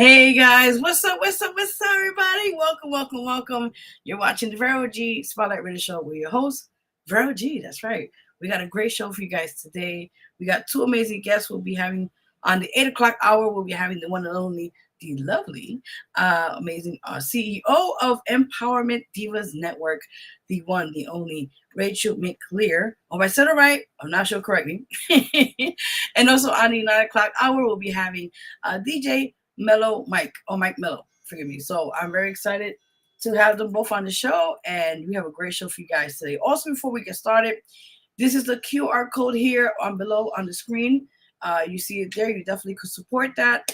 Hey guys, what's up, everybody? Welcome. You're watching the Vero G Spotlight Radio Show with your host, Vero G. That's right. We got a great show for you guys today. We got two amazing guests we'll be having on the 8 o'clock hour. We'll be having the one and only, the lovely, amazing CEO of Empowerment Divas Network, the one, the only, Rachel Mcclellar. If I said it right, I'm not sure correctly. And also on the 9 o'clock hour, we'll be having DJ Mike Mello, forgive me. So I'm very excited to have them both on the show, and we have a great show for you guys today. Also, before we get started, this is the QR code here on below on the screen. You see it there. You definitely could support that.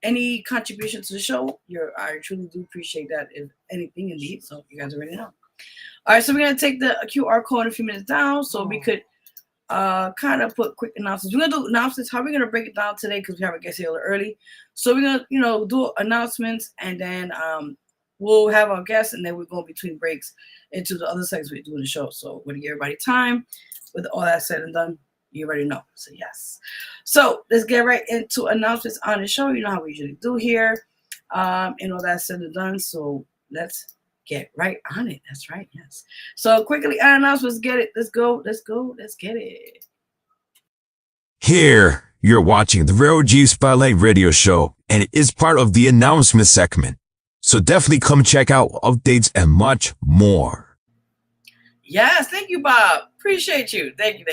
Any contribution to the show, I truly do appreciate that, if anything indeed. So you guys already know. All right, so we're gonna take the QR code in a few minutes down, so we could kind of put quick announcements. We're gonna do announcements. How are we gonna break it down today? Because we have a guest here a little early. So we're gonna, do announcements, and then we'll have our guests, and then we're going between breaks into the other segments we're doing the show. So we're gonna give everybody time. With all that said and done, you already know. So yes. So let's get right into announcements on the show. You know how we usually do here. And all that said and done. So let's get right on it. That's right. Yes. So quickly, announcements. Get it. Let's go. Let's get it. Here, you're watching the Vero G Spotlight Radio Show, and it is part of the announcement segment. So definitely come check out updates and much more. Yes, thank you, Bob. Appreciate you. Thank you.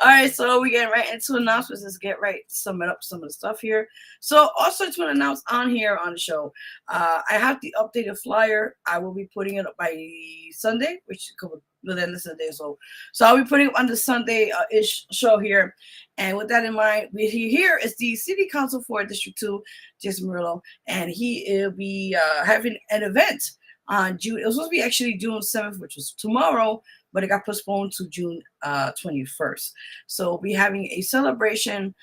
All right, so we get right into announcements. Let's get right summing up some of the stuff here. So also to announce on here on the show, I have the updated flyer. I will be putting it up by Sunday, which could be the end of Sunday. So I'll be putting it on the Sunday-ish show here. And with that in mind, here is the City Council for District 2, Jason Murillo, and he will be having an event on June. It was supposed to be actually June 7th, which was tomorrow, but it got postponed to June 21st. So we'll be having a celebration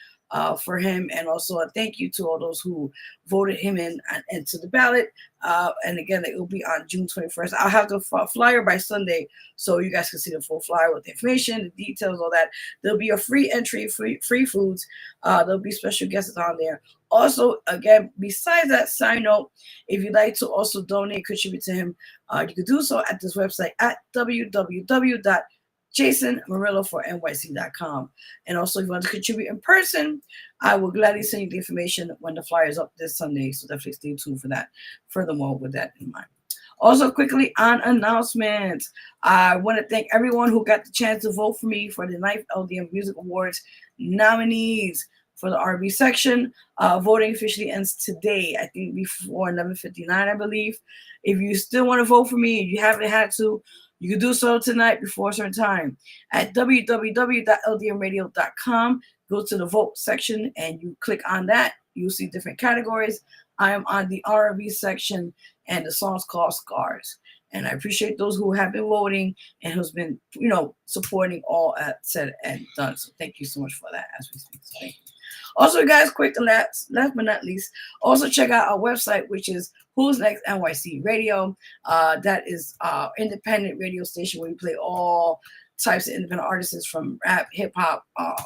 for him, and also a thank you to all those who voted him into the ballot. And again, it will be on June 21st. I'll have the flyer by Sunday, so you guys can see the full flyer with the information, the details, all that. There'll be a free entry, free foods. There'll be special guests on there. Also, again, besides that, side note, if you'd like to also donate, contribute to him, you can do so at this website at www.jasonmurillo4nyc.com. And also, if you want to contribute in person, I will gladly send you the information when the flyer is up this Sunday. So definitely stay tuned for that. Furthermore, with that in mind. Also, quickly on announcements, I want to thank everyone who got the chance to vote for me for the 9th LDM Music Awards nominees for the R&B section. Voting officially ends today, I think before 11:59, I believe. If you still want to vote for me, if you haven't had to, you can do so tonight before a certain time at www.ldmradio.com. Go to the vote section and you click on that. You'll see different categories. I am on the R&B section, and the song's called Scars. And I appreciate those who have been voting and who's been, supporting all said and done. So thank you so much for that as we speak. So thank you. Also, guys, quick and last but not least, also check out our website, which is WhosNextNYC.Radio. That is our independent radio station where we play all types of independent artists, from rap, hip hop,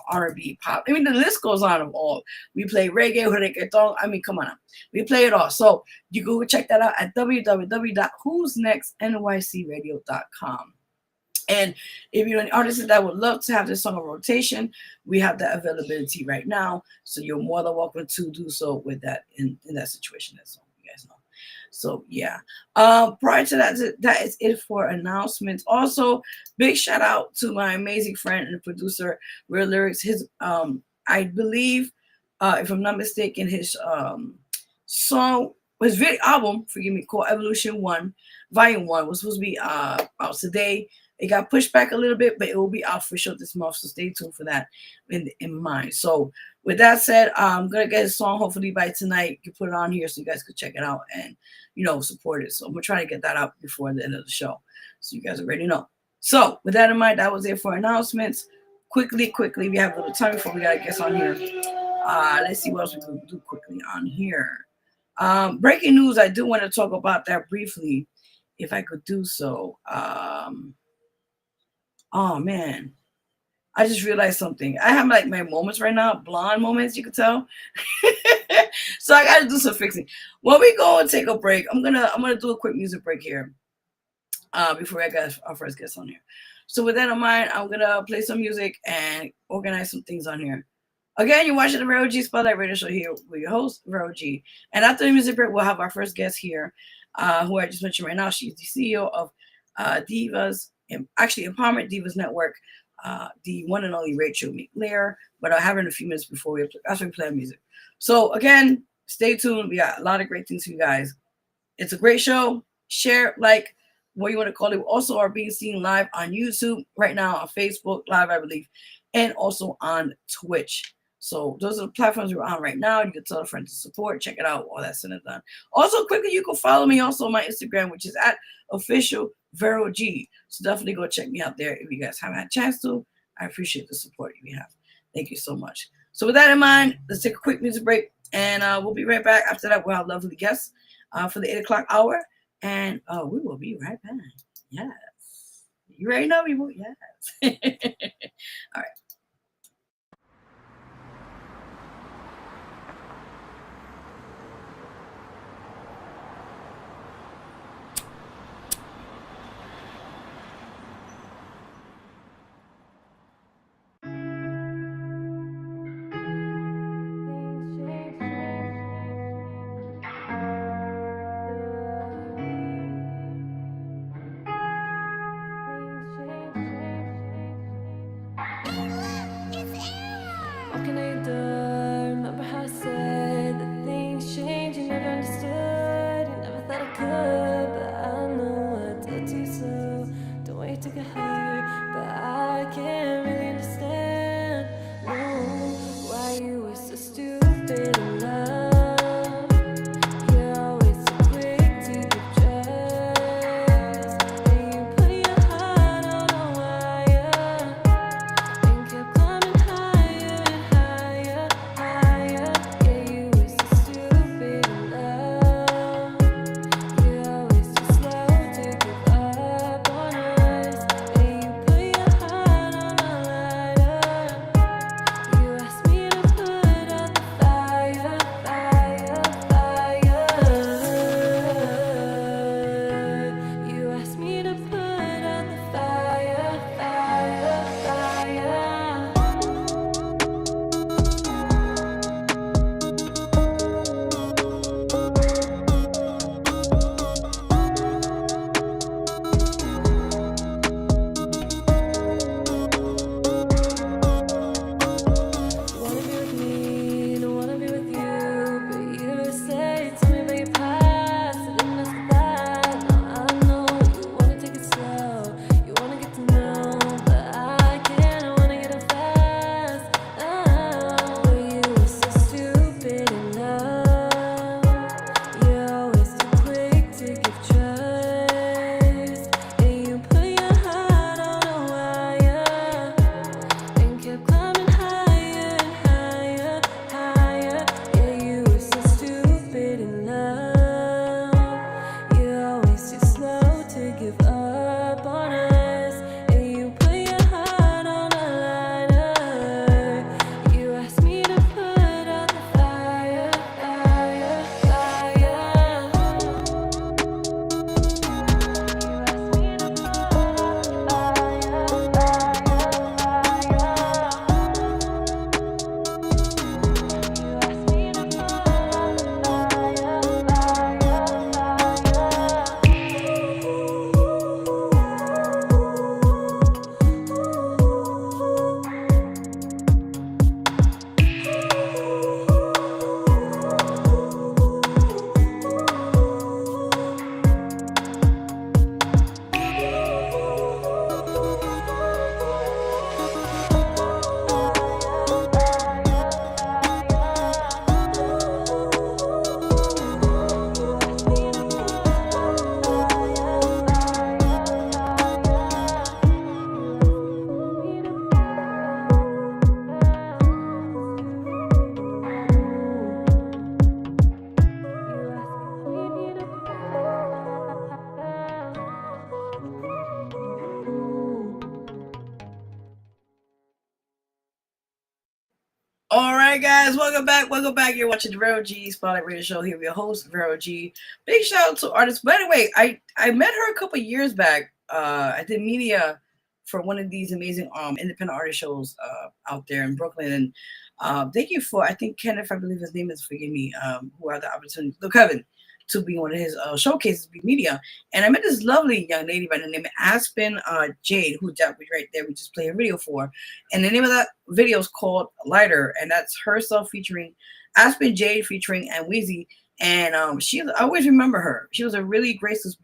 R&B, pop. I mean, the list goes on of all. We play reggae, reggaeton. I mean, come on, we play it all. So you go check that out at www.WhosNextNYCRadio.com. And if you're an artist that would love to have this song on rotation, we have that availability right now. So you're more than welcome to do so with that in that situation. That's all you guys know. So yeah. Prior to that is it for announcements. Also, big shout out to my amazing friend and producer, Real Lyrics. His I believe, if I'm not mistaken, his song, his video album, forgive me, called Evolution 1, Volume 1, was supposed to be out today. It got pushed back a little bit, but it will be out for sure this month. So stay tuned for that in mind. So with that said, I'm going to get a song hopefully by tonight. You can put it on here so you guys can check it out and, support it. So I'm going to try to get that out before the end of the show. So you guys already know. So with that in mind, that was it for announcements. Quickly, we have a little time before we got to get on here. Let's see what else we can do quickly on here. Breaking news, I do want to talk about that briefly, if I could do so. Oh man, I just realized something. I have like my moments right now, blonde moments, you can tell. So I gotta do some fixing. When we go and take a break, I'm gonna do a quick music break here. Before I get our first guest on here. So with that in mind, I'm gonna play some music and organize some things on here. Again, you're watching the Vero G Spotlight Radio Show here with your host, Vero G. And after the music break, we'll have our first guest here, who I just mentioned right now. She's the CEO of Divas, and actually Empowerment Divas Network, the one and only Rachel Mcclellar. But I'll have her in a few minutes before we play music. So again, stay tuned. We got a lot of great things for you guys. It's a great show. Share, like, what you want to call it. We also are being seen live on YouTube right now, on Facebook Live, I believe, and also on Twitch. So those are the platforms we're on right now. You can tell a friend to support. Check it out. All that's said and done. Also, quickly, you can follow me also on my Instagram, which is at official Vero G. So definitely go check me out there if you guys haven't had a chance to. I appreciate the support you have. Thank you so much. So with that in mind, let's take a quick music break, and we'll be right back. After that, we'll have lovely guests for the 8 o'clock hour, and we will be right back. Yes. You already know we will. Yes. All right. right, guys, welcome back. Welcome back. You're watching the Vero G Spotlight Radio Show. Here, your host, Vero G. Big shout out to artists. By the way, I met her a couple years back. I did media for one of these amazing independent artist shows out there in Brooklyn. And thank you for, I think Kenneth, I believe his name is, forgive me, who had the opportunity, Kevin, to be one of his showcases, be media. And I met this lovely young lady by the name of Aspen Jade, who that was right there. We just played a video for. And the name of that video is called Lighter. And that's herself featuring Aspen Jade featuring and Wheezy. And I always remember her. She was a really gracious,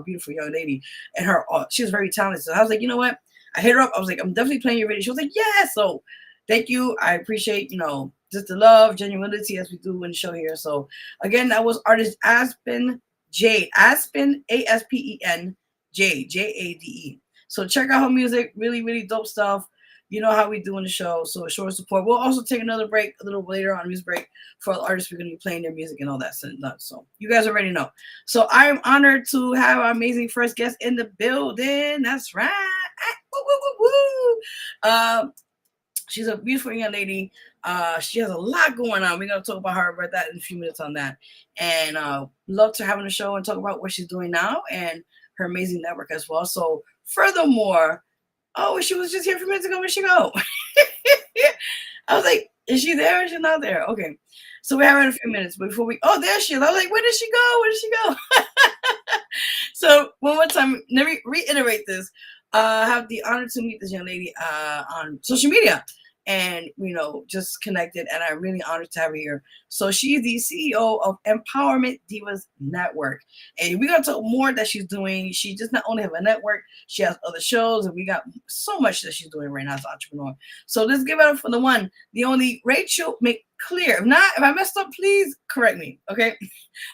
beautiful young lady. And she was very talented. So I was like, you know what? I hit her up. I was like, I'm definitely playing your video. She was like, yeah. So thank you. I appreciate, just the love, genuinity as we do in the show here. So again, that was artist Aspen Jade. Aspen, Aspen Jade, Jade. So check out her music. Really, really dope stuff. You know how we do in the show. So show us support. We'll also take another break a little later on, music break, for all artists. We're going to be playing their music and all that. So you guys already know. So I am honored to have our amazing first guest in the building. That's right. Woo, woo, woo, woo. She's a beautiful young lady. She has a lot going on. We're going to talk about that in a few minutes on that. And love to have on the show and talk about what she's doing now and her amazing network as well. So furthermore, she was just here a few minutes ago. Where'd she go? I was like, is she there or is she not there? Okay. So we have her in a few minutes. But before there she is. I was like, where did she go? Where did she go? So one more time, let me reiterate this. I have the honor to meet this young lady on social media and, just connected. And I'm really honored to have her here. So she's the CEO of Empowerment Divas Network. And we're going to talk more that she's doing. She just not only have a network, she has other shows. And we got so much that she's doing right now as an entrepreneur. So let's give it up for the one, the only Rachel McClellar. If I messed up, please correct me. Okay.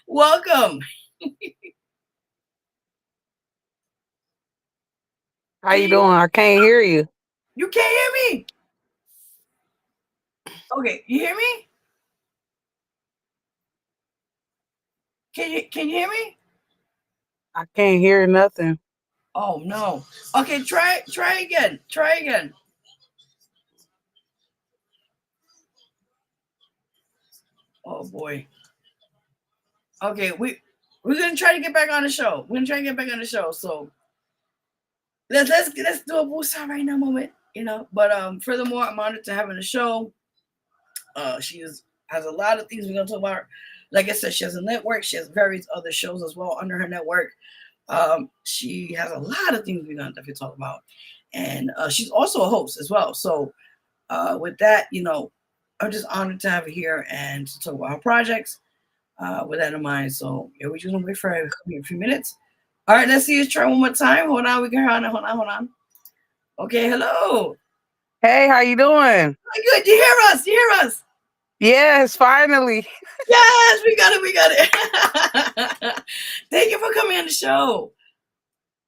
Welcome. How you doing? I can't hear you. You can't hear me? Okay, you hear me? Can you hear me? I can't hear nothing. Oh no. Okay, try again. Try again. Oh boy. Okay, we're gonna try to get back on the show. So let's do a woosah right now moment, But furthermore, I'm honored to have on the show. She has a lot of things we're gonna talk about. Like I said, she has a network. She has various other shows as well under her network. She has a lot of things we're gonna definitely talk about, and she's also a host as well. So with that, I'm just honored to have her here and to talk about her projects. With that in mind, so we're just gonna wait for her to come in a few minutes. All right, let's see. Let's try one more time. Hold on, we can hold on. Okay, hello. Hey, how you doing? Good. You hear us? Yes, finally. Yes, we got it. Thank you for coming on the show.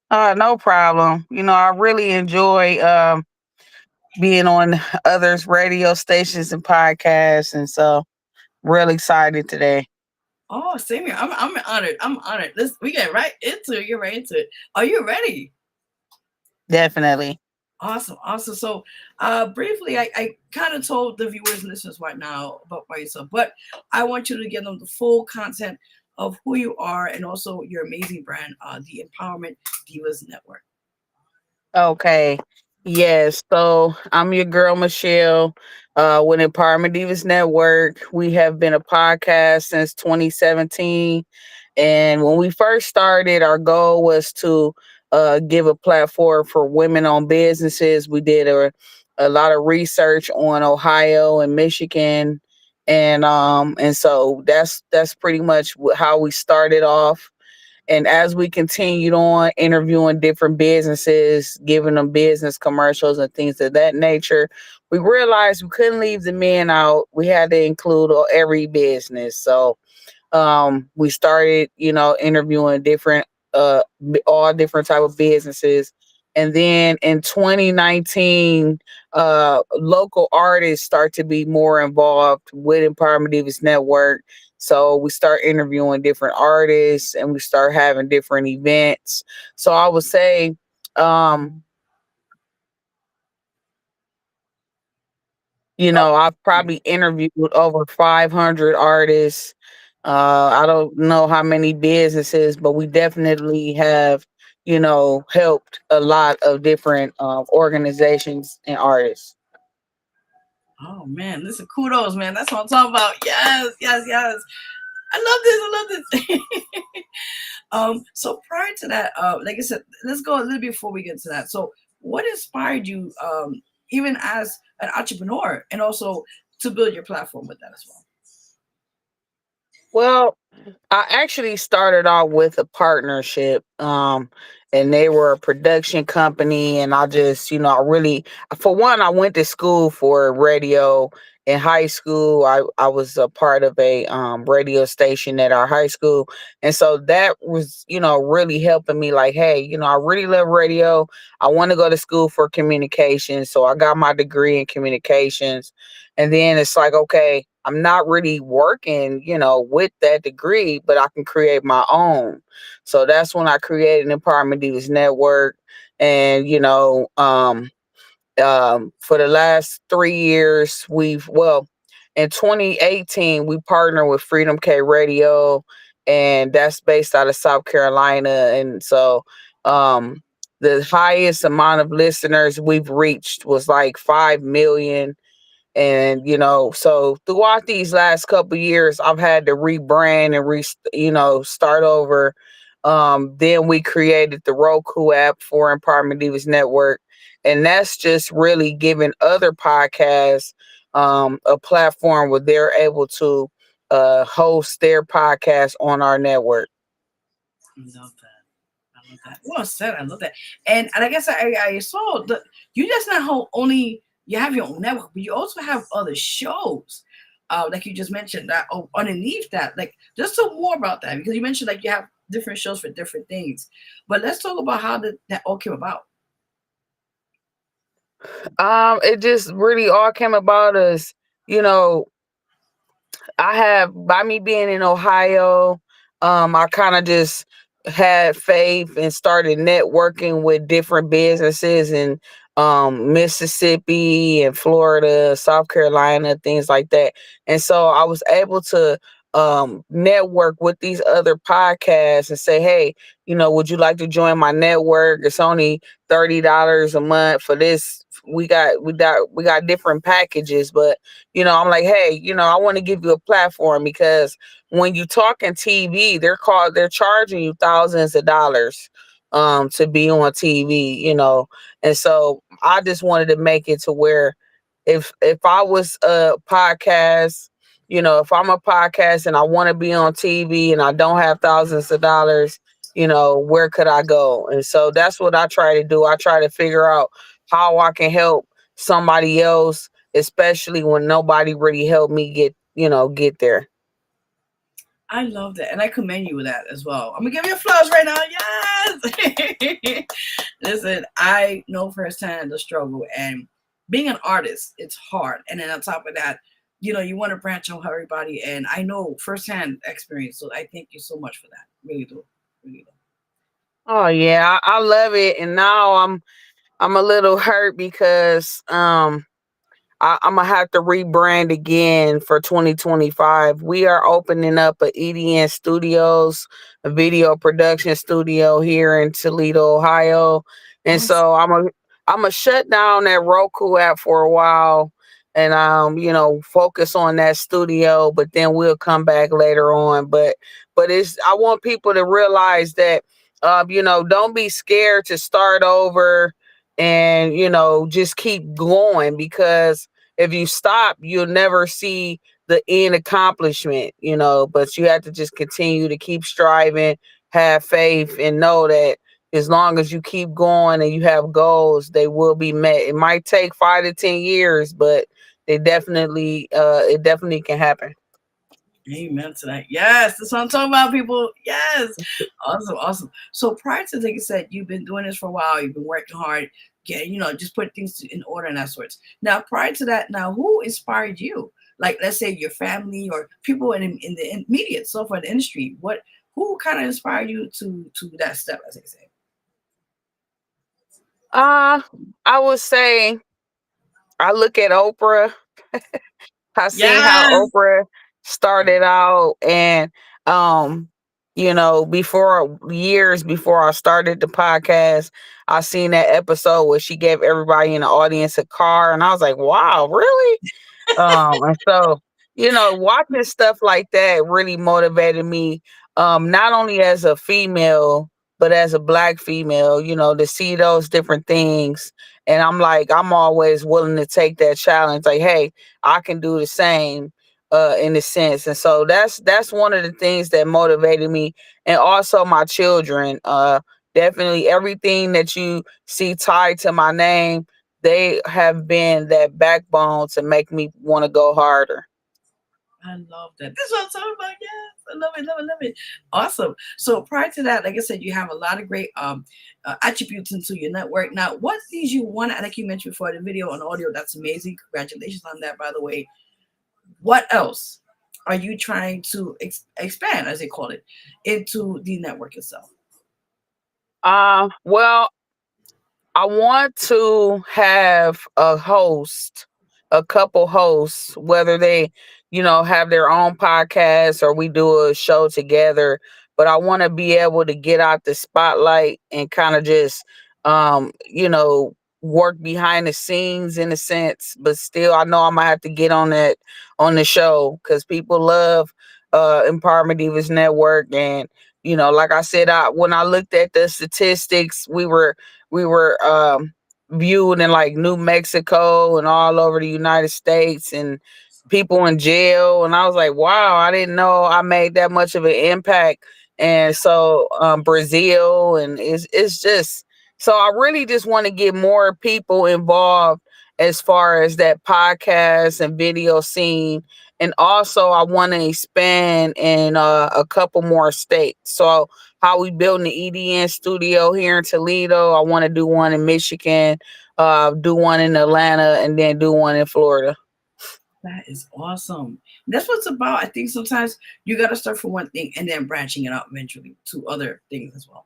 No problem. I really enjoy being on others' radio stations and podcasts, and so really excited today. Oh, same here. I'm honored. We get right into it. Get right into it. Are you ready? Definitely. Awesome. So, briefly, I kind of told the viewers and listeners right now about yourself, but I want you to give them the full content of who you are and also your amazing brand, the Empowerment Divas Network. Okay. Yes. So I'm your girl, Michelle, with Empowerment Divas Network. We have been a podcast since 2017. And when we first started, our goal was to give a platform for women-owned businesses. We did a lot of research on Ohio and Michigan. And so that's pretty much how we started off. And as we continued on interviewing different businesses, giving them business commercials and things of that nature, we realized we couldn't leave the men out. We had to include every business. So we started, interviewing different, all different type of businesses. And then in 2019, local artists start to be more involved with Empowerment Divas Network. So we start interviewing different artists and we start having different events. So I would say, I've probably interviewed over 500 artists. I don't know how many businesses, but we definitely have, helped a lot of different organizations and artists. Oh man, listen, kudos, man. That's what I'm talking about. Yes, yes, yes. I love this. I love this. So prior to that, like I said, let's go a little bit before we get to that. So, what inspired you, even as an entrepreneur, and also to build your platform with that as well? Well, I actually started out with a partnership, and they were a production company. And I just, I really, for one, I went to school for radio in high school. I was a part of a radio station at our high school. And so that was, really helping me like, hey, I really love radio. I want to go to school for communications. So I got my degree in communications. And then it's like, okay, I'm not really working, with that degree, but I can create my own. So that's when I created Empowerment Divas Network. And, for the last 3 years, in 2018, we partnered with Freedom K Radio, and that's based out of South Carolina. And so, the highest amount of listeners we've reached was like 5 million. And so throughout these last couple years, I've had to rebrand and start over. Then we created the Roku app for Empowerment Divas Network, and that's just really giving other podcasts a platform where they're able to host their podcast on our network. I love that. I love that. Well said. I love that. And I guess I saw the you just not only you have your own network, but you also have other shows. Like you just mentioned that underneath that, like just talk more about that because you mentioned like you have different shows for different things. But let's talk about how that all came about. It just really all came about as, you know, I have by me being in Ohio, I kind of just had faith and started networking with different businesses in Mississippi and Florida, South Carolina, things like that. And so I was able to network with these other podcasts and say, hey, would you like to join my network? It's only $30 a month for this. We got different packages, but I'm like, hey, I want to give you a platform because when you talk in TV, they're charging you thousands of dollars to be on TV, And so I just wanted to make it to where if I was a podcast, if I'm a podcast and I want to be on TV and I don't have thousands of dollars, where could I go? And so that's what I try to do. I try to figure out how I can help somebody else, especially when nobody really helped me get there. I love that, and I commend you with that as well. I'm gonna give you applause right now. Yes. Listen, I know firsthand the struggle, and being an artist, it's hard. And then on top of that, you want to branch out everybody, and I know firsthand experience. So I thank you so much for that. Really do, really do. Oh yeah, I love it. And now I'm a little hurt because I'm gonna have to rebrand again for 2025. We are opening up a EDN Studios, a video production studio here in Toledo, Ohio, and Awesome. so I'm gonna shut down that Roku app for a while and focus on that studio. But then we'll come back later on. But it's I want people to realize that don't be scared to start over and just keep going because if you stop, you'll never see the end accomplishment, but you have to just continue to keep striving, have faith, and know that as long as you keep going and you have goals, they will be met. It might take 5 to 10 years, but it definitely can happen. Amen to that. Yes, that's what I'm talking about, people. Yes. Awesome, awesome. So prior to, like you said, you've been doing this for a while. You've been working hard, getting, just put things in order and that sorts. Now, prior to that, now who inspired you? Like, let's say your family or people in the immediate software industry. Who kind of inspired you to that step, as they say? Uh, I would say I look at Oprah. I seen how Yes. Oprah started out, and um, before years before I started the podcast, I seen that episode where she gave everybody in the audience a car, and I was like, "Wow, really?" And so, watching stuff like that really motivated me, not only as a female, but as a black female, to see those different things. And I'm like, I'm always willing to take that challenge. Like, hey, I can do the same, in a sense. And so that's one of the things that motivated me. And also my children, definitely everything that you see tied to my name, they have been that backbone to make me want to go harder. I love that. This is what I'm talking about. Yes, I love it, love it, love it. Awesome. So prior to that, like I said, you have a lot of great attributes into your network. Now, what things you want, like you mentioned before, the video and audio, that's amazing. Congratulations on that, by the way. What else are you trying to expand, as they call it, into the network itself? Well, I want to have a couple hosts, whether they, have their own podcast or we do a show together. But I want to be able to get out the spotlight and kind of just, work behind the scenes in a sense. But still, I know I'm gonna have to get on that on the show because people love Empowerment Divas Network. And like I said, when I looked at the statistics, we were viewed in like New Mexico and all over the United States, and people in jail. And I was like, wow, I didn't know I made that much of an impact. And so Brazil, and it's just, so I really just want to get more people involved as far as that podcast and video scene. And also I want to expand in a couple more states. So how we building the EDN studio here in Toledo. I want to do one in Michigan, do one in Atlanta, and then do one in Florida. That is awesome. That's what it's about. I think sometimes you got to start from one thing and then branching it out eventually to other things as well.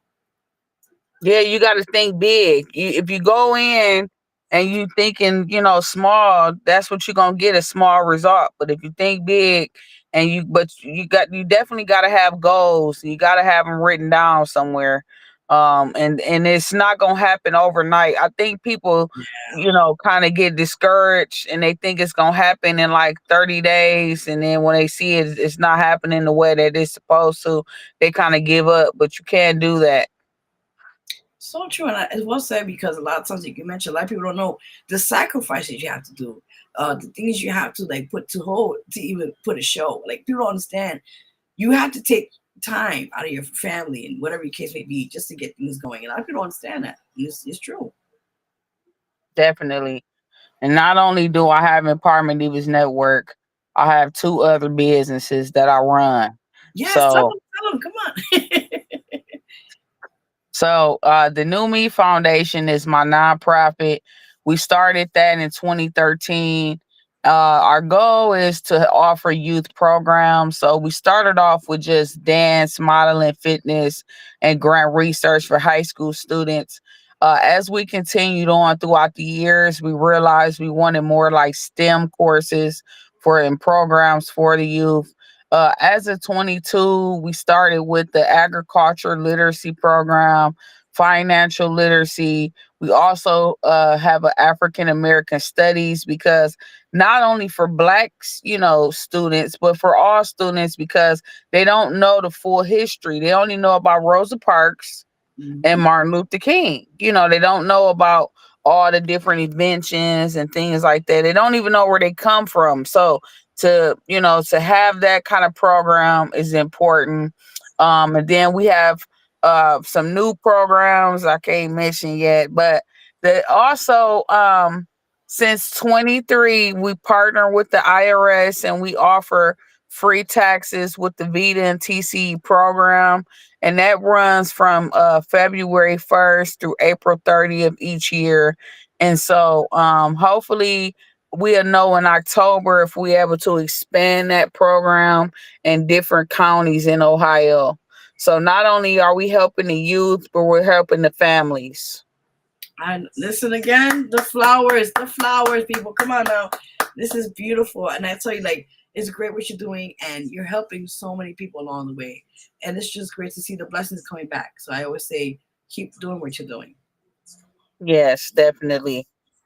Yeah, you got to think big. If you go in and you thinking, small, that's what you're gonna get, a small result. But if you think big, but you definitely got to have goals. You got to have them written down somewhere. And it's not gonna happen overnight. I think people, kind of get discouraged and they think it's gonna happen in like 30 days, and then when they see it's not happening the way that it's supposed to, they kind of give up. But you can't do that. So true, and it's well said because a lot of times, like you mentioned, a lot of people don't know the sacrifices you have to do, the things you have to like put to hold to even put a show. Like people don't understand, you have to take time out of your family and whatever your case may be just to get things going. And a lot of people don't understand that. And it's true. Definitely. And not only do I have Empowerment Divas Network, I have two other businesses that I run. Yes, So tell them, come on. the New Me Foundation is my nonprofit. We started that in 2013. Our goal is to offer youth programs. So we started off with just dance, modeling, fitness, and grant research for high school students. As we continued on throughout the years, we realized we wanted more like STEM courses for and programs for the youth. As of 22, we started with the agriculture literacy program, financial literacy. We also have an African American studies, because not only for blacks, students, but for all students, because they don't know the full history. They only know about Rosa Parks and Mhm. Martin Luther King. They don't know about all the different inventions and things like that. They don't even know where they come from. So to have that kind of program is important. And then we have some new programs I can't mention yet, but also since 23 we partner with the IRS and we offer free taxes with the Vita and TCE program, and that runs from February 1st through April 30th each year. And so hopefully we'll know in October if we're able to expand that program in different counties in Ohio. So not only are we helping the youth, but we're helping the families. And listen again, the flowers, people. Come on now. This is beautiful, and I tell you, like, it's great what you're doing, and you're helping so many people along the way, and it's just great to see the blessings coming back. So I always say, keep doing what you're doing. Yes, definitely.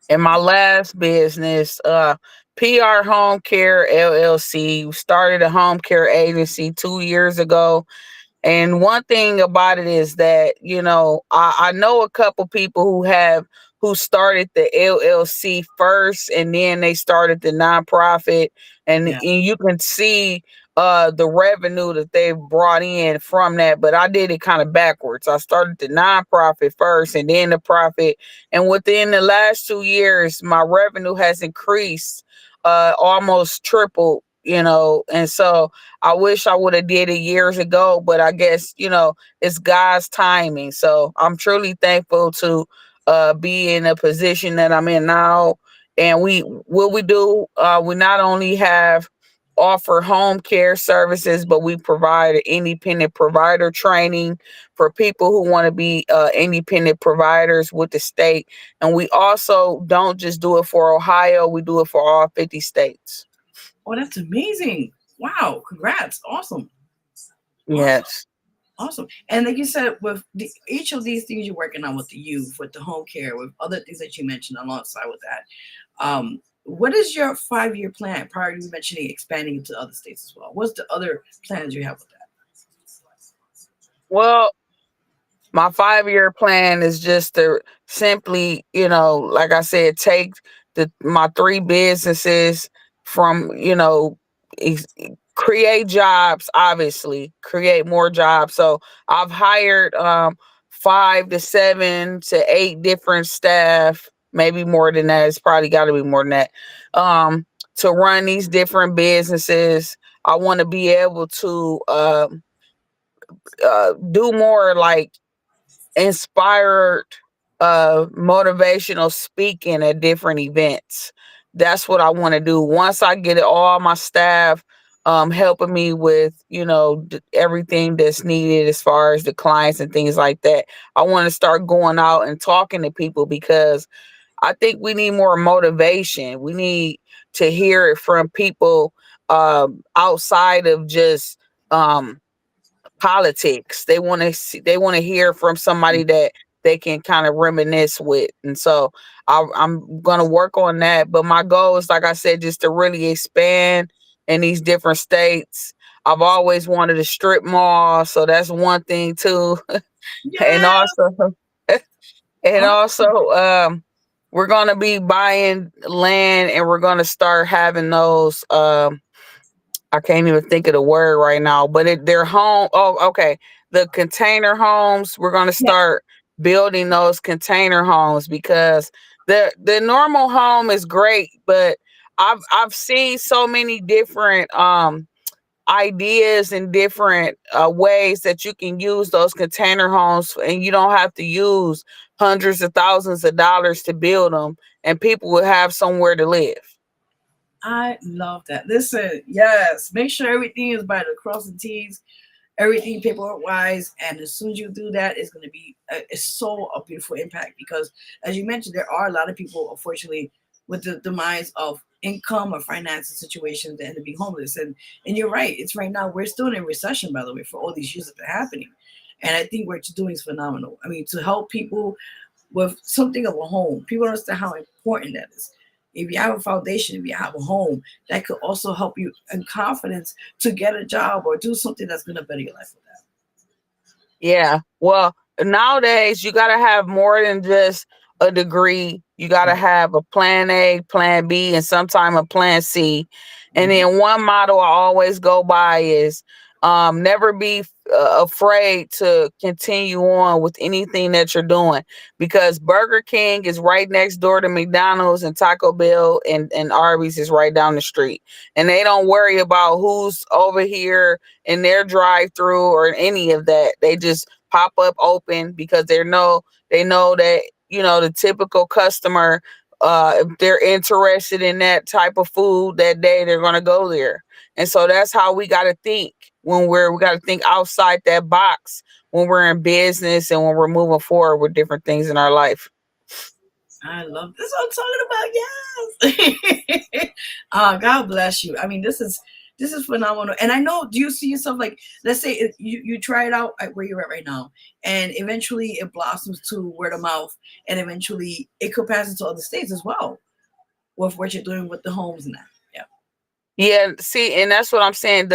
In my last business, PR Home Care LLC, started a home care agency 2 years ago. And one thing about it is that, I know a couple people who started the LLC first and then they started the nonprofit, Yeah. and you can see the revenue that they brought in from that. But I did it kind of backwards. I started the nonprofit first and then the profit. And within the last 2 years, my revenue has increased almost tripled, and so I wish I would have did it years ago, but I guess, it's God's timing. So I'm truly thankful to be in a position that I'm in now. And we do, we not only have offer home care services, but we provide independent provider training for people who want to be independent providers with the state. And we also don't just do it for Ohio, we do it for all 50 states. Oh, that's amazing. Wow. Congrats. Awesome. Awesome. Yes. Awesome. And like you said, with each of these things you're working on with the youth, with the home care, with other things that you mentioned alongside with that, what is your 5-year plan prior to you mentioning expanding into other states as well? What's the other plans you have with that? Well, my 5-year plan is just to simply, like I said, take my three businesses from, ex- create jobs, obviously, create more jobs. So I've hired 5 to 7 to 8 different staff, maybe more than that. It's probably got to be more than that. To run these different businesses. I want to be able to do more like inspired motivational speaking at different events. That's what I want to do. Once I get all my staff helping me with, everything that's needed as far as the clients and things like that, I want to start going out and talking to people because I think we need more motivation. We need to hear it from people outside of just politics. They want to hear from somebody that they can kind of reminisce with. And so I'm gonna work on that. But my goal is, like I said, just to really expand in these different states. I've always wanted a strip mall, so that's one thing too. and Yeah. also and also Awesome. we're gonna be buying land and we're gonna start having those I can't even think of the word right now, but they're home. Oh, okay. The container homes, we're going to Yeah. start building those container homes because the normal home is great, but I've seen so many different ideas and different ways that you can use those container homes, and you don't have to use hundreds of thousands of dollars to build them, and people will have somewhere to live. I love that. Listen, yes, make sure everything is by the cross and T's, everything paperwork wise, and as soon as you do that, it's going to be it's so a beautiful impact because, as you mentioned, there are a lot of people, unfortunately, with the demise of income or financial situations that end up being homeless, and you're right. It's right now we're still in a recession, by the way, for all these years that they're happening, and I think what you're doing is phenomenal. I mean, to help people with something of a home. People don't understand how important that is. If you have a foundation, if you have a home, that could also help you in confidence to get a job or do something that's going to better your life with that. Yeah. Well, nowadays you got to have more than just a degree. You got to Right. have a plan A, plan B, and sometime a plan C. And Mhm. then one motto I always go by is never be afraid to continue on with anything that you're doing because Burger King is right next door to McDonald's and Taco Bell and Arby's is right down the street. And they don't worry about who's over here in their drive through or any of that. They just pop up open because they know that, the typical customer, if they're interested in that type of food that day, they're gonna go there. And so that's how we gotta think we gotta think outside that box when we're in business and when we're moving forward with different things in our life. I love this. What I'm talking about. Yes. God bless you. I mean, this is phenomenal. And I know. Do you see yourself like, let's say you try it out at where you're at right now, and eventually it blossoms to word of mouth, and eventually it could pass into other states as well with what you're doing with the homes and that. Yeah. Yeah, see, and that's what I'm saying.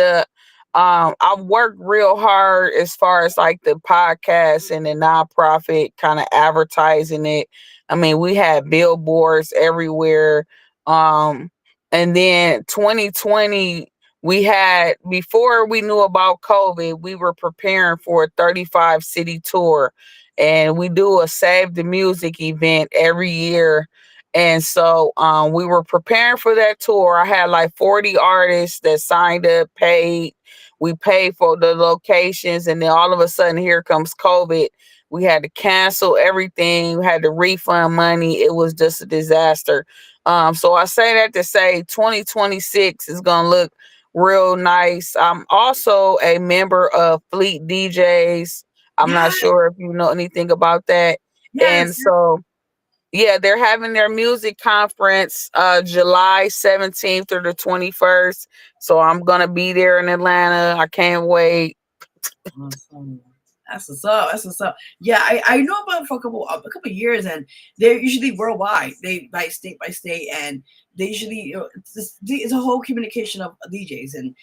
I've worked real hard as far as like the podcast and the nonprofit kind of advertising it. I mean, we had billboards everywhere. Um, and then 2020, we had before we knew about COVID, we were preparing for a 35 city tour, and we do a Save the Music event every year. And so we were preparing for that tour. I had like 40 artists that signed up, paid. We paid for the locations. And then all of a sudden, here comes COVID. We had to cancel everything. We had to refund money. It was just a disaster. So I say that to say 2026 is going to look real nice. I'm also a member of Fleet DJs. I'm not Yes. sure if you know anything about that. And Yes. so yeah, they're having their music conference July 17th through the 21st. So I'm gonna be there in Atlanta. I can't wait. Awesome. That's what's up. That's what's up. Yeah, I know about it for a couple years, and they're usually worldwide. They by state, and they usually it's a whole communication of DJs, and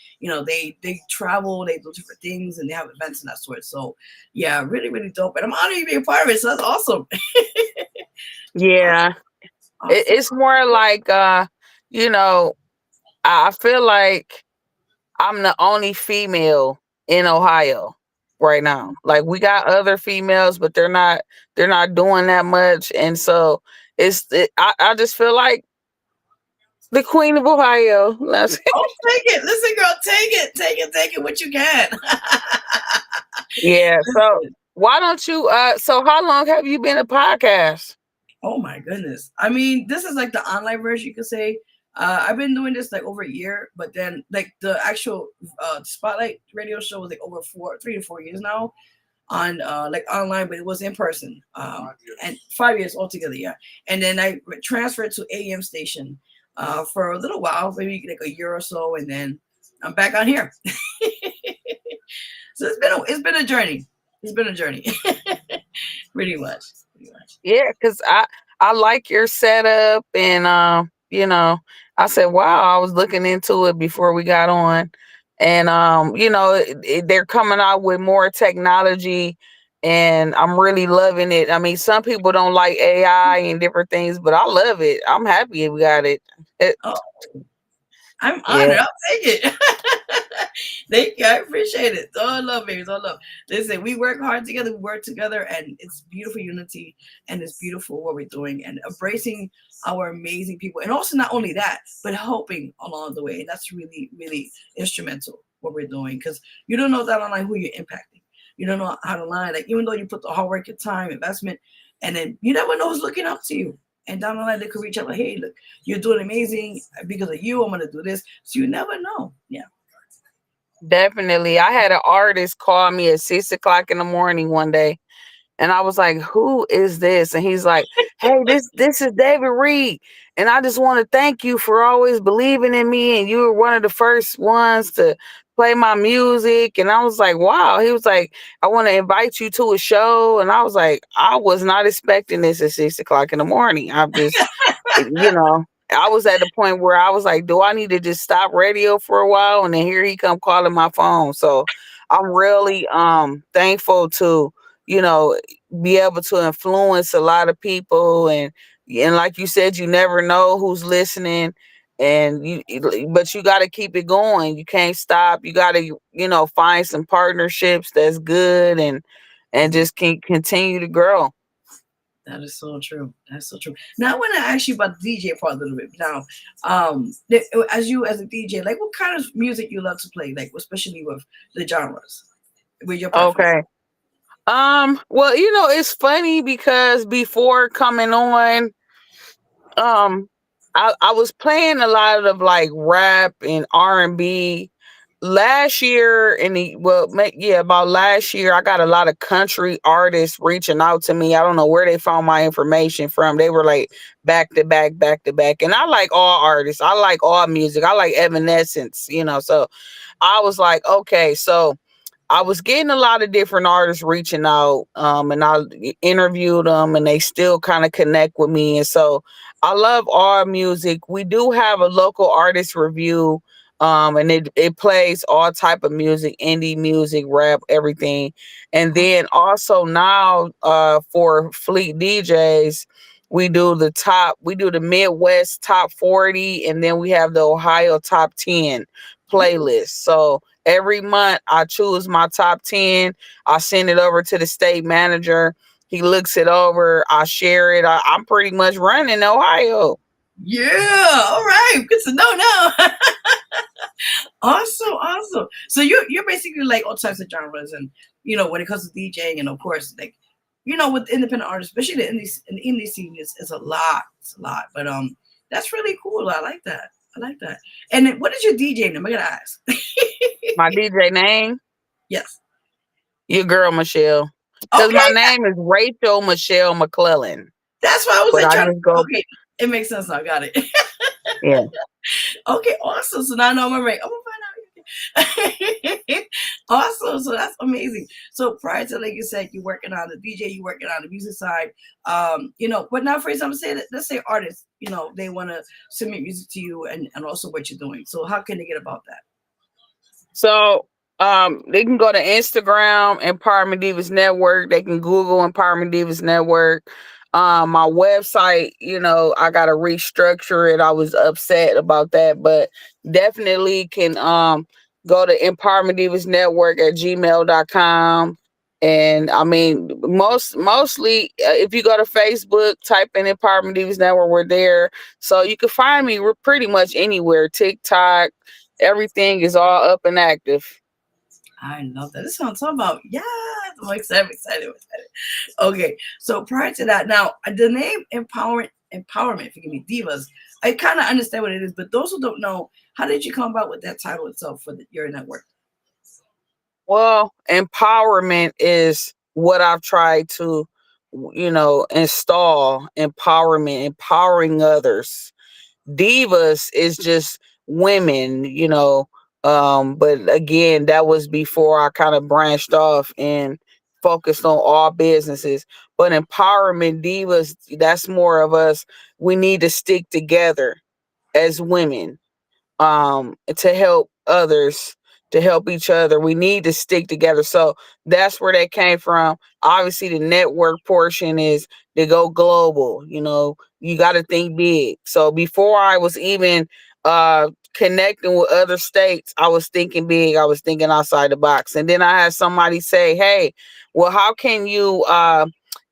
they travel, they do different things, and they have events and that sort. So yeah, really really dope, and I'm honored to be a part of it. So that's awesome. Yeah. Awesome. It's more like you know, I feel like I'm the only female in Ohio right now. Like we got other females, but they're not doing that much. And so I just feel like the Queen of Ohio. Oh, take it. Listen, girl, take it. What you can. Yeah. So why don't you so how long have you been a podcast? Oh my goodness. I mean, this is like the online version, you could say. I've been doing this like over a year, but then like the actual spotlight radio show was like over 3 to 4 years now on like online, but it was in person. And 5 years altogether, yeah. And then I transferred to AM station for a little while, maybe like a year or so, and then I'm back on here. So it's been a journey. It's been a journey. Pretty much. Pretty much. Yeah, because I like your setup, and I said, wow, I was looking into it before we got on, and they're coming out with more technology, and I'm really loving it. I mean, some people don't like AI and different things, but I love it. I'm happy we got it. Oh, I'm Yeah. honored. I'll take it. Thank you. I appreciate it. It's all love, baby. It's all love. Listen, we work hard together. We work together, and it's beautiful unity, and it's beautiful what we're doing, and embracing our amazing people, and also not only that, but helping along the way. And that's really, really instrumental what we're doing, because you don't know that online who you're impacting. You don't know how to line. Like even though you put the hard work, your time, investment, and then you never know who's looking up to you. And down the line, they could reach out like, "Hey, look, you're doing amazing because of you. I'm gonna do this." So you never know. Yeah. Definitely. I had an artist call me at 6 o'clock in the morning one day. And I was like, "Who is this?" And he's like, "Hey, this is David Reed, and I just want to thank you for always believing in me. And you were one of the first ones to play my music." And I was like, "Wow." He was like, "I want to invite you to a show." And I was like, "I was not expecting this at 6 o'clock in the morning. I'm just, I was at the point where I was like, do I need to just stop radio for a while?" And then here he come calling my phone. So I'm really thankful to you know be able to influence a lot of people, and like you said, you never know who's listening, and but you got to keep it going. You can't stop. You got to find some partnerships that's good, and just can continue to grow. That is so true. That's so true. Now I want to ask you about the DJ part a little bit. Now, as you as a DJ, like what kind of music you love to play, like especially with the genres, with your preference. Okay. Well, it's funny because before coming on, um I was playing a lot of like rap and R&B, last year about last year, I got a lot of country artists reaching out to me. I don't know where they found my information from. They were like back to back, back to back. And I like all artists. I like all music. I like Evanescence, so I was like, okay, so I was getting a lot of different artists reaching out, and I interviewed them, and they still kind of connect with me. And so I love all music. We do have a local artist review, and it plays all type of music, indie music, rap, everything. And then also now, for Fleet DJs, we do the Midwest top 40, and then we have the Ohio top 10 playlist. So every month I choose my top 10. I send it over to the state manager. He looks it over. I share it. I'm pretty much running Ohio. Yeah. All right. Good to know now. Awesome. So you're basically like all types of genres, and when it comes to DJing, and of course, like with independent artists, especially the indie scene is a lot. It's a lot. But that's really cool. I like that. And then, what is your DJ name? I gotta ask. My DJ name? Yes. Your girl Michelle. Because my Okay. name is Rachel Michelle McClellar. That's why I was But like I trying to just go. okay. It makes sense now. Got it. Yeah. Okay, awesome. So now I know I'm right. I'm gonna find out. Awesome. So that's amazing. So prior to, like you said, you're working on the DJ, you're working on the music side. But now for example, let's say artists, they want to submit music to you and also what you're doing. So how can they get about that? So they can go to Instagram, Empowerment Divas Network. They can Google Empowerment Divas Network. My website, I gotta restructure it. I was upset about that, but definitely can go to Empowerment Divas Network at gmail.com. And I mean, mostly, if you go to Facebook, type in Empowerment Divas Network, we're there. So you can find me. We're pretty much anywhere. TikTok, everything is all up and active. I love that. This is what I'm talking about. Yeah, I'm excited. Okay, so prior to that, now the name empowerment. Forgive me, Divas. I kind of understand what it is, but those who don't know, how did you come about with that title itself for your network? Well, empowerment is what I've tried to, install. Empowerment, empowering others. Divas is just women, but again, that was before I kind of branched off and focused on all businesses. But empowerment divas, that's more of us. We need to stick together as women, to help others, to help each other. We need to stick together. So that's where that came from. Obviously, the network portion is to go global. You got to think big. So before I was even connecting with other states, I was thinking big. I was thinking outside the box. And then I had somebody say, "Hey, well, how can you,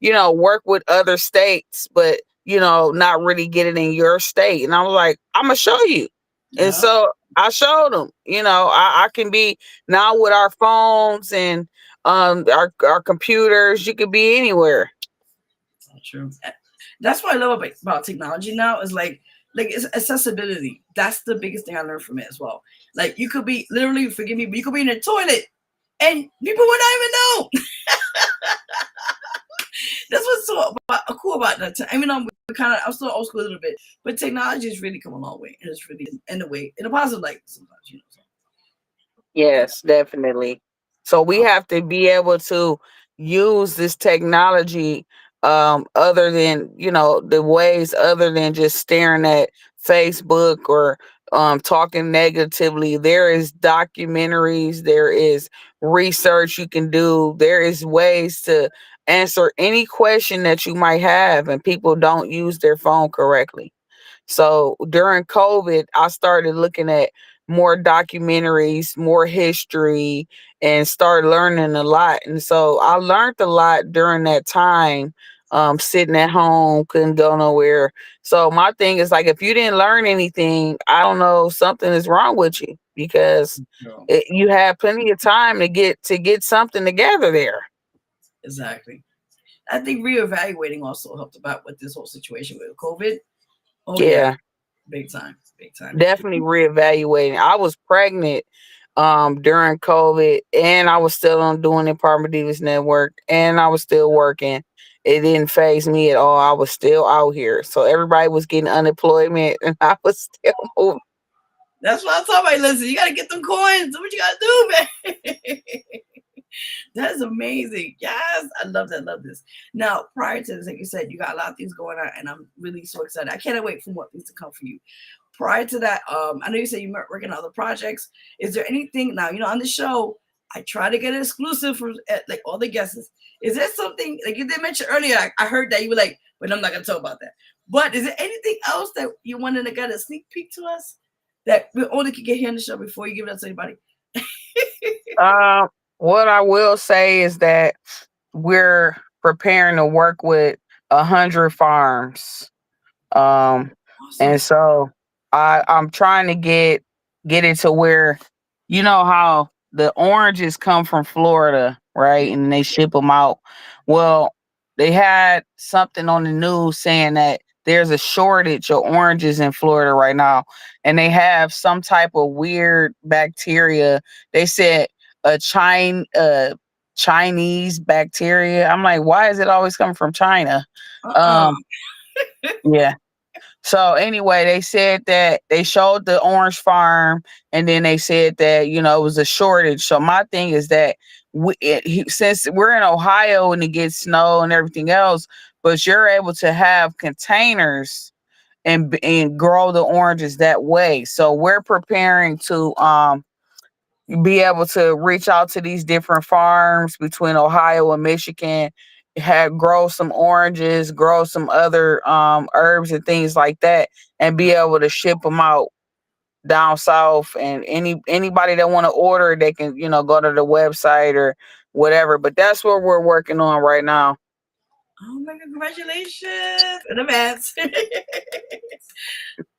work with other states, but not really get it in your state?" And I was like, "I'm gonna show you." And Yeah, so I showed them, I can be now with our phones and our computers, you could be anywhere. true. That's what I love about technology now is like it's accessibility. That's the biggest thing I learned from it as well. Like you could be literally, forgive me, but you could be in the toilet and people would not even know. That's what's so cool about that. I mean, I'm still old school a little bit, but technology has really come a long way, and it's really in a positive light sometimes. So. Yes, definitely. So we have to be able to use this technology, other than, the ways other than just staring at Facebook or talking negatively. There is documentaries, there is research you can do, there is ways to answer any question that you might have, and people don't use their phone correctly. So during COVID, I started looking at more documentaries, more history, and started learning a lot. And so I learned a lot during that time, sitting at home, couldn't go nowhere. So my thing is like, if you didn't learn anything, I don't know, something is wrong with you, because No. you have plenty of time to get something together there. Exactly. I think reevaluating also helped about with this whole situation with COVID. Oh yeah, Yeah. big time. Definitely reevaluating. I was pregnant during COVID, and I was still on doing the Apartment Divas Network, and I was still working. It didn't phase me at all. I was still out here. So everybody was getting unemployment and I was still moving. That's what I'm talking about. Listen, you gotta get them coins. Do what you gotta do, man. That's amazing. Yes, I love that. Love this. Now, prior to this, like you said, you got a lot of things going on, and I'm really so excited. I can't wait for more things to come for you. Prior to that, I know you said you were working on other projects. Is there anything now? You know, on the show, I try to get an exclusive from like all the guests. Is there something like you did mention earlier? I heard that you were like, but I'm not gonna talk about that. But is there anything else that you wanted to get a sneak peek to us that we only can get here on the show before you give it up to anybody? Um, what I will say is that we're preparing to work with 100 farms. Um, Awesome. and so I'm trying to get it to where, you know how the oranges come from Florida, right? And they ship them out. Well, they had something on the news saying that there's a shortage of oranges in Florida right now, and they have some type of weird bacteria. They said Chinese bacteria. I'm like, why is it always coming from China? Uh-uh. Um, yeah. So anyway, they said that they showed the orange farm, and then they said that it was a shortage. So my thing is that since we're in Ohio and it gets snow and everything else, but you're able to have containers and grow the oranges that way. So we're preparing to be able to reach out to these different farms between Ohio and Michigan, have grow some oranges, grow some other herbs and things like that, and be able to ship them out down south. And anybody that want to order, they can go to the website or whatever. But that's what we're working on right now. Oh my God, congratulations in advance.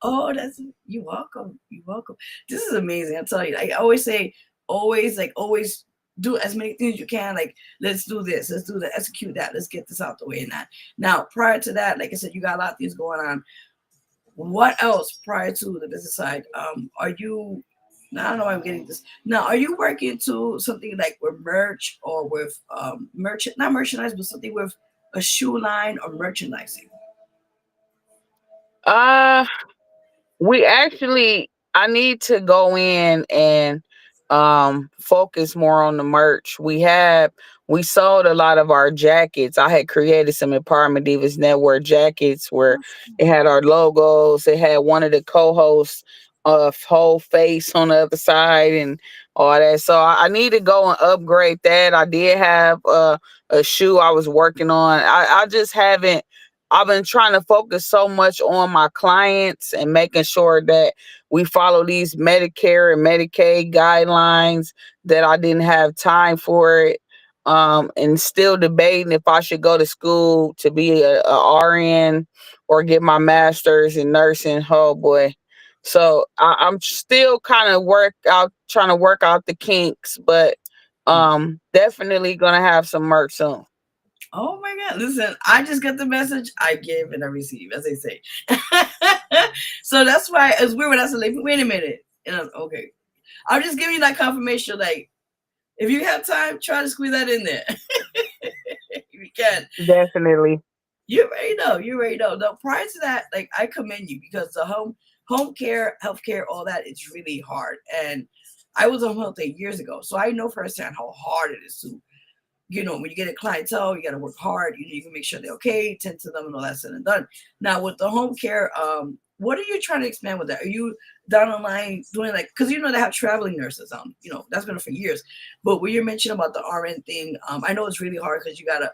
Oh, that's you welcome. You welcome. This is amazing. I tell you, I always say, always do as many things as you can. Like, let's do this, let's do that, execute that, let's get this out the way and that. Now, prior to that, like I said, you got a lot of things going on. What else prior to the business side? Are you I don't know why I'm getting this. Now, are you working to something like with merch or with not merchandise, but something with a shoe line or merchandising? Uh We actually, I need to go in and focus more on the merch. We sold a lot of our jackets. I had created some Empowerment Divas Network jackets where it had our logos. It had one of the co-hosts whole face on the other side and all that. So I need to go and upgrade that. I did have a shoe I was working on. I just haven't. I've been trying to focus so much on my clients and making sure that we follow these Medicare and Medicaid guidelines that I didn't have time for it. And still debating if I should go to school to be a RN or get my master's in nursing. Oh boy. So I'm still kind of trying to work out the kinks, but definitely gonna have some merch soon. Oh my God. Listen, I just get the message. I give and I receive, as they say. So that's why it's weird when I said, like, wait a minute. And I was, okay. I'll just give you that confirmation. Like, if you have time, try to squeeze that in there. If you can. Definitely. You already know. You already know. Now, prior to that, like, I commend you because the home care, healthcare, all that, it's really hard. And I was on health aid years ago. So I know firsthand how hard it is to when you get a clientele, you got to work hard. You can make sure they're okay, tend to them, and all that said and done. Now, with the home care, what are you trying to expand with that? Are you down the line doing like, because they have traveling nurses, that's been for years. But when you're mentioning about the RN thing, I know it's really hard because you got to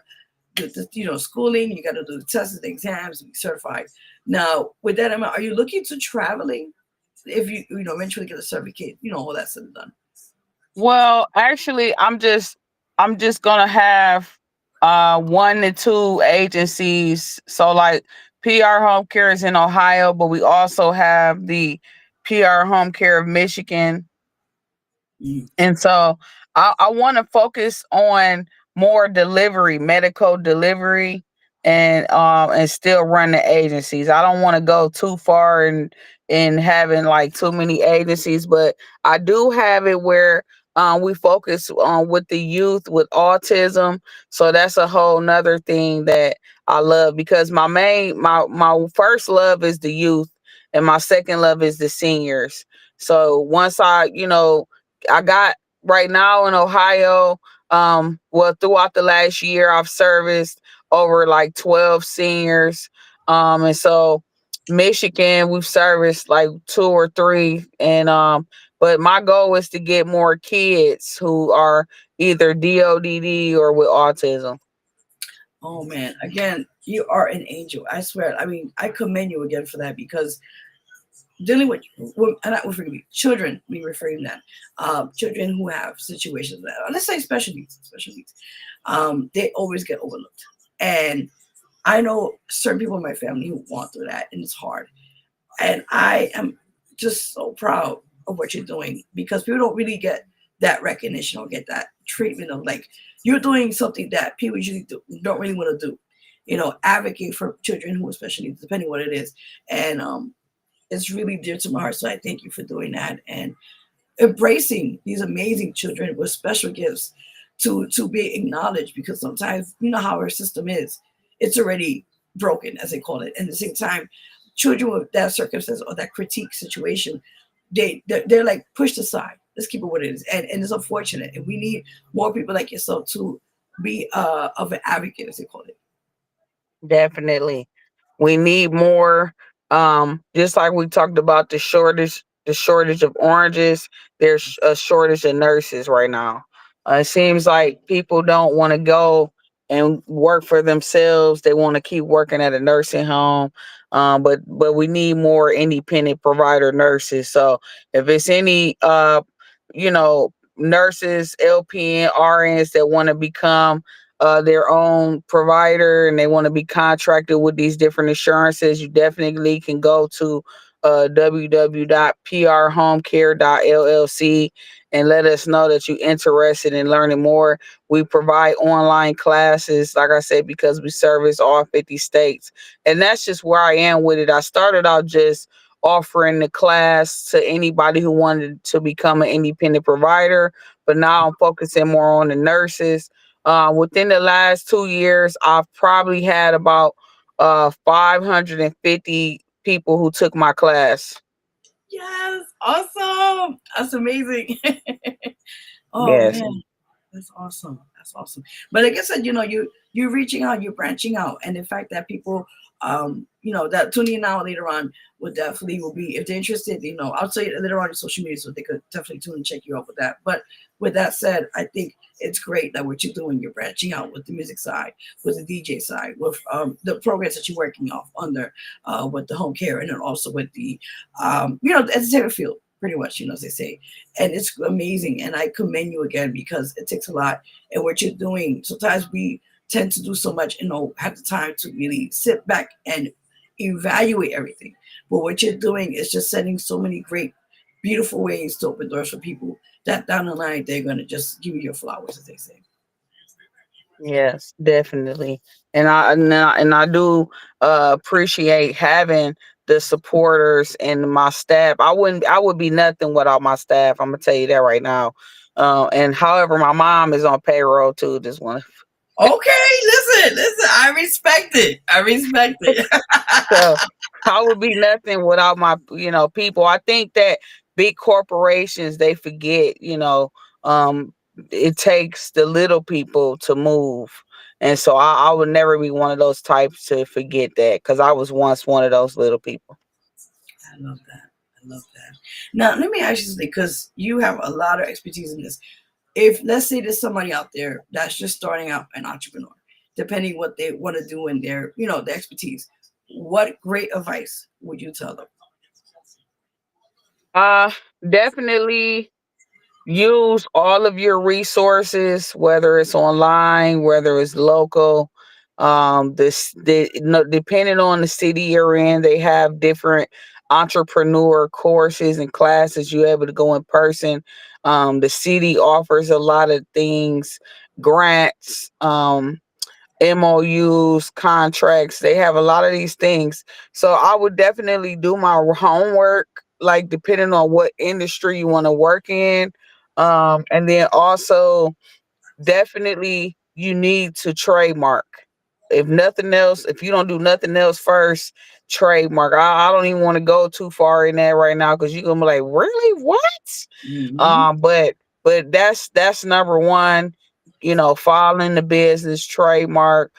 do the, schooling, you got to do the tests, the exams, be certified. Now, with that, are you looking to traveling if you eventually get a certificate, all that said and done? Well, actually, I'm just gonna have 1 to 2 agencies. So like PR Home Care is in Ohio, but we also have the PR Home Care of Michigan. Mm. And so I want to focus on more delivery, medical delivery. and still run the agencies. I don't want to go too far in having like too many agencies, but I do have it where we focus on with the youth with autism. So that's a whole nother thing that I love, because my first love is the youth and my second love is the seniors. So once I got right now in Ohio, well, throughout the last year I've serviced over like 12 seniors. And so Michigan, we've serviced like two or three. But my goal is to get more kids who are either DODD or with autism. Oh man, again, you are an angel. I swear. I mean, I commend you again for that, because dealing with and I forgive me, children, me reframe that, children who have situations that, let's say special needs, they always get overlooked. And I know certain people in my family who want through that, and it's hard. And I am just so proud of what you're doing, because people don't really get that recognition or get that treatment of like you're doing something that people usually don't really want to do. Advocate for children who especially depending what it is, and it's really dear to my heart. So I thank you for doing that and embracing these amazing children with special gifts to be acknowledged, because sometimes you know how our system is, it's already broken as they call it, and at the same time children with that circumstance or that critique situation, they're like pushed aside. Let's keep it what it is, and it's unfortunate, and we need more people like yourself to be of an advocate, as they call it. Definitely. We need more. Just like we talked about the shortage of oranges, there's a shortage of nurses right now. It seems like people don't want to go and work for themselves. They want to keep working at a nursing home. But we need more independent provider nurses. So if it's any nurses, LPN, RNs that want to become their own provider and they want to be contracted with these different insurances, you definitely can go to www.prhomecare.llc and let us know that you're interested in learning more. We provide online classes, like I said, because we service all 50 states. And that's just where I am with it. I started out just offering the class to anybody who wanted to become an independent provider, but now I'm focusing more on the nurses. Within the last 2 years, I've probably had about 550 people who took my class. Yes, awesome, that's amazing. Oh Yes, man, that's awesome. That's awesome. But like I said, you're reaching out, you're branching out, and the fact that people, that tuning in now later on will be, if they're interested. I'll tell you later on in social media, so they could definitely tune and check you out with that. But with that said, I think it's great that what you're doing, you're branching out with the music side, with the DJ side, with the programs that you're working off under, with the home care, and then also with the, the entertainment field, pretty much, as they say. And it's amazing. And I commend you again, because it takes a lot. And what you're doing, sometimes we tend to do so much and don't have the time to really sit back and evaluate everything. But what you're doing is just setting so many great, beautiful ways to open doors for people that down the line, they're going to just give you your flowers, as they say. yes, definitely. And I do appreciate having the supporters and my staff. I would be nothing without my staff. I'm gonna tell you that right now. And however, my mom is on payroll too. Just want Okay, listen. I respect it. I respect it. So I would be nothing without my, people. I think that big corporations, they forget, it takes the little people to move. And so I would never be one of those types to forget that, because I was once one of those little people. I love that. I love that. Now, let me ask you something, because you have a lot of expertise in this. If, let's say, there's somebody out there that's just starting out an entrepreneur, depending what they want to do in their expertise, what great advice would you tell them? Uh, Definitely use all of your resources, whether it's online, whether it's local. Depending on the city you're in, they have different entrepreneur courses and classes you're able to go in person. The city offers a lot of things, grants. MOUs, contracts. They have a lot of these things. So I would definitely do my homework, like depending on what industry you want to work in. And then also definitely you need to trademark. If nothing else, if you don't do nothing else first, trademark. I don't even want to go too far in that right now because you're gonna be like, really? What? Mm-hmm. But that's number one, following the business, trademark,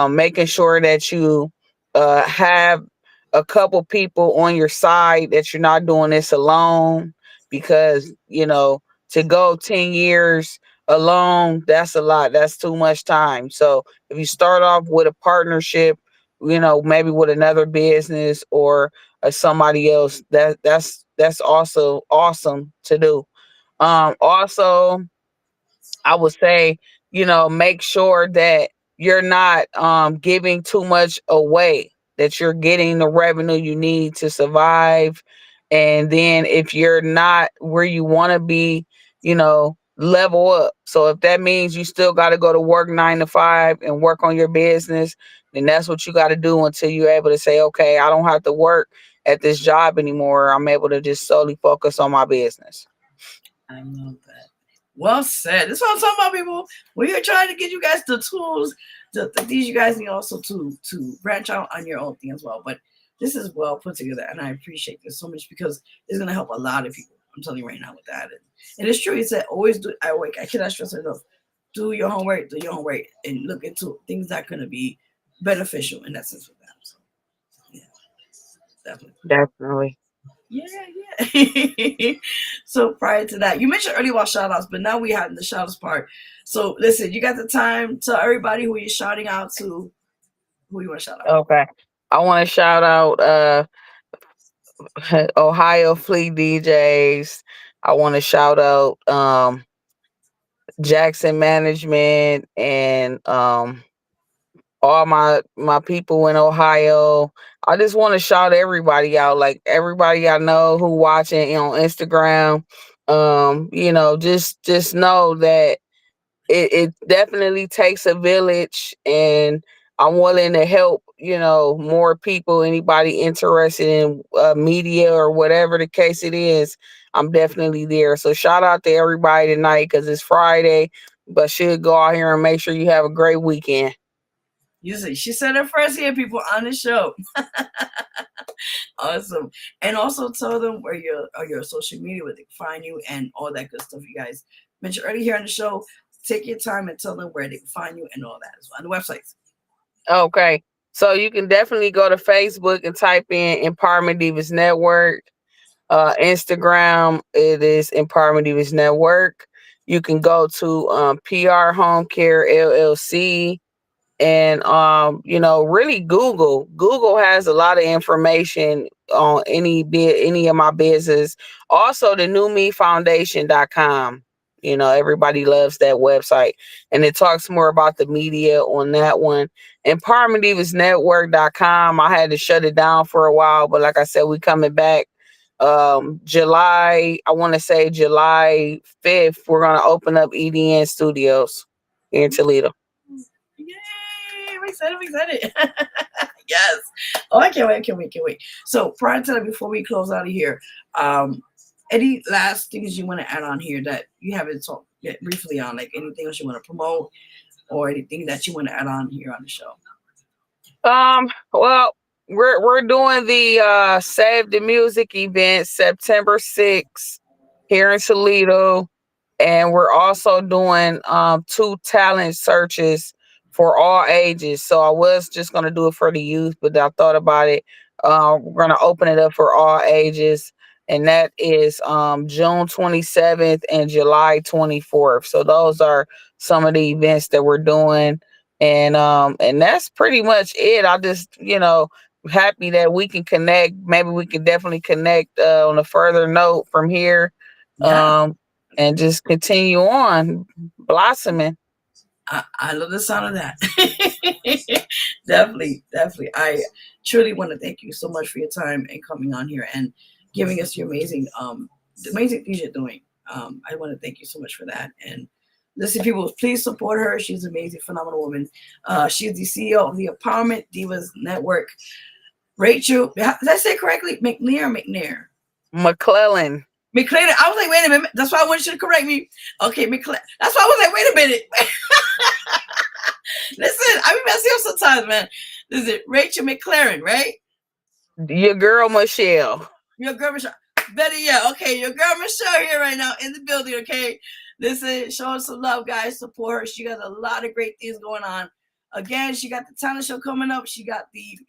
making sure that you have a couple people on your side, that you're not doing this alone, because to go 10 years alone, that's a lot. That's too much time. So if you start off with a partnership, maybe with another business or somebody else, that's also awesome to do. Also, I would say, make sure that you're not giving too much away, that you're getting the revenue you need to survive. And then if you're not where you want to be, level up. So if that means you still got to go to work 9 to 5 and work on your business, then that's what you got to do until you're able to say, okay, I don't have to work at this job anymore. I'm able to just solely focus on my business. I love that. Well said. This is what I'm talking about, people. We are trying to get you guys the tools, the things you guys need also to branch out on your own thing as well. But this is well put together, and I appreciate this so much because it's going to help a lot of people. I'm telling you right now with that. And it's true. It's that always do. I cannot stress enough. Do your homework, and look into things that are going to be beneficial in that sense with them. So, yeah, definitely. Definitely. Yeah, yeah. So prior to that, you mentioned earlier about shout outs, but now we have the shout outs part. So listen, you got the time. Tell everybody who you're shouting out to, who you want to shout out. Okay. I want to shout out Ohio Fleet DJs. I want to shout out Jackson Management and all my people in Ohio. I just want to shout everybody out, like everybody I know who watching on Instagram. Just know that it definitely takes a village, and I'm willing to help, more people, anybody interested in media or whatever the case it is. I'm definitely there. So shout out to everybody tonight because it's Friday, but should go out here and make sure you have a great weekend. You see, she said it first here, people on the show. Awesome. And also tell them where your social media, where they can find you and all that good stuff you guys mentioned earlier here on the show. Take your time and tell them where they can find you and all that as well on the websites. Okay. So you can definitely go to Facebook and type in Empowerment Divas Network. Instagram, it is Empowerment Divas Network. You can go to PR Home Care LLC, and really Google has a lot of information on any of my business. Also the newmefoundation.com. Everybody loves that website, and it talks more about the media on that one. Empowermentdivasnetwork.com, I had to shut it down for a while, but like I said, we coming back. July, I want to say July 5th, we're going to open up EDN Studios here in Toledo. Yay! I'm excited. I'm excited. Yes. Oh, I can't wait. I can't wait. Can't wait. So prior to that, before we close out of here, any last things you want to add on here that you haven't talked yet briefly on, like anything else you want to promote or anything that you want to add on here on the show? Well, we're doing the Save the Music event September 6th here in Toledo, and we're also doing 2 talent searches for all ages. So I was just gonna do it for the youth, but I thought about it. We're gonna open it up for all ages, and that is June 27th and July 24th. So those are some of the events that we're doing. And that's pretty much it. I just, happy that we can connect. Maybe we can definitely connect on a further note from here. Yeah. And just continue on blossoming. I love the sound of that. Definitely, definitely. I truly want to thank you so much for your time and coming on here and giving us your amazing, the amazing things you're doing. I want to thank you so much for that. And Listen, people, please support her. She's an amazing, phenomenal woman. She's the CEO of the Empowerment Divas Network. Rachel, did I say it correctly? McNair? McClellar. McClellar. I was like, wait a minute. That's why I wanted you to correct me. Okay, McClellar. That's why I was like, wait a minute. Listen, I be messing up sometimes, man. This is Rachel McClellar, right? Your girl Michelle. Your girl Michelle. Better yet, okay, your girl Michelle here right now in the building, okay? Listen, show her some love, guys. Support her. She got a lot of great things going on. Again, she got the talent show coming up. She got the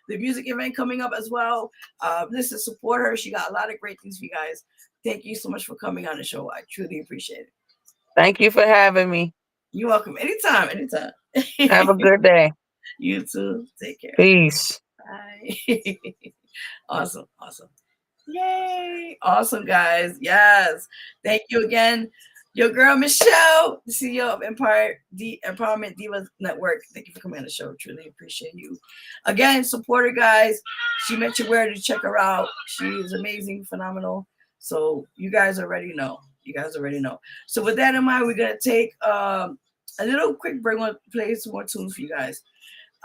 music event coming up as well. Listen, support her. She got a lot of great things for you guys. Thank you so much for coming on the show. I truly appreciate it. Thank you for having me. You're welcome. Anytime. Have a good day. You too. Take care. Peace. Bye. Awesome. Yay. Awesome, guys. Yes. Thank you again. Your girl, Michelle, the CEO of Empowerment Divas Network. Thank you for coming on the show. Truly appreciate you. Again, support her, guys. She mentioned where to check her out. She is amazing, phenomenal. So you guys already know. So with that in mind, we're going to take a little quick break. We'll play some more tunes for you guys.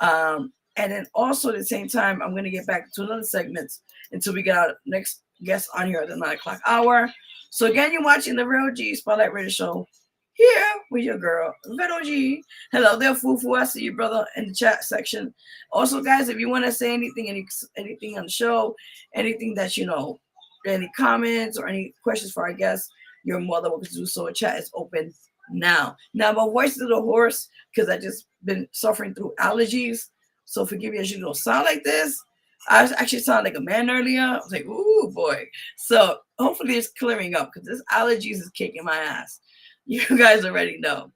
And then also at the same time, I'm going to get back to another segment until we get our next guest on here at the 9 o'clock hour. So again, you're watching the Vero G Spotlight Radio Show here with your girl, Vero G. Hello there, Fufu. I see you, brother, in the chat section. Also, guys, if you want to say anything on the show, anything that you know, any comments or any questions for our guests, you're more than welcome to do so. Chat is open now. Now, my voice is a little hoarse because I just been suffering through allergies. So forgive me as you don't sound like this. I actually sounded like a man earlier. I was like, ooh, boy. So hopefully it's clearing up because this allergies is kicking my ass. You guys already know.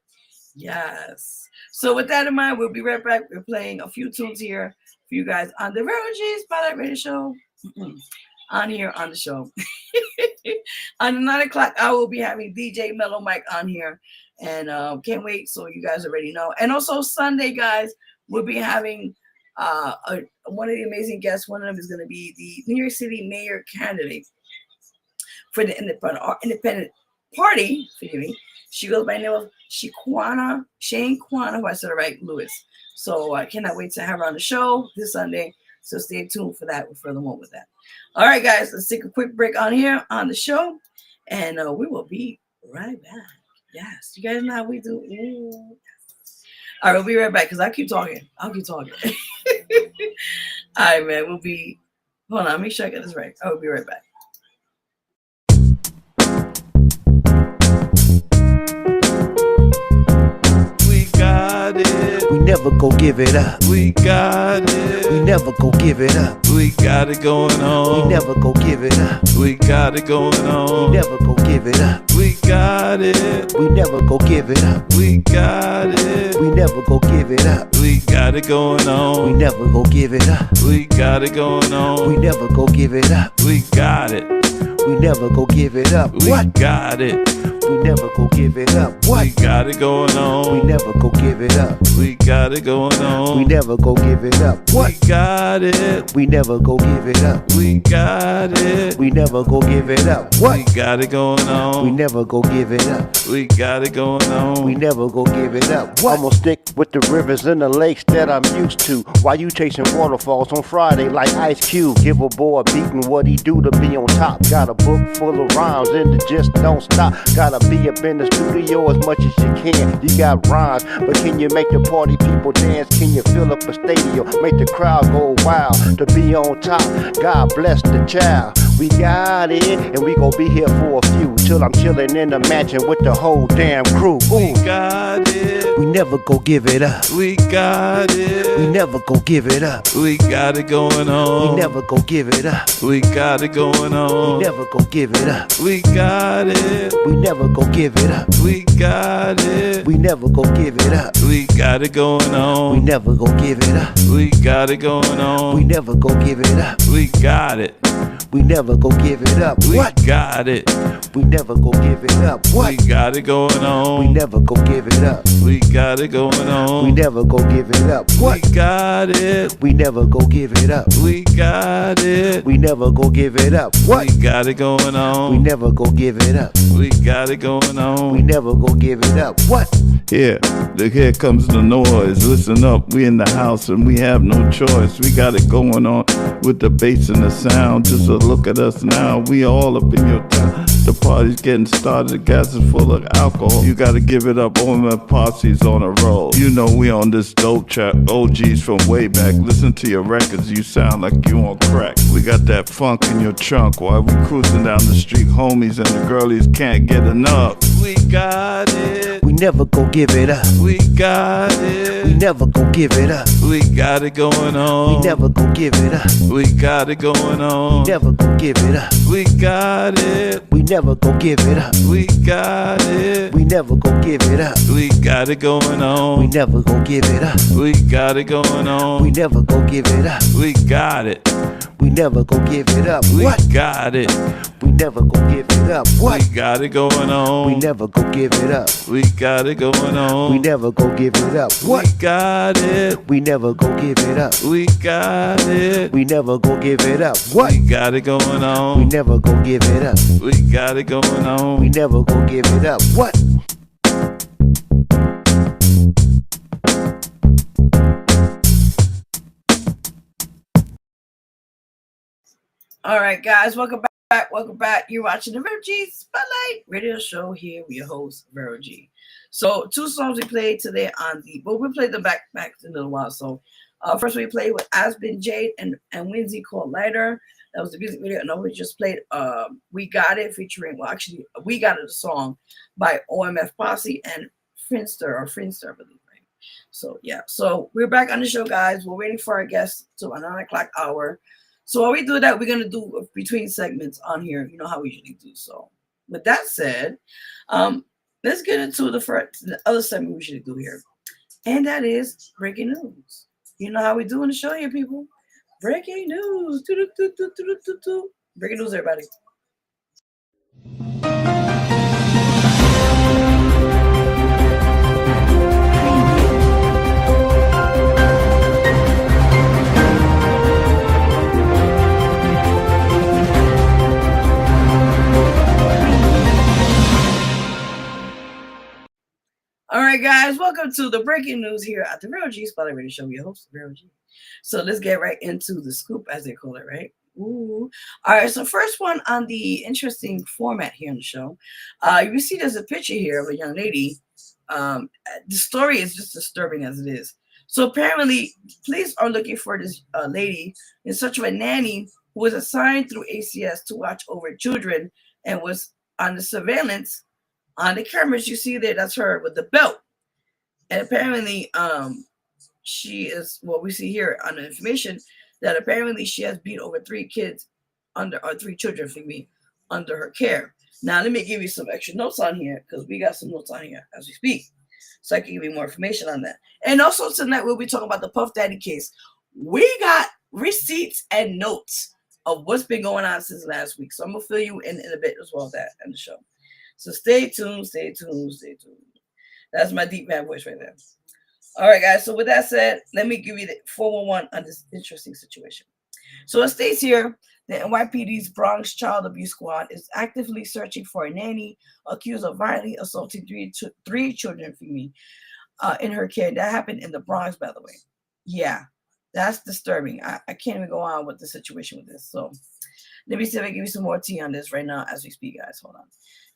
Yes. So with that in mind, we'll be right back. We're playing a few tunes here for you guys on the Vero G Spotlight Radio Show. On here on the show. On the 9 o'clock hour, we'll be having DJ Mello Mike on here. And can't wait. So you guys already know. And also Sunday, guys, we'll be having one of the amazing guests. One of them is going to be the New York City mayor candidate for the independent party. Forgive me. She goes by the name of Shane Kwana, if I said it right, Lewis. So I cannot wait to have her on the show this Sunday. So stay tuned for that. We'll furthermore with that. All right, guys, let's take a quick break on here on the show, and we will be right back. Yes, you guys know how we do. Ooh. All right, we'll be right back because I'll keep talking. All right, man, hold on, make sure I get this right. I will be right back. We got it. We never go give it up. We got it. We never go give it up. We got it going on. We never go give it up. We got it going on. We never go give it up. We got it. We never go give it up. We got it. We never go give it up. We got it going We on. never go give it up. We got it going on. We never go give it up. We got it. We never go give it up. We What? got it. We never go give it up. We What? got it going We on. never go give it up. We got it going on. We never go give it up. What? We got it. We never go give it up. We got it. We never go give it up. What? We got it going on. We never go give it up. We got it going on. We never go give it up. What? I'm gonna stick with the rivers and the lakes that I'm used to. While you chasing waterfalls on Friday like Ice Cube. Give a boy a beating what he do to be on top. Got a book full of rhymes and it just don't stop. Gotta be up in the studio as much as you can. You got rhymes, but can you make the party people dance? Can you fill up a stadium? Make the crowd go wild to be on top. God bless the child. We got it, and we gon' be here for a few till I'm chillin' in the mansion with the whole damn crew. We Ooh. got it. We never go give it up. We got it. We never go give it up. We got it going on. We never go give it up. We got it going We on. never go give it up. We got it. We never go give it up. We got it. We never go give it up. We got it going We on. never go give it up. We got it going We on. never go give it up. We got it. We never go give it up. We What? got it. We never go give it up. What? We got it going on. We never go give it up. We got it going on. We never go give it up. What? We got it. We never go give it up. We got it. We never go give it up. What? We got it going on. We never go give it up. We got it going on. We never go give it up. What? Here comes the noise. Listen up, we in the house and we have no choice. We got it going on with the bass and the sound. Just a look at us now, we all up in your town. The party's getting started, the gas is full of alcohol. You gotta give it up, all my posse's on a roll. You know we on this dope trap, OGs from way back. Listen to your records, you sound like you on crack. We got that funk in your trunk while we cruising down the street. Homies and the girlies can't get enough. We got it. We never go give it up. We got it. We never go give it up. We got it going on. We never go give it up. We got it going on. We never go give it up. We got it. We never go give it up. We got it. We never go give it up. We got it going on. We never go give it up. We got it going on. We never go give it up. We got it. We never go give it up. We What? got it. We never go give it up. What? We got it going on. We never go give it up. We got it going on. We never go give it up. What? We got it. We never go give it up. We got it. We never go give it up. What? We got it going We on. never go give it up. We got it going on. We never go give it up. What? All right, guys, welcome back. Welcome back. You're watching the Vero G Spotlight Radio Show here with your host, Vero G. So, two songs we played today on the, well, we played them back in a little while. So, first we played with Aspen Jade and Winsy called Lighter. That was the music video. And then we just played We Got It featuring, well, actually, We Got It, a song by OMF Posse and Finster, I believe. Right? So, yeah. So, we're back on the show, guys. We're waiting for our guests to a 9 o'clock hour. So while we do that, we're going to do between segments on here. You know how we usually do. So with that said, let's get into the other segment we usually do here. And that is breaking news. You know how we do in the show here, people. Breaking news. Breaking news, everybody. All right, guys, welcome to the breaking news here at the Vero G Spotlight Radio Show. Your host, Vero G. So let's get right into the scoop, as they call it, right? Ooh. All right, so first one on the interesting format here on the show. You see there's a picture here of a young lady. The story is just disturbing as it is. So apparently, police are looking for this lady in search of a nanny who was assigned through ACS to watch over children and was on the surveillance. On the cameras, you see there, that's her with the belt. And apparently, she is, what we see here on the information, that apparently she has beat over 3 children, under her care. Now, let me give you some extra notes on here, because we got some notes on here as we speak. So I can give you more information on that. And also tonight, we'll be talking about the Puff Daddy case. We got receipts and notes of what's been going on since last week. So I'm going to fill you in a bit as well that in the show. So stay tuned. That's my deep man voice right there. All right, guys. So with that said, let me give you the 411 on this interesting situation. So it states here, the NYPD's Bronx Child Abuse Squad is actively searching for a nanny accused of violently assaulting three children in her care. That happened in the Bronx, by the way. Yeah, that's disturbing. I can't even go on with the situation with this. So let me see if I can give you some more tea on this right now as we speak, guys. Hold on.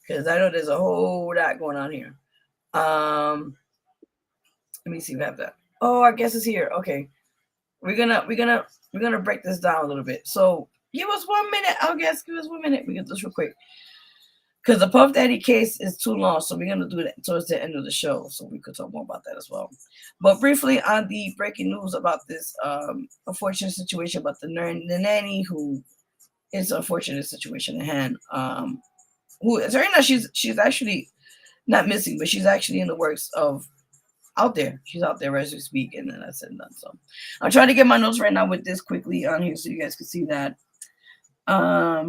Because I know there's a whole lot going on here. Let me see if I have that. Oh, I guess it's here. Okay. We're gonna break this down a little bit. So give us 1 minute. Give us 1 minute. We can do this real quick. Because the Puff Daddy case is too long, so we're gonna do that towards the end of the show. So we could talk more about that as well. But briefly on the breaking news about this unfortunate situation about the nanny who is an unfortunate situation at hand. Who is right now? She's actually not missing, but she's actually in the works of out there. She's out there as we speak, and then that's it done. So I'm trying to get my notes right now with this quickly on here so you guys can see that. I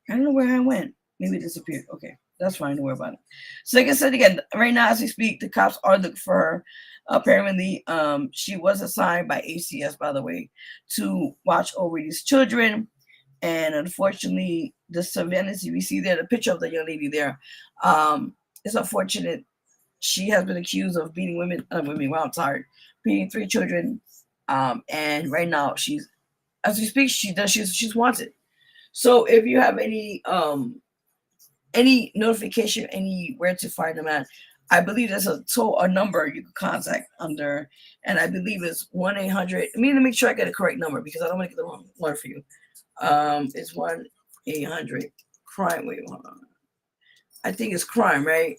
don't know where I went. Maybe it disappeared. Okay, that's fine. Don't worry about it. So like I said again, right now as we speak, the cops are looking for her. Apparently, she was assigned by ACS, by the way, to watch over these children. And unfortunately, the surveillance you see there, the picture of the young lady there, it's unfortunate. She has been accused of beating women. Well, I'm tired. Beating 3 children. And right now, she's as we speak, she's wanted. So if you have any notification, anywhere to find them at, I believe there's a number you can contact under, and I believe it's 1-800. I mean, to make sure I get a correct number because I don't want to get the wrong one for you. It's 1-800 crime. Wait, hold on. I think it's crime, right?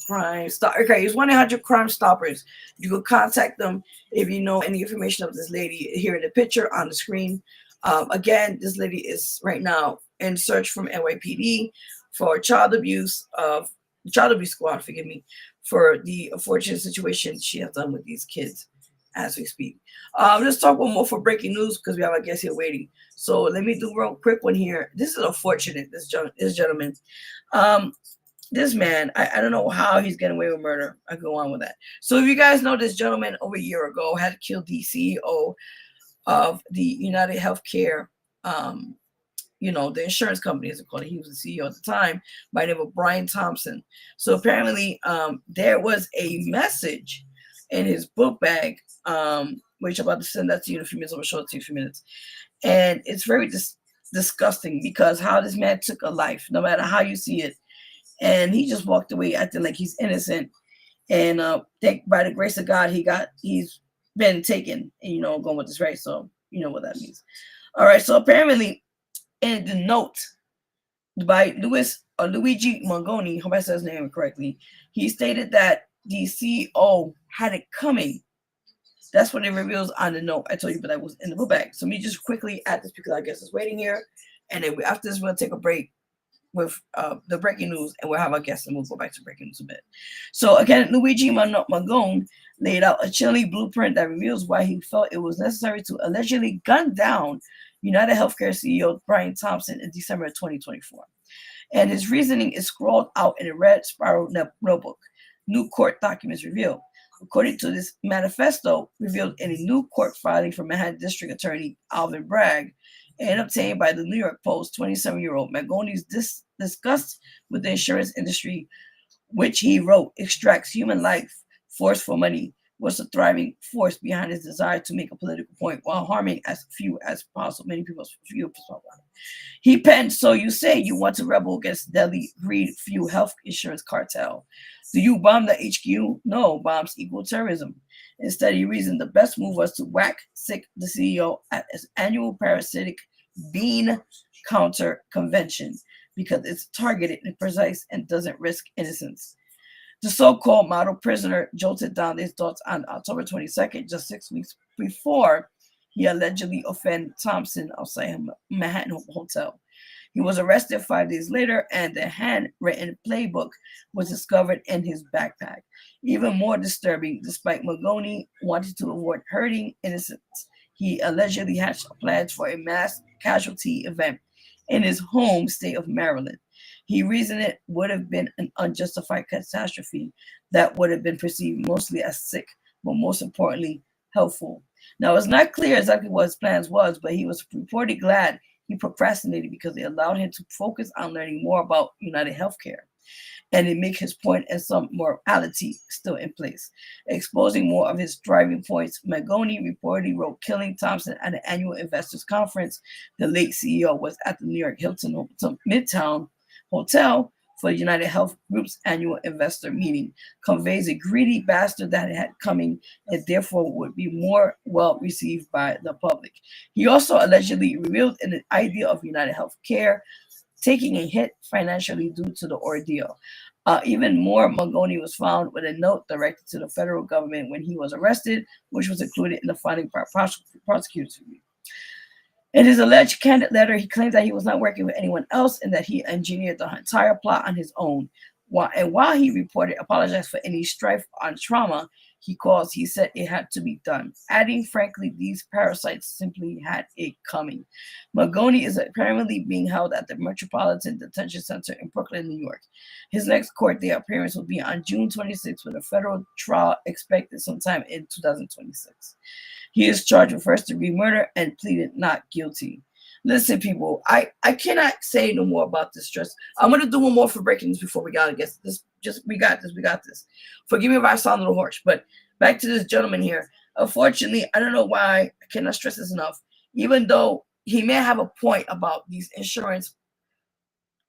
Crime stop. Okay, it's 1-800 Crime Stoppers. You can contact them if you know any information of this lady. Here in the picture on the screen. Again, this lady is right now in search from NYPD for child abuse squad. Forgive me for the unfortunate situation she has done with these kids as we speak. Let's talk one more for breaking news because we have a guest here waiting. So let me do a real quick one here. This is unfortunate. This gentleman. This man, I don't know how he's getting away with murder. I go on with that. So if you guys know, this gentleman over a year ago had killed the CEO of the United Healthcare, the insurance company, as they call it. He was the CEO at the time by the name of Brian Thompson. So apparently there was a message in his book bag, which I'm about to send that to you in a few minutes. I'm going to show it to you in a few minutes. And it's very disgusting because how this man took a life, no matter how you see it. And he just walked away acting like he's innocent. And by the grace of God, he's been taken, and going with this, right? So you know what that means. All right. So apparently, in the note by Luigi Mangoni, hope I said his name correctly, he stated that the CEO had it coming. That's what it reveals on the note I told you, but that was in the book bag. So let me just quickly add this because I guess it's waiting here, and then after this, we'll take a break with the breaking news, and we'll have our guests, and we'll go back to breaking news a bit. So again, Luigi Mangone laid out a chilling blueprint that reveals why he felt it was necessary to allegedly gun down United Healthcare CEO Brian Thompson in December of 2024. And his reasoning is scrawled out in a red spiral notebook. New court documents reveal. According to this manifesto, revealed in a new court filing from Manhattan District Attorney Alvin Bragg and obtained by the New York Post, 27-year-old Magone's disgust with the insurance industry, which he wrote extracts human life force for money, was the thriving force behind his desire to make a political point while harming as few as possible. Many people few as possible. He penned, "So you say you want to rebel against deadly greed fuel health insurance cartel. Do you bomb the HQ? No, bombs equal terrorism. Instead, he reasoned the best move was to whack sick the CEO at his annual parasitic bean counter convention because it's targeted and precise and doesn't risk innocence." The so-called model prisoner jolted down his thoughts on October 22nd, just 6 weeks before he allegedly offended Thompson outside a Manhattan hotel. He was arrested 5 days later, and the handwritten playbook was discovered in his backpack. Even more disturbing, despite Magoni wanting to avoid hurting innocents, he allegedly hatched plans for a mass casualty event in his home state of Maryland. He reasoned it would have been an unjustified catastrophe that would have been perceived mostly as sick, but most importantly, helpful. Now, it's not clear exactly what his plans was, but he was reportedly glad he procrastinated because it allowed him to focus on learning more about United Healthcare and it make his point and some morality still in place. Exposing more of his driving points, Magoni reportedly wrote killing Thompson at an annual investors conference. The late CEO was at the New York Hilton Midtown Hotel for the United Health Group's annual investor meeting, conveys a greedy bastard that it had coming and therefore would be more well received by the public. He also allegedly revealed an idea of United Healthcare taking a hit financially due to the ordeal. Even more, Magoni was found with a note directed to the federal government when he was arrested, which was included in the finding by prosecutors. In his alleged candid letter, he claimed that he was not working with anyone else and that he engineered the entire plot on his own. While he apologized for any strife on trauma, He said it had to be done, adding, frankly, these parasites simply had it coming. Magoni is apparently being held at the Metropolitan Detention Center in Brooklyn, New York. His next court day appearance will be on June 26th, with a federal trial expected sometime in 2026. He is charged with first-degree murder and pleaded not guilty. Listen, people, I cannot say no more about this stress. I'm going to do one more for breaking news before we got to get this. We got this. Forgive me if I sound a little harsh, but back to this gentleman here. Unfortunately, I don't know why I cannot stress this enough. Even though he may have a point about these insurance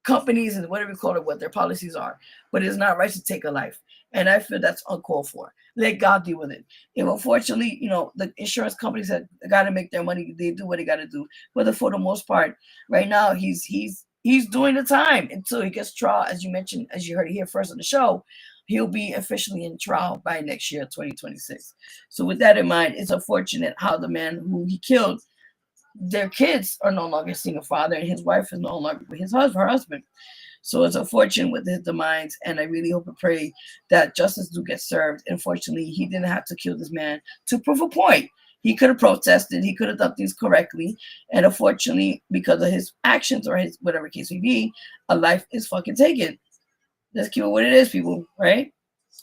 companies and whatever you call it, what their policies are, but it's not right to take a life. And I feel that's uncalled for. Let God deal with it. And unfortunately, the insurance companies have got to make their money. They do what they got to do. But for the most part, right now, he's doing the time until he gets trial. As you mentioned, as you heard it here first on the show, he'll be officially in trial by next year, 2026. So with that in mind, it's unfortunate how the man who he killed, their kids are no longer seeing a father, and his wife is no longer with her husband. So it's unfortunate with his demise, and I really hope and pray that justice do get served. Unfortunately, he didn't have to kill this man to prove a point. He could have protested. He could have done things correctly. And unfortunately, because of his actions or his whatever case may be, a life is fucking taken. Let's keep it what it is, people, right?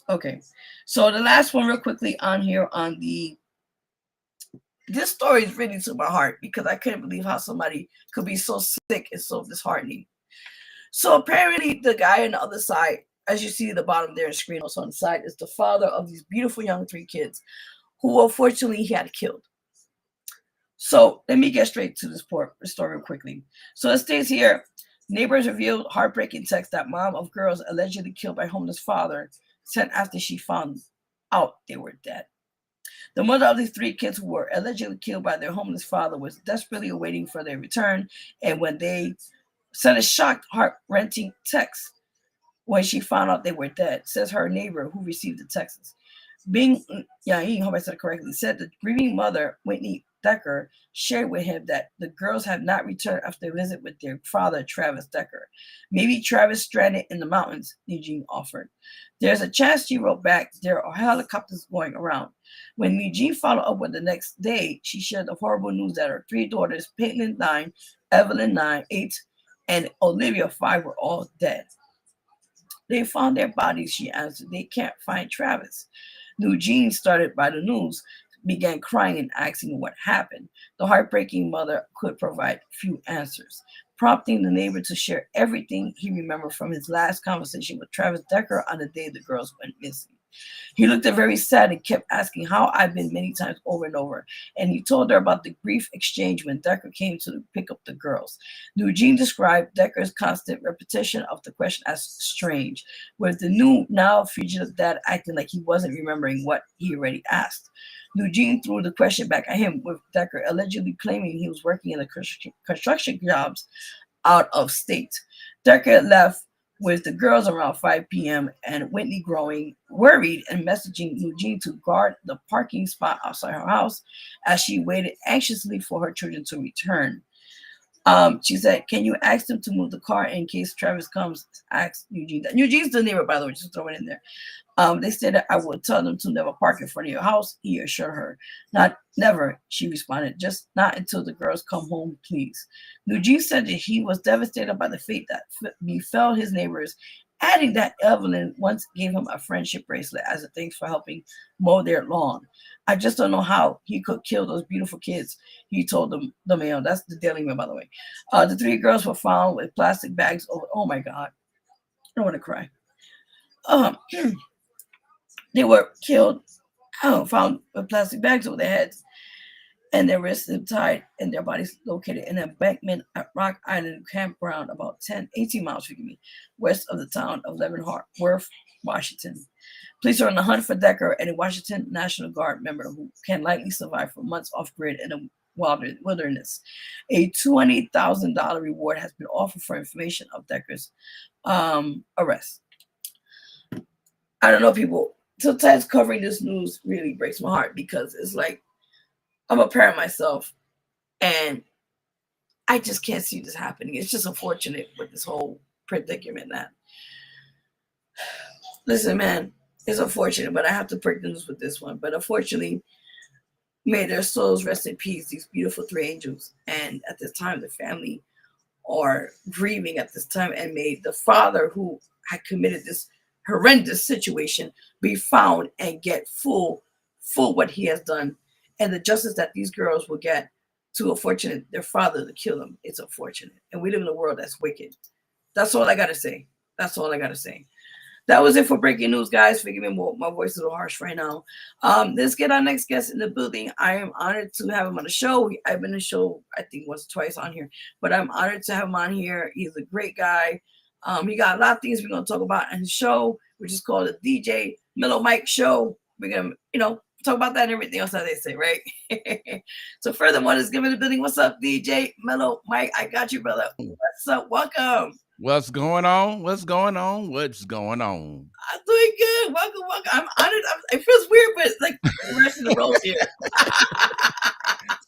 Okay. So the last one real quickly on here on this story is really to my heart because I couldn't believe how somebody could be so sick and so disheartening. So apparently the guy on the other side, as you see at the bottom there in the screen, also on the side, is the father of these beautiful young 3 kids who unfortunately he had killed. So let me get straight to this story quickly. So it states here, neighbors revealed heartbreaking text that mom of girls allegedly killed by homeless father sent after she found out they were dead. The mother of these 3 kids who were allegedly killed by their homeless father was desperately awaiting for their return, and when they sent a shocked, heart-wrenching text when she found out they were dead, says her neighbor who received the text. Bing Yang, hope I said it correctly, said the grieving mother, Whitney Decker, shared with him that the girls have not returned after a visit with their father, Travis Decker. Maybe Travis stranded in the mountains, Eugene offered. There's a chance, she wrote back, there are helicopters going around. When Eugene followed up with the next day, she shared the horrible news that her 3 daughters, Peyton 9, Evelyn 9, 8, and Olivia 5 were all dead. They found their bodies, she answered. They can't find Travis. Eugene, started by the news, began crying and asking what happened. The heartbreaking mother could provide few answers, prompting the neighbor to share everything he remembered from his last conversation with Travis Decker on the day the girls went missing. He looked very sad and kept asking how I've been many times over and over. And he told her about the brief exchange when Decker came to pick up the girls. Eugene described Decker's constant repetition of the question as strange, with the new, now fugitive dad acting like he wasn't remembering what he already asked. Eugene threw the question back at him, with Decker allegedly claiming he was working in the construction jobs out of state. Decker left with the girls around 5 p.m. and Whitney growing worried and messaging Eugene to guard the parking spot outside her house as she waited anxiously for her children to return. She said, can you ask them to move the car in case Travis comes? Asked Eugene. Eugene's the neighbor, by the way, just throw it in there. They said that I would tell them to never park in front of your house, he assured her. Not never, she responded, just not until the girls come home, please. Eugene said that he was devastated by the fate that befell his neighbors, adding that Evelyn once gave him a friendship bracelet as a thanks for helping mow their lawn. I just don't know how he could kill those beautiful kids, he told them, the Mail. That's the Daily Mail, by the way. The 3 girls were found with plastic bags over. Oh my God. I don't want to cry. They were killed, found with plastic bags over their heads and their wrists tied and their bodies located in an embankment at Rock Island Campground about 18 miles, west of the town of Leavenworth, Washington. Police are on the hunt for Decker and a Washington National Guard member who can likely survive for months off-grid in the wilderness. A $20,000 reward has been offered for information of Decker's arrest. I don't know, people. Sometimes covering this news really breaks my heart because it's like I'm a parent myself and I just can't see this happening. It's just unfortunate with this whole predicament that. Listen, man, It's unfortunate, but I have to break the news with this one. But unfortunately, may their souls rest in peace, these beautiful three angels. And at this time, the family are grieving at this time, and may the father who had committed this horrendous situation be found and get full what he has done, and the justice that these girls will get to unfortunate their father to kill them. It's unfortunate, and we live in a world that's wicked. That's all I gotta say. That's all I gotta say. That was it for breaking news, guys. Forgive me, my voice is a little harsh right now. Let's get our next guest in the building. I am honored to have him on the show. I've been on the show, I think, once or twice on here, but I'm honored to have him on here. He's a great guy. He got a lot of things we're going to talk about on his show, which is called the DJ Mello Mike Show. We're going to, talk about that and everything else, as they say, right? So furthermore, let's give it a building. What's up, DJ Mello Mike? I got you, brother. What's up? Welcome. What's going on? What's going on? What's going on? I'm doing good. Welcome. I'm honored. It feels weird, but it's like the rest of the roles here.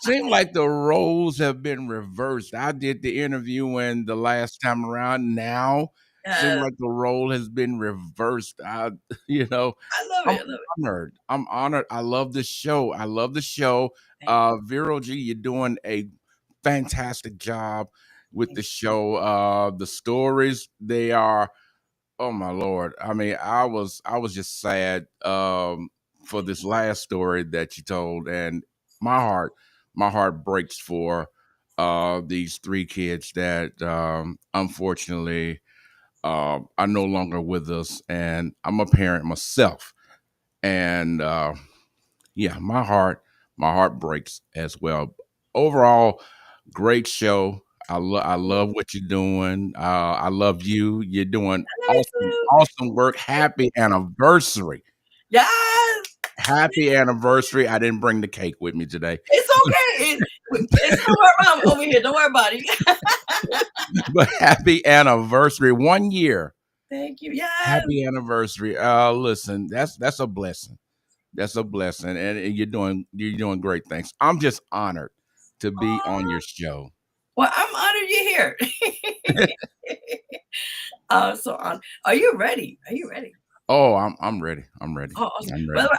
Seems like the roles have been reversed. I did the interviewing the last time around. Now, seems like the role has been reversed. I love I'm it. I love it. honored. I'm honored. I love the show. Vero G, you're doing a fantastic job with the show. The stories, they are, oh my Lord. I mean, I was just sad for this last story that you told, and my heart breaks for these three kids that unfortunately are no longer with us, and I'm a parent myself, and yeah, my heart breaks as well. Overall, great show. I love what you're doing. I love you. You're doing awesome work. Happy anniversary. Yes. Happy anniversary. I didn't bring the cake with me today. It's okay. It's somewhere around over here. Don't worry about it. But happy anniversary. 1 year. Thank you. Yes. Happy anniversary. Listen, that's a blessing. That's a blessing. And you're doing great things. I'm just honored to be on your show. Well, I'm honored you're here. So on. Are you ready? Oh, I'm ready. I'm ready. Oh, awesome. I'm By ready. the way,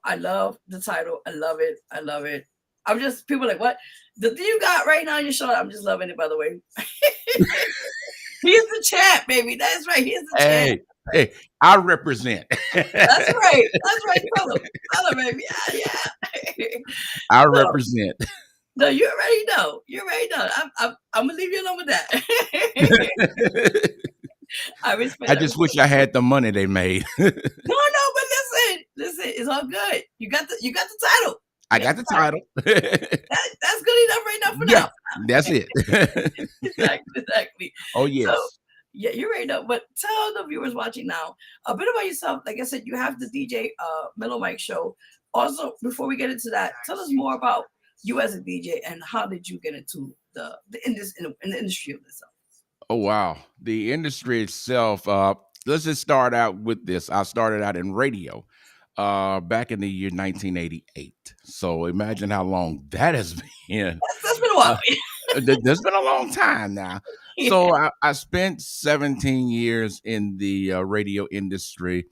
I love the title. I love it. I'm just people are like, what? The thing you got right now on your show, I'm just loving it, by the way. He's the champ, baby. That's right. He's the champ. Hey, I represent. That's right. Tell him, baby. Yeah. I represent. No, you already know. I'm gonna leave you alone with that. I respect. I just wish I had the money they made. No, but listen, it's all good. You got the title. I got the title. That's good enough right now for now. That's it. Exactly. Oh yes. So, yeah, you already know. But tell the viewers watching now a bit about yourself. Like I said, you have the DJ Mello Mike Show. Also, before we get into that, tell us more about you as a DJ and how did you get into the in the industry of this? Oh wow, the industry itself. Let's just start out with this. I started out in radio back in the year 1988. So imagine how long that has been. That's been a while. There's been a long time now. Yeah. So I spent 17 years in the radio industry,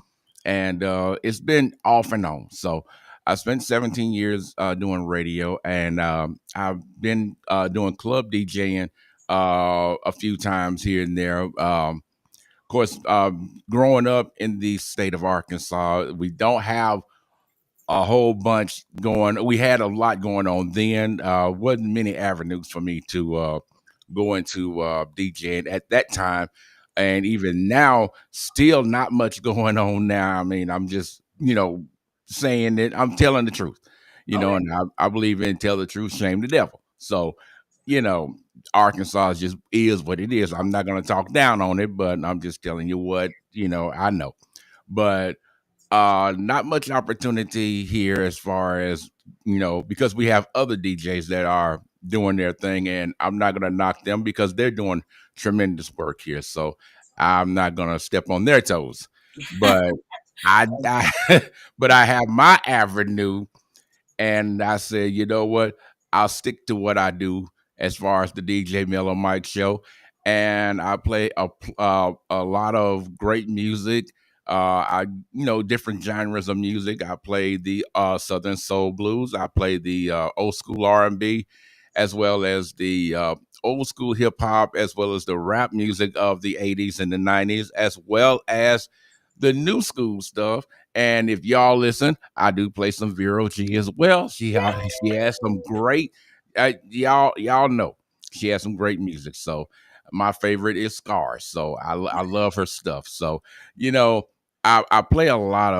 and it's been off and on. So I spent 17 years doing radio, and I've been doing club DJing a few times here and there. Of course, growing up in the state of Arkansas, we don't have a whole bunch going. We had a lot going on then. Wasn't many avenues for me to go into DJing at that time, and even now, still not much going on now. I mean, I'm just saying that I'm telling the truth, and I believe in tell the truth, shame the devil. So, Arkansas just is what it is. I'm not going to talk down on it, but I'm just telling you what I know. But not much opportunity here as far as because we have other DJs that are doing their thing, and I'm not going to knock them because they're doing tremendous work here. So I'm not going to step on their toes, but but I have my avenue, and I said, you know what? I'll stick to what I do as far as the DJ Mello Mike Show, and I play a lot of great music. I different genres of music. I play the Southern Soul Blues. I play the old school R&B, as well as the old school hip hop, as well as the rap music of the 80s and the 90s, as well as the new school stuff. And if y'all listen, I do play some Vero G as well. She has some great y'all know she has some great music. So my favorite is Scars. So I love her stuff. So you know I play a lot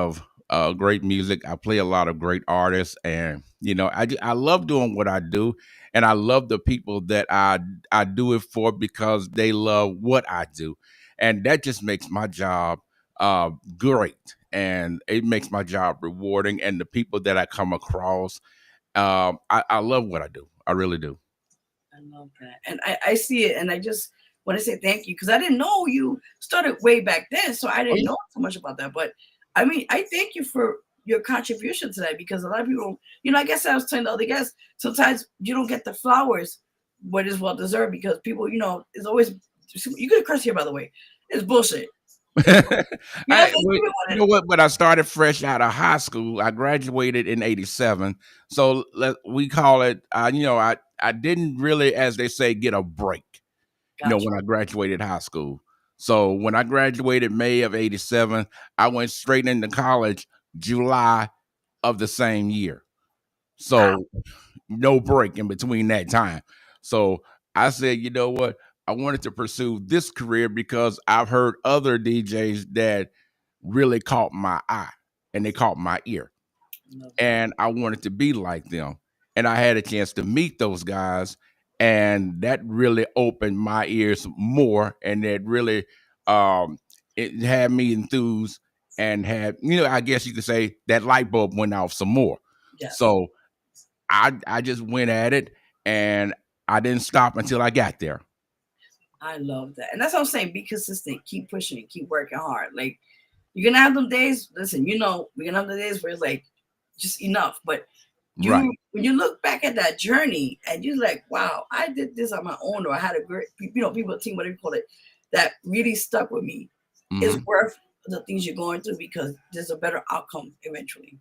of great music. I play a lot of great artists, and I love doing what I do, and I love the people that I do it for because they love what I do, and that just makes my job great, and it makes my job rewarding. And the people that I come across, I love what I do. I really do. I love that. And I see it. And I just want to say thank you because I didn't know you started way back then. So I Oh didn't yeah. know so much about that. But I mean, I thank you for your contribution to that because a lot of people, I guess I was telling the other guests, sometimes you don't get the flowers what is well deserved because people, it's always, you could curse here, by the way. It's bullshit. You know what? But I started fresh out of high school. I graduated in '87, so we call it. I didn't really, as they say, get a break. Gotcha. When I graduated high school. So when I graduated May of '87, I went straight into college July of the same year. So no break in between that time. So I said, you know what? I wanted to pursue this career because I've heard other DJs that really caught my eye and they caught my ear. And I wanted to be like them. And I had a chance to meet those guys, and that really opened my ears more, and it really it had me enthused and had, I guess you could say that light bulb went off some more. Yes. So I just went at it, and I didn't stop until I got there. I love that. And that's what I'm saying. Be consistent, keep pushing, keep working hard. Like you're gonna have them days, listen, we're gonna have the days where it's like just enough. But Right. when you look back at that journey and you're like, wow, I did this on my own, or I had a great, people, team, whatever you call it, that really stuck with me, is worth the things you're going through because there's a better outcome eventually.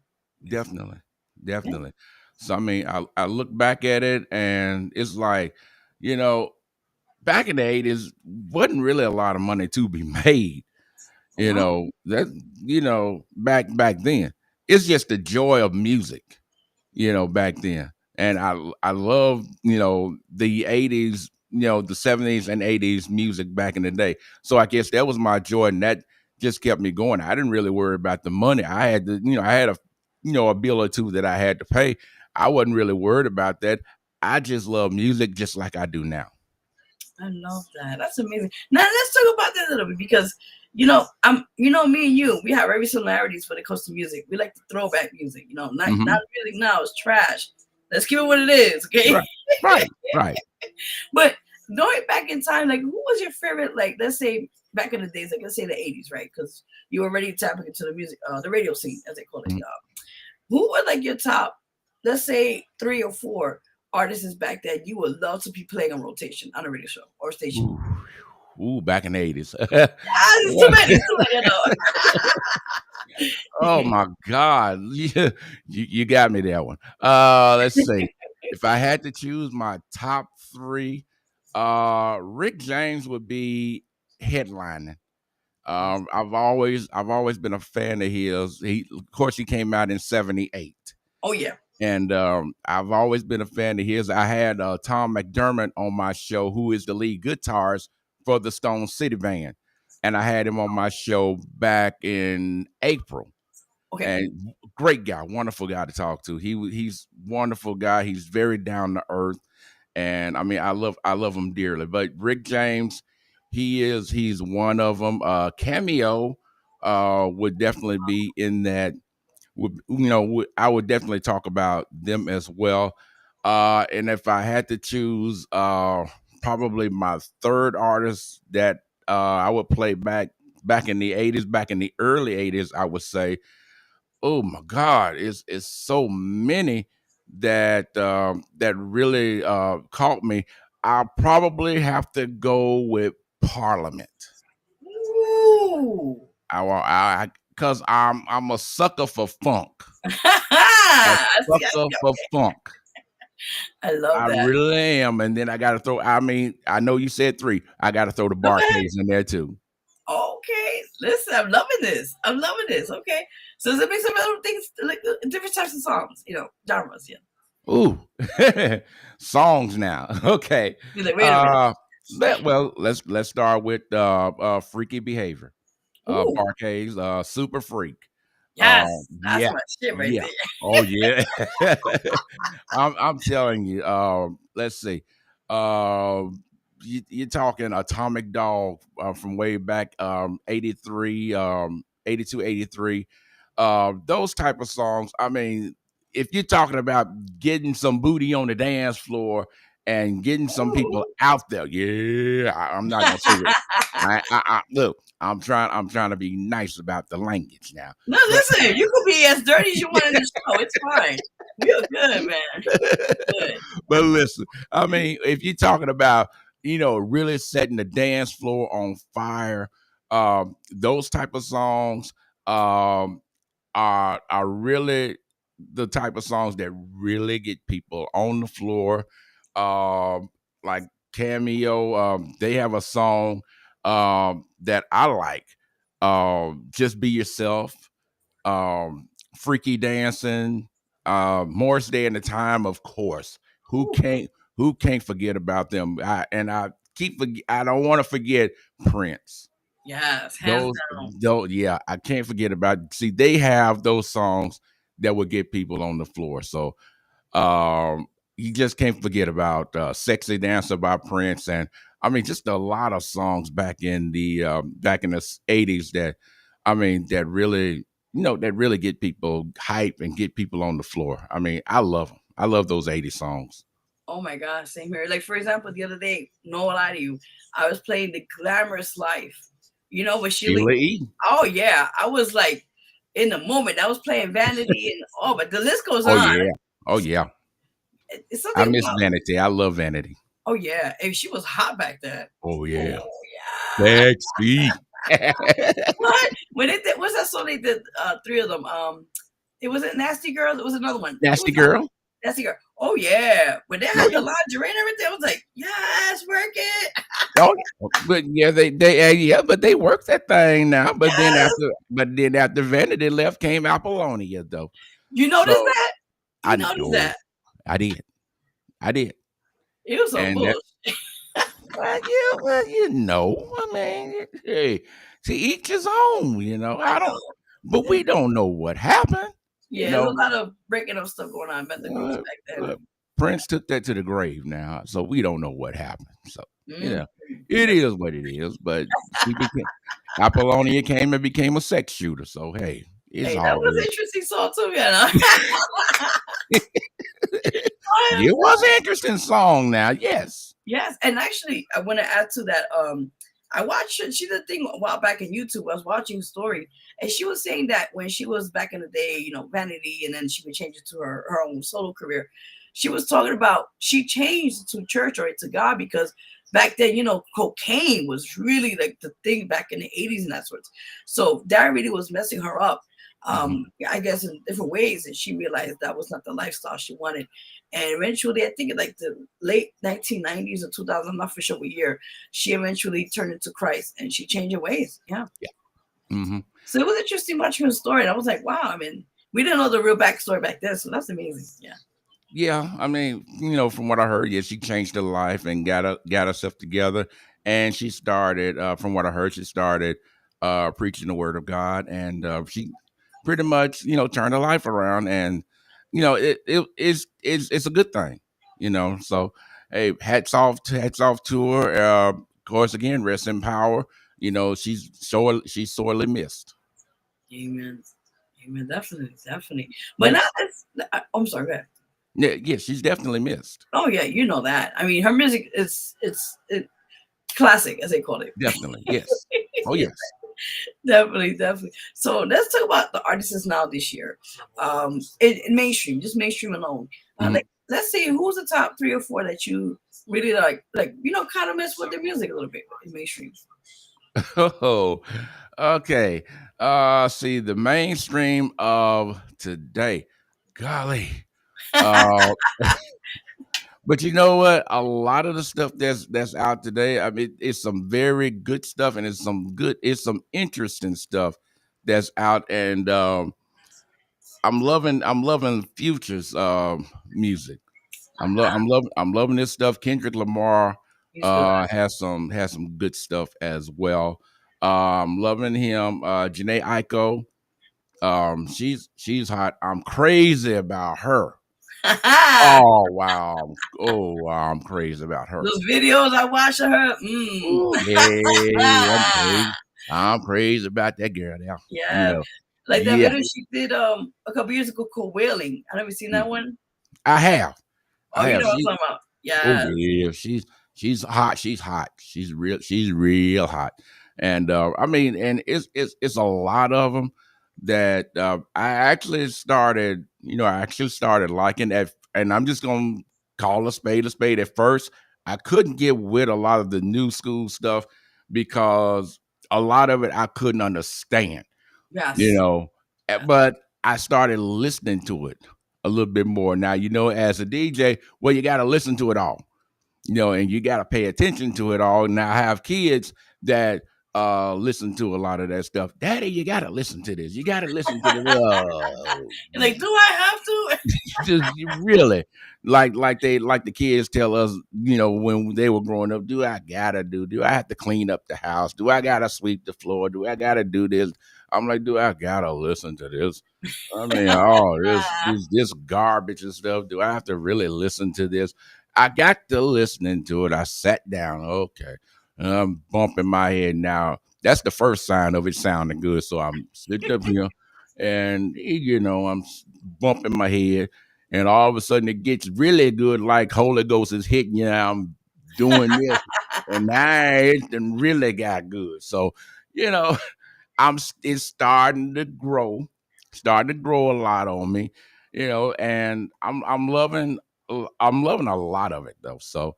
Definitely. Definitely. So I mean, I look back at it and it's like, back in the '80s wasn't really a lot of money to be made. Back then. It's just the joy of music, back then. And I love, the '80s, the '70s and '80s music back in the day. So I guess that was my joy, and that just kept me going. I didn't really worry about the money. I had to, I had a bill or two that I had to pay. I wasn't really worried about that. I just love music just like I do now. I love that. That's amazing. Now let's talk about that a little bit because me and you, we have very similarities when it comes to music. We like the throwback music, not music now is trash. Let's keep it what it is, okay? Right. But going back in time, like who was your favorite, like let's say back in the days, like let's say the '80s, right? Because you were already tapping into the music, the radio scene, as they call it. Who were like your top, let's say 3 or 4 artists back then you would love to be playing on rotation on a radio show or station? Ooh, back in the '80s. Too many, Oh my God. You got me that one. Let's see. If I had to choose my top 3, Rick James would be headlining. I've always been a fan of his. Of course, he came out in '78. Oh yeah. And I've always been a fan of his. I had Tom McDermott on my show, who is the lead guitarist for the Stone City Band. And I had him on my show back in April. Okay. And great guy, wonderful guy to talk to. He's wonderful guy. He's very down to earth. And I mean, I love him dearly. But Rick James, he's one of them. Cameo would definitely be in that. I would definitely talk about them as well. And if I had to choose, probably my third artist that I would play back in the '80s, back in the early '80s, I would say, oh my God, it's so many that really caught me. I'll probably have to go with Parliament. Ooh. Cause I'm a sucker for funk. A I sucker for funk. love I that. really am. And then I got to throw. I mean, I know you said 3. I got to throw the bar Okay. case in there too. Okay. Listen, I'm loving this. I'm loving this. Okay. So does it make some other things like different types of songs, genres? Yeah. Ooh, songs now. Okay. You're like, wait a minute. Let's start with freaky behavior. Ooh, Barcades, super freak. yes, that's Yeah, my shit right yeah. there. Oh yeah. I'm telling you. Let's see. You're talking Atomic Dog from way back 83, 82, 83. Those type of songs. I mean, if you're talking about getting some booty on the dance floor and getting some people Ooh. out there, yeah, I'm not gonna say it. Look, I'm trying to be nice about the language now. No, listen, you could be as dirty as you want in the show. It's fine. You're good, man. Good. But listen, I mean, if you're talking about, really setting the dance floor on fire, those type of songs are really the type of songs that really get people on the floor. Like Cameo, they have a song that I like. Just Be Yourself, Freaky Dancing, Morris Day and the Time, of course. Who Ooh, can't who can't forget about them? I don't want to forget Prince. yes, hands Those, down. yeah, I can't forget about. See, they have those songs that will get people on the floor. So, you just can't forget about "Sexy Dancer" by Prince, and I mean, just a lot of songs back in the '80s that, I mean, that really, that really get people hype and get people on the floor. I mean, I love them. I love those '80s songs. Oh my gosh, same here. Like, for example, the other day, no lie to you, I was playing The Glamorous Life. With Sheila. Sheila E. Oh yeah, I was like in the moment. I was playing Vanity and but the list goes Oh on. yeah, oh yeah. It's I something miss about. Vanity. I love Vanity. Oh yeah, and she was hot back then. Oh yeah, Oh yeah. sexy. What? When they did, what's that song they did? 3 of them. It wasn't Nasty Girl. It was another one. It Nasty was Girl. Nasty Girl. Oh yeah. When they Oh had the yeah. lingerie and everything, I was like, yes, work it. Oh, but yeah, but they worked that thing now. Yes. But then after Vanity left, came Apollonia though. You noticed So that? I You noticed know that? I did, It was some and that bullshit. I mean, hey, to each his own. I I don't, know. but we don't know what happened. You Yeah, there's a know, lot of breaking up stuff going on about the groups uh, back uh, then. Prince took that to the grave now, so we don't know what happened. So Mm. it is what it is. But she became Apollonia came and became a sex shooter. So hey, it's Hey, that all was good. an interesting song too, It was an interesting song now, yes. Yes, and actually, I want to add to that. I watched she did a thing a while back on YouTube. I was watching a story, and she was saying that when she was back in the day, Vanity, and then she would change it to her own solo career. She was talking about she changed to church or to God because back then, cocaine was really like the thing back in the 80s and that sorts. So that really was messing her up. Mhm. I guess in different ways, and she realized that was not the lifestyle she wanted. And eventually, I think in like the late 1990s or 2000, I'm not for sure what year, she eventually turned into Christ and she changed her ways. Yeah. Yeah. Mhm. So it was interesting watching her story. And I was like, wow, I mean, we didn't know the real backstory back then. So that's amazing. Yeah. Yeah, I mean, from what I heard, yeah, she changed her life and got herself together, and she started. From what I heard, she started preaching the word of God, and she pretty much, turned her life around, and it's a good thing, So hey, hats off to her. Of course, again, rest in power. She's sorely missed. Amen. Amen. Definitely. Definitely. But Yes, not, I'm sorry. Go ahead. yeah, she's definitely missed. Oh, yeah. You know that. I mean, her music it's classic, as they call it. Definitely, yes. Oh yes. Definitely, definitely. So let's talk about the artists now this year. In mainstream, just mainstream alone. Mhm. Like, let's see who's the top 3 or 4 that you really like, kind of mess with their music a little bit in mainstream. Oh, okay. See the mainstream of today. Golly. Uh, but you know what? A lot of the stuff that's out today, I mean, it's some very good stuff, and it's some interesting stuff that's out. And I'm loving Future's music. I'm loving this stuff. Kendrick Lamar He's good. has some good stuff as well. Loving him. Janae Aiko. She's hot. I'm crazy about her. Oh wow. Oh wow, I'm crazy about her. Those videos I watch of her. Ooh, yeah, I'm crazy. I'm crazy about that girl now. You Yeah. know. Like that Yeah. video she did a couple years ago called Wailing. I never seen that Mm. one. I have. Oh, I you have. know what I'm talking about. Oh Yeah. yeah, she's hot. She's hot. She's real hot. And I mean, and it's a lot of them that I actually started. I actually started liking that, and I'm just gonna call a spade a spade. At first, I couldn't get with a lot of the new school stuff because a lot of it I couldn't understand. You Yes. know, Yes. but I started listening to it a little bit more. Now, as a DJ, well, you got to listen to it all, and you got to pay attention to it all. Now, I have kids that listen to a lot of that stuff. Daddy, you got to listen to this. You got to listen to this. Oh, You're like, do I have to? just really like the kids tell us, when they were growing up, do I have to clean up the house? Do I gotta sweep the floor? Do I gotta do this? I'm like, do I gotta listen to this? I mean, oh, this garbage and stuff. Do I have to really listen to this? I got to listening to it. I sat down. Okay. And I'm bumping my head now. That's the first sign of it sounding good. So I'm sitting up here and, I'm bumping my head. And all of a sudden it gets really good, like Holy Ghost is hitting you. I'm doing this. And now it done really got good. So, you know, it's starting to grow a lot on me, and I'm loving a lot of it though. So,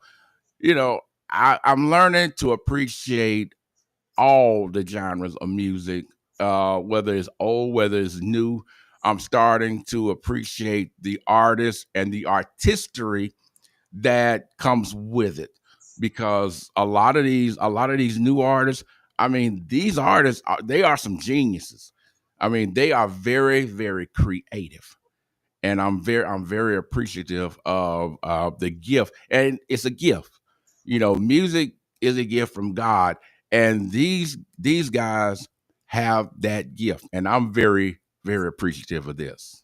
you know, I'm learning to appreciate all the genres of music, whether it's old, whether it's new. I'm starting to appreciate the artist and the artistry that comes with it, because a lot of these new artists, I mean, these artists they are some geniuses. I mean, they are very, very creative, and I'm very appreciative of the gift, and it's a gift. Music is a gift from God, and these guys have that gift, and I'm very, very appreciative of this.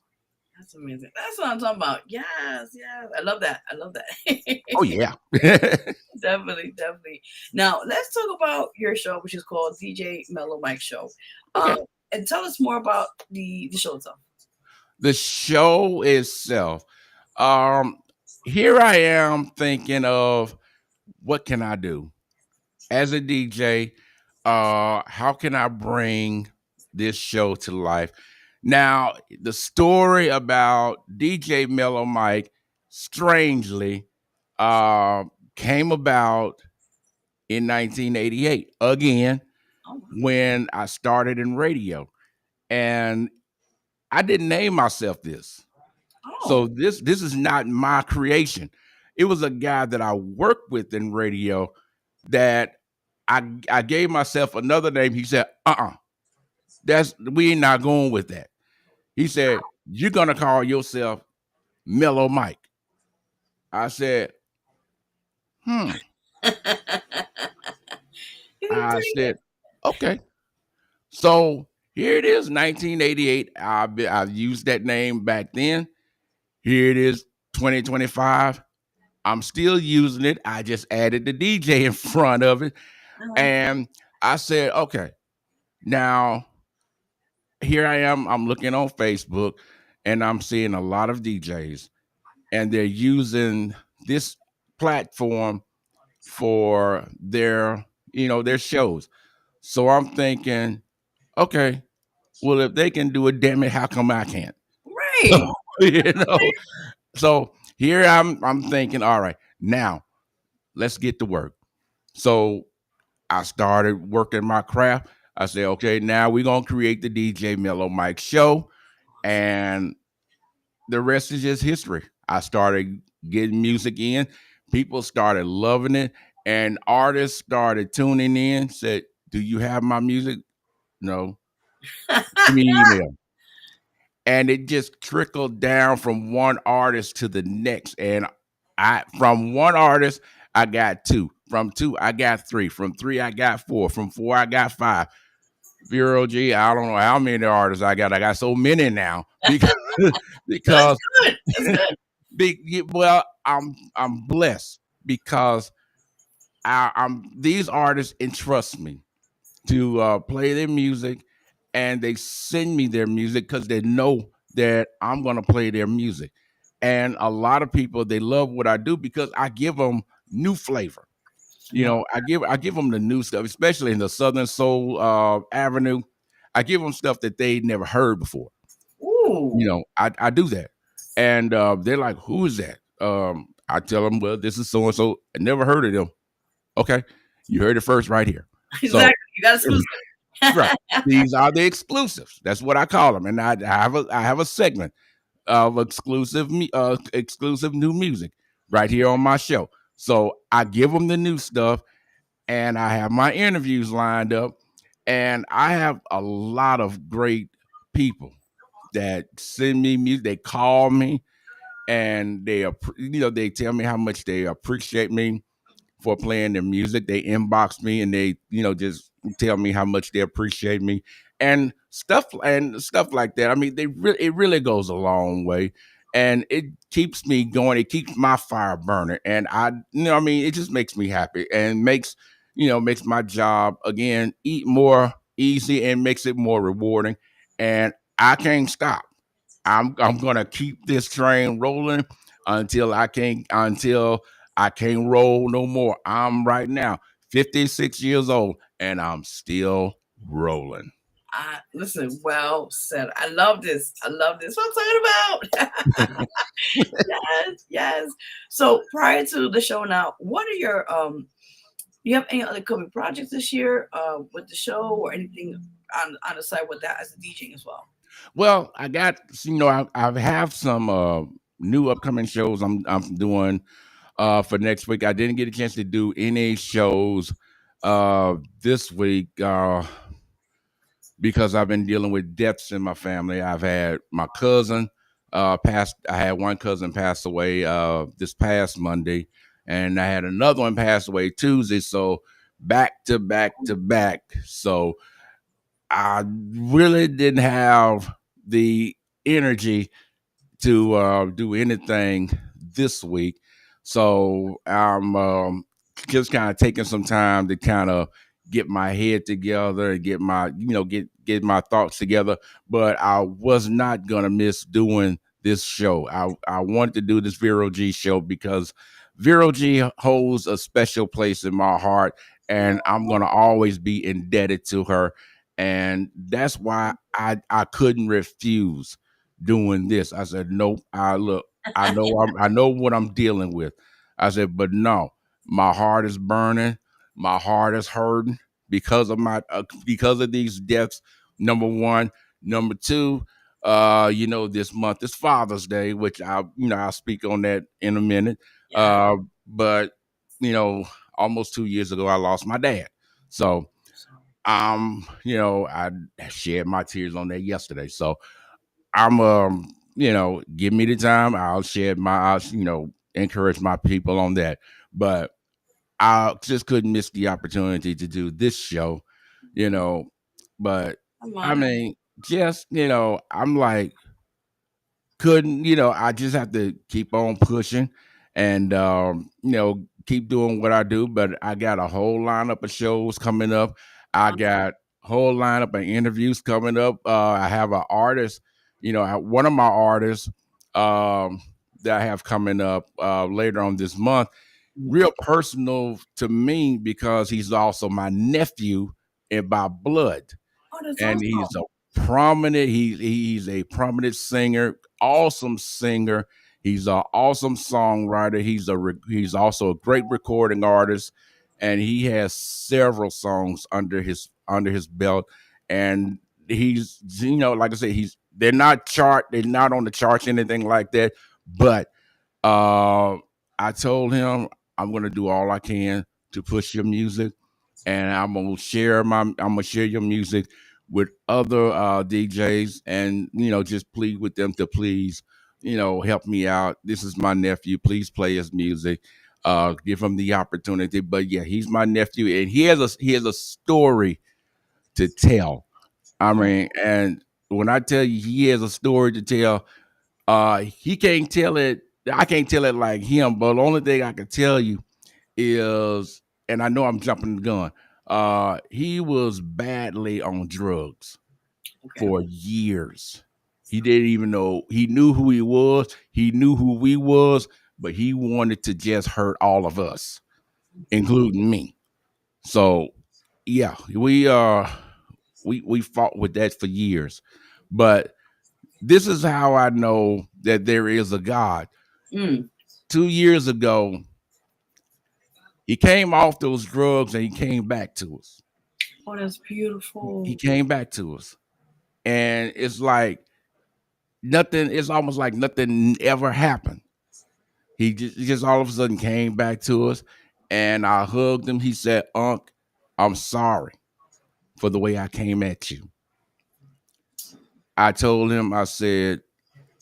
That's amazing. That's what I'm talking about. Yes, yes. I love that. I love that. Oh yeah. Definitely, definitely. Now let's talk about your show, which is called DJ Mello Mike Show. Okay. And tell us more about the show itself. The show itself. Um, Here I am thinking of, what can I do as a DJ? How can I bring this show to life? Now, the story about DJ Mello Mike, strangely, uh, came about in 1988 again, Oh, when I started in radio, and I didn't name myself this. oh, So this is not my creation. It was a guy that I worked with in radio that I gave myself another name. He said, that's we not going with that. He said, you're gonna call yourself Mellow Mike. I said, hmm. you didn't I take it. said, okay. So here it is, 1988. I've used that name back then. Here it is, 2025. I'm still using it. I just added the DJ in front of it. And I said, okay, now here I am. I'm looking on Facebook, and I'm seeing a lot of DJs, and they're using this platform for their shows. So I'm thinking, okay, well, if they can do it, damn it, how come I can't? Right. you know. So here I'm thinking, all right, now let's get to work. So I started working my craft. I said, okay, now we're gonna create the DJ Mello Mike show, and the rest is just history. I started getting music in, people started loving it, and artists started tuning in. Said, "Do you have my music?" No. Give me an email. And it just trickled down from one artist to the next. And from one artist, I got two. From two, I got three. From three, I got four. From four, I got five. Vero G, I don't know how many artists I got. I got so many now because That's because good. That's good. well, I'm blessed because I'm these artists entrust me to play their music, and they send me their music because they know that I'm going to play their music. And a lot of people, they love what I do because I give them new flavor. You know, I give them the new stuff, especially in the Southern Soul Avenue. I give them stuff that they never heard before. Ooh. You know, I do that, and they're like, "Who is that?" I tell them, "Well, this is so and so. I never heard of them." Okay, you heard it first right here. So Exactly. You got exclusive. right. These are the exclusives. That's what I call them. And I have a segment of exclusive new music right here on my show. So I give them the new stuff, and I have my interviews lined up, and I have a lot of great people that send me music. They call me, and they tell me how much they appreciate me for playing their music. They inbox me, and they, just tell me how much they appreciate me and stuff like that. I mean, it really goes a long way, and it keeps me going. It keeps my fire burning, and I mean, it just makes me happy and makes my job again eat more easy and makes it more rewarding. And I can't stop. I'm gonna keep this train rolling until I can't roll no more. I'm right now 56 years old and I'm still rolling. Listen, well said. I love this. I love this. What I'm talking about. Yes, yes. So prior to the show now, what are your you have any other coming projects this year with the show or anything on the side with that as a DJ as well? Well, I got I have some new upcoming shows I'm doing for next week. I didn't get a chance to do any shows this week because I've been dealing with deaths in my family. I've had my cousin passed. I had one cousin pass away this past Monday, and I had another one pass away Tuesday. So back to back to back. So I really didn't have the energy to do anything this week. So I'm just kind of taking some time to kind of get my head together and get my get my thoughts together. But I was not gonna miss doing this show. I wanted to do this Vero G show because Vero G holds a special place in my heart, and I'm gonna always be indebted to her. And that's why I couldn't refuse doing this. I said, nope. I know what I'm dealing with. I said, but no, my heart is burning. My heart is hurting because of these deaths. Number one, number two. This month is Father's Day, which I'll speak on that in a minute. Yeah. But almost 2 years ago, I lost my dad. So, I shed my tears on that yesterday. So I'm give me the time. I'll encourage my people on that. But I just couldn't miss the opportunity to do this show, you know. But Come I on. mean, just I'm like I just have to keep on pushing and keep doing what I do. But I got a whole lineup of shows coming up. I got whole lineup of interviews coming up. I have an artist, one of my artists that I have coming up later on this month. Real personal to me because he's also my nephew and by blood, Oh, that's and awesome. he's a prominent. He's a prominent singer, awesome singer. He's an awesome songwriter. He's also a great recording artist, and he has several songs under his belt, and he's, you know, like I said, they're not on the charts, anything like that, but uh, I told him I'm gonna do all I can to push your music, and I'm gonna share your music with other DJs, and you know, just plead with them to please, you know, help me out. This is my nephew. Please play his music. Give him the opportunity. But yeah, he's my nephew, and he has a story to tell. I mean, and when I tell you he has a story to tell, he can't tell it. I can't tell it like him, but the only thing I can tell you is, and I know I'm jumping the gun. He was badly on drugs for years. He didn't even know. He knew who he was. He knew who we was, but he wanted to just hurt all of us, including me. So, yeah, we fought with that for years, but this is how I know that there is a God. 2 years ago, he came off those drugs and he came back to us. Oh, that's beautiful. He came back to us. And it's like nothing, it's almost like nothing ever happened. He just all of a sudden came back to us, and I hugged him. He said, "Unc, I'm sorry for the way I came at you." I told him, I said,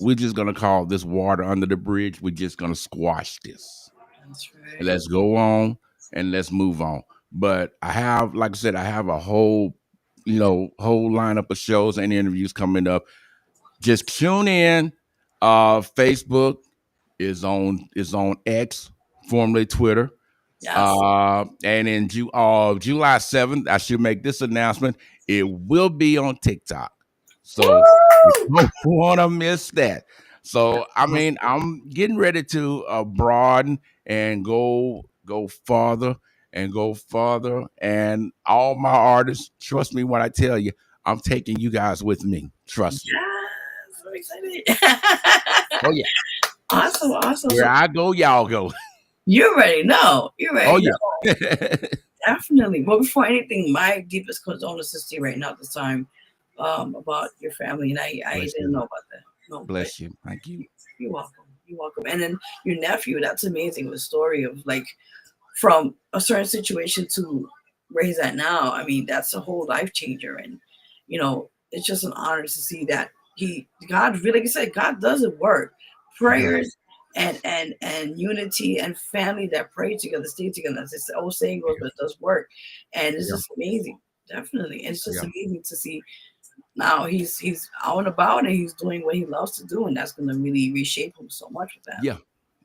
"We're just gonna call this water under the bridge. We're just gonna squash this. That's right. Let's go on and let's move on." But I have, like I said, I have a whole, you know, whole lineup of shows and interviews coming up. Just tune in. Facebook is on X, formerly Twitter. Yes. And in July 7th, I should make this announcement. It will be on TikTok. So you don't want to miss that. So I mean, I'm getting ready to broaden and go farther and go farther. And all my artists, trust me when I tell you, I'm taking you guys with me. Trust me. Yes, I'm excited. Oh yeah. Awesome. Where I go, y'all go. You already know. Oh yeah. Definitely. But before anything, my deepest condolences to you right now at this time, about your family, and I didn't know about that. No, bless you. Thank you. You're welcome. You're welcome. And then your nephew, that's amazing. The story of like from a certain situation to where he's at now. I mean, that's a whole life changer, and you know, it's just an honor to see that God really, like you said, God does it work. Prayers and unity and family that pray together, stay together. As this old saying goes, but it does work, and it's just amazing. Definitely, and it's just amazing to see. Now he's out and about and he's doing what he loves to do, and that's going to really reshape him so much with that. Yeah.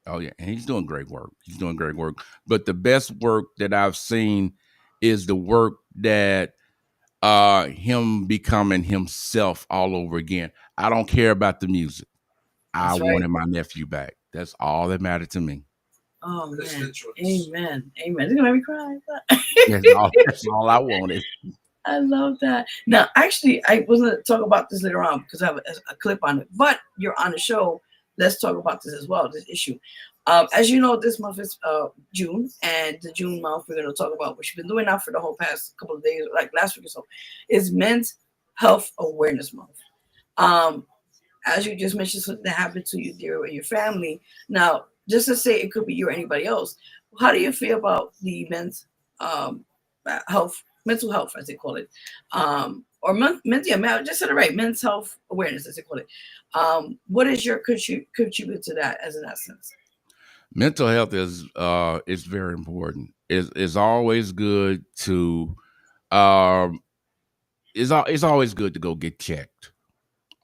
Oh yeah, and he's doing great work. He's doing great work. But the best work that I've seen is the work that him becoming himself all over again. I don't care about the music. I wanted my nephew back. That's all that mattered to me. Oh man, amen. It's gonna make me cry. That's all I wanted. I love that. Now, actually, I was going to talk about this later on because I have a clip on it. But you're on the show. Let's talk about this as well, this issue. As you know, this month is June, and the June month we're going to talk about, which we've been doing now for the whole past couple of days, like last week or so, is Men's Health Awareness Month. As you just mentioned, something that happened to you, dear, and your family. Now, just to say it could be you or anybody else, how do you feel about the men's mental health, as they call it, or just said it right, men's health awareness, as they call it. What is your contribute to that, as in that sense? Mental health is very important. It's always good to it's always good to go get checked.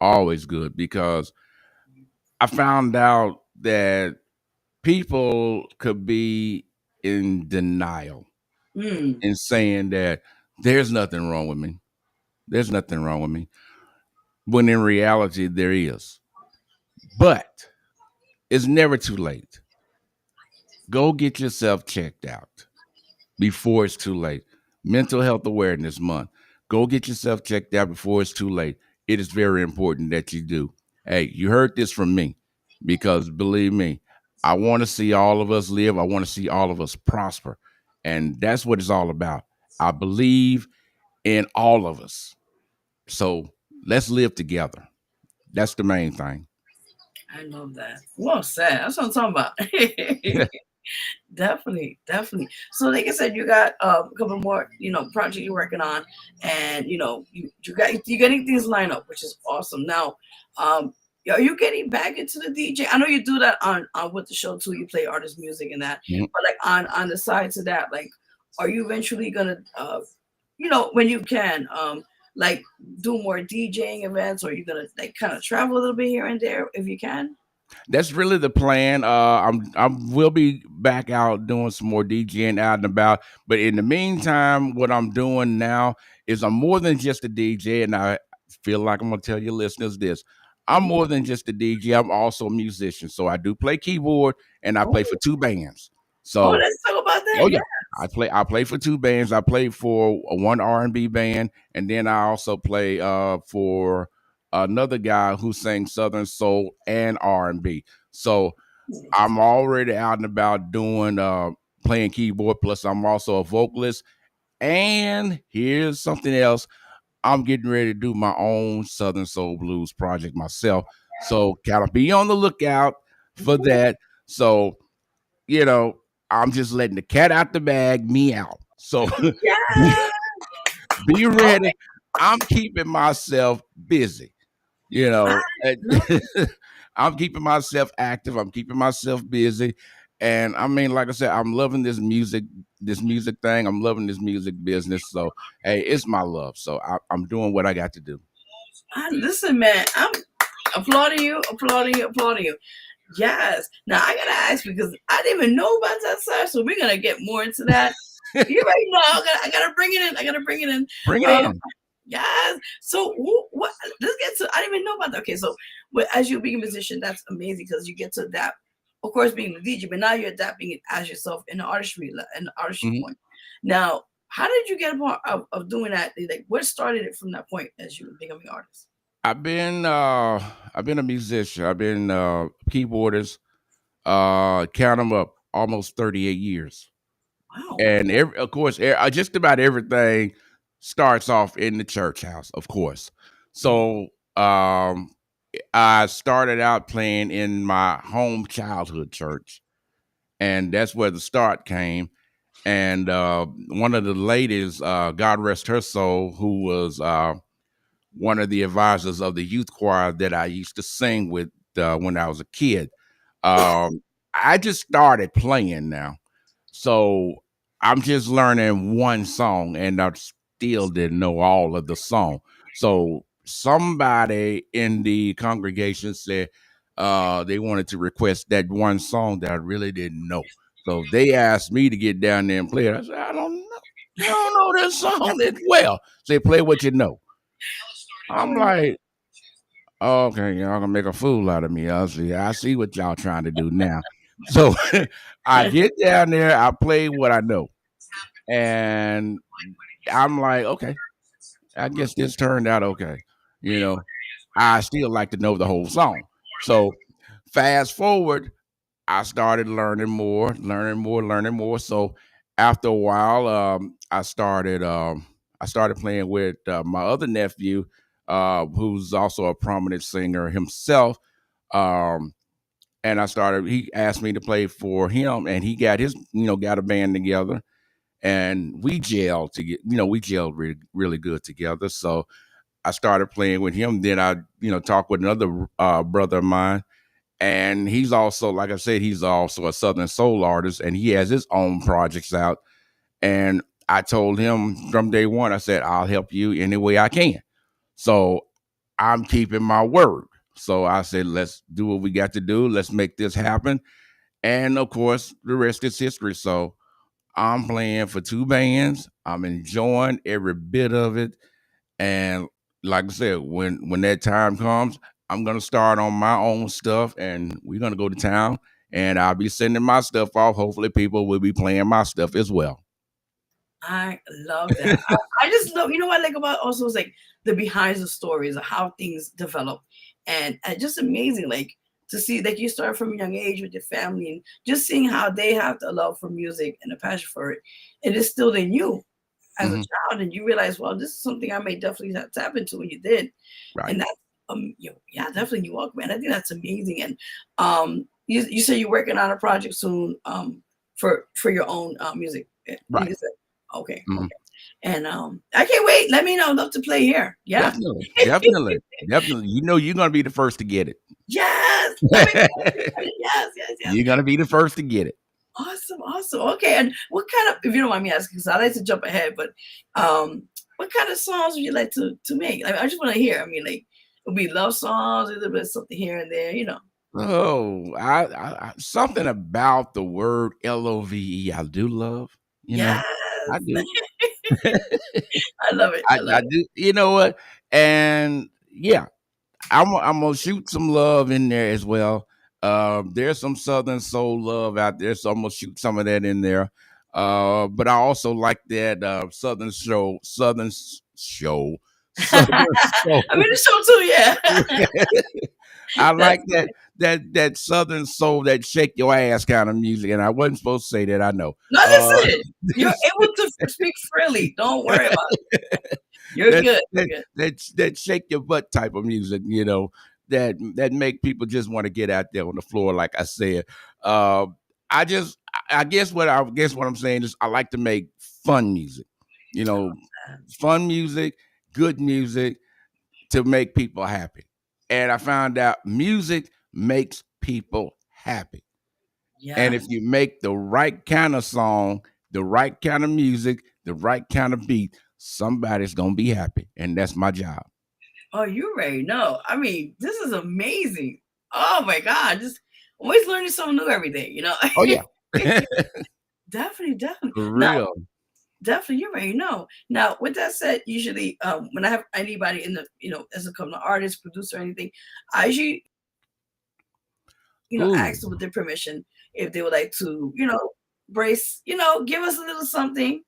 Always good, because I found out that people could be in denial and saying that there's nothing wrong with me. There's nothing wrong with me. When in reality, there is. But it's never too late. Go get yourself checked out before it's too late. Mental Health Awareness Month. Go get yourself checked out before it's too late. It is very important that you do. Hey, you heard this from me, because believe me, I want to see all of us live. I want to see all of us prosper. And that's what it's all about. I believe in all of us. So let's live together. That's the main thing. I love that. Well said. That's what I'm talking about. Definitely, definitely. So, like I said, you got a couple more, projects you're working on, and you're getting things lined up, which is awesome. Now, are you getting back into the DJ? I know you do that on with the show too. You play artist music and that, Mhm. but like on the side to that, like, are you eventually gonna, when you can, like do more DJing events, or are you gonna like kind of travel a little bit here and there if you can? That's really the plan. I will be back out doing some more DJing out and about. But in the meantime, what I'm doing now is I'm more than just a DJ, and I feel like I'm gonna tell your listeners this. I'm more than just a DJ. I'm also a musician. So I do play keyboard and I play for Oh, two bands. oh, So let's talk about that. oh Yeah. yeah. I play for two bands. I play for one R&B band, and then I also play for another guy who sings Southern Soul and R&B. So I'm already out and about doing playing keyboard. Plus, I'm also a vocalist. And here's something else. I'm getting ready to do my own Southern Soul Blues project myself. So kind of be on the lookout for that. So you know, I'm just letting the cat out the bag, me out. So be, Yeah. be ready. Okay. I'm keeping myself busy, I and love I'm keeping myself active. I'm keeping myself busy. And I mean, like I said, I'm loving this music thing. I'm loving this music business. So, hey, it's my love. So I'm doing what I got to do. listen, man. I'm applauding you, applauding you, applauding you. Yes. Now I gotta ask because I didn't even know about that side, so we're gonna get more into that. You right now. I gotta bring it in. I gotta bring it in. Bring it Um, in. yes. So what? Let's get to. I didn't even know about that. Okay, so as you being a musician, that's amazing because you get to adapt. Of course, being a DJ, but now you're adapting it as yourself in the artistry Mhm. point. Now, how did you get a part of doing that? Like, what started it from that point as you becoming an artist? I've been a musician. I've been keyboardist. Count them up, almost 38 years. Wow. And of course, just about everything starts off in the church house, of course. So I started out playing in my home childhood church, and that's where the start came. And one of the ladies, God rest her soul, who was one of the advisors of the youth choir that I used to sing with when I was a kid. I just started playing now. So I'm just learning one song and I still didn't know all of the song. So somebody in the congregation said they wanted to request that one song that I really didn't know. So they asked me to get down there and play it. I said, I don't know. I don't know this song that well. Say, play what you know. I'm like, okay, y'all gonna make a fool out of me. I see what y'all trying to do now. So I get down there, I play what I know. And I'm like, okay, I guess this turned out okay. You know, I still like to know the whole song. So fast forward, I started learning more, learning more, learning more. So after a while, I started playing with my other nephew, who's also a prominent singer himself. Um, and he asked me to play for him, and he got got a band together, and we gelled really, really good together. So I started playing with him. Then I, talked with another brother of mine, and he's also, like I said, he's also a Southern soul artist, and he has his own projects out. And I told him from day one, I said, I'll help you any way I can. So I'm keeping my word. So I said, let's do what we got to do. Let's make this happen. And of course, the rest is history. So I'm playing for two bands. I'm enjoying every bit of it. And like I said, when that time comes, I'm gonna start on my own stuff, and we're gonna go to town. And I'll be sending my stuff off. Hopefully, people will be playing my stuff as well. I love that. I just love, what I like about also is like the behind the stories of how things develop. And just amazing, like to see that you start from a young age with your family and just seeing how they have the love for music and a passion for it. It is still in you as a child, and you realize, well, this is something I may definitely have tap into, and you did. Right. And that's yeah, definitely you walk, man. I think that's amazing. And you say you're working on a project soon for your own music. Right. You said, okay. Okay. And I can't wait. Let me know. I'd love to play here. Yeah. Definitely. You know you're gonna be the first to get it. Yes. Yes. You're gonna be the first to get it. Awesome. Okay. And what kind of, if you don't mind me asking, because I like to jump ahead, but what kind of songs would you like to make? Like, I just want to hear. I mean, like, it would be love songs, a little bit of something here and there, you know. Oh, I something about the word LOVE I do love. You know, I do. I love it. I do. You know what? And yeah, I'm gonna shoot some love in there as well. There's some Southern soul love out there, so I'm gonna shoot some of that in there. But I also like that Southern show. I'm in the show too, yeah. I like that Southern soul, that shake your ass kind of music, and I wasn't supposed to say that. I know. No, listen, you're able to speak freely. Don't worry about it. You're good. That shake your butt type of music, you know, that make people just want to get out there on the floor. Like I said, I guess what I'm saying is I like to make fun music, you know, fun music, good music to make people happy. And I found out music makes people happy. Yeah. And if you make the right kind of song, the right kind of music, the right kind of beat, somebody's going to be happy. And that's my job. Oh, you already know. I mean, this is amazing. Oh, my God. Just always learning something new every day, you know? Oh, yeah. Definitely. For real. Definitely, you already know. Now, with that said, usually when I have anybody in the, you know, as a couple of artist, producer, or anything, I usually, you know, ask them with their permission if they would like to, you know, brace, you know, give us a little something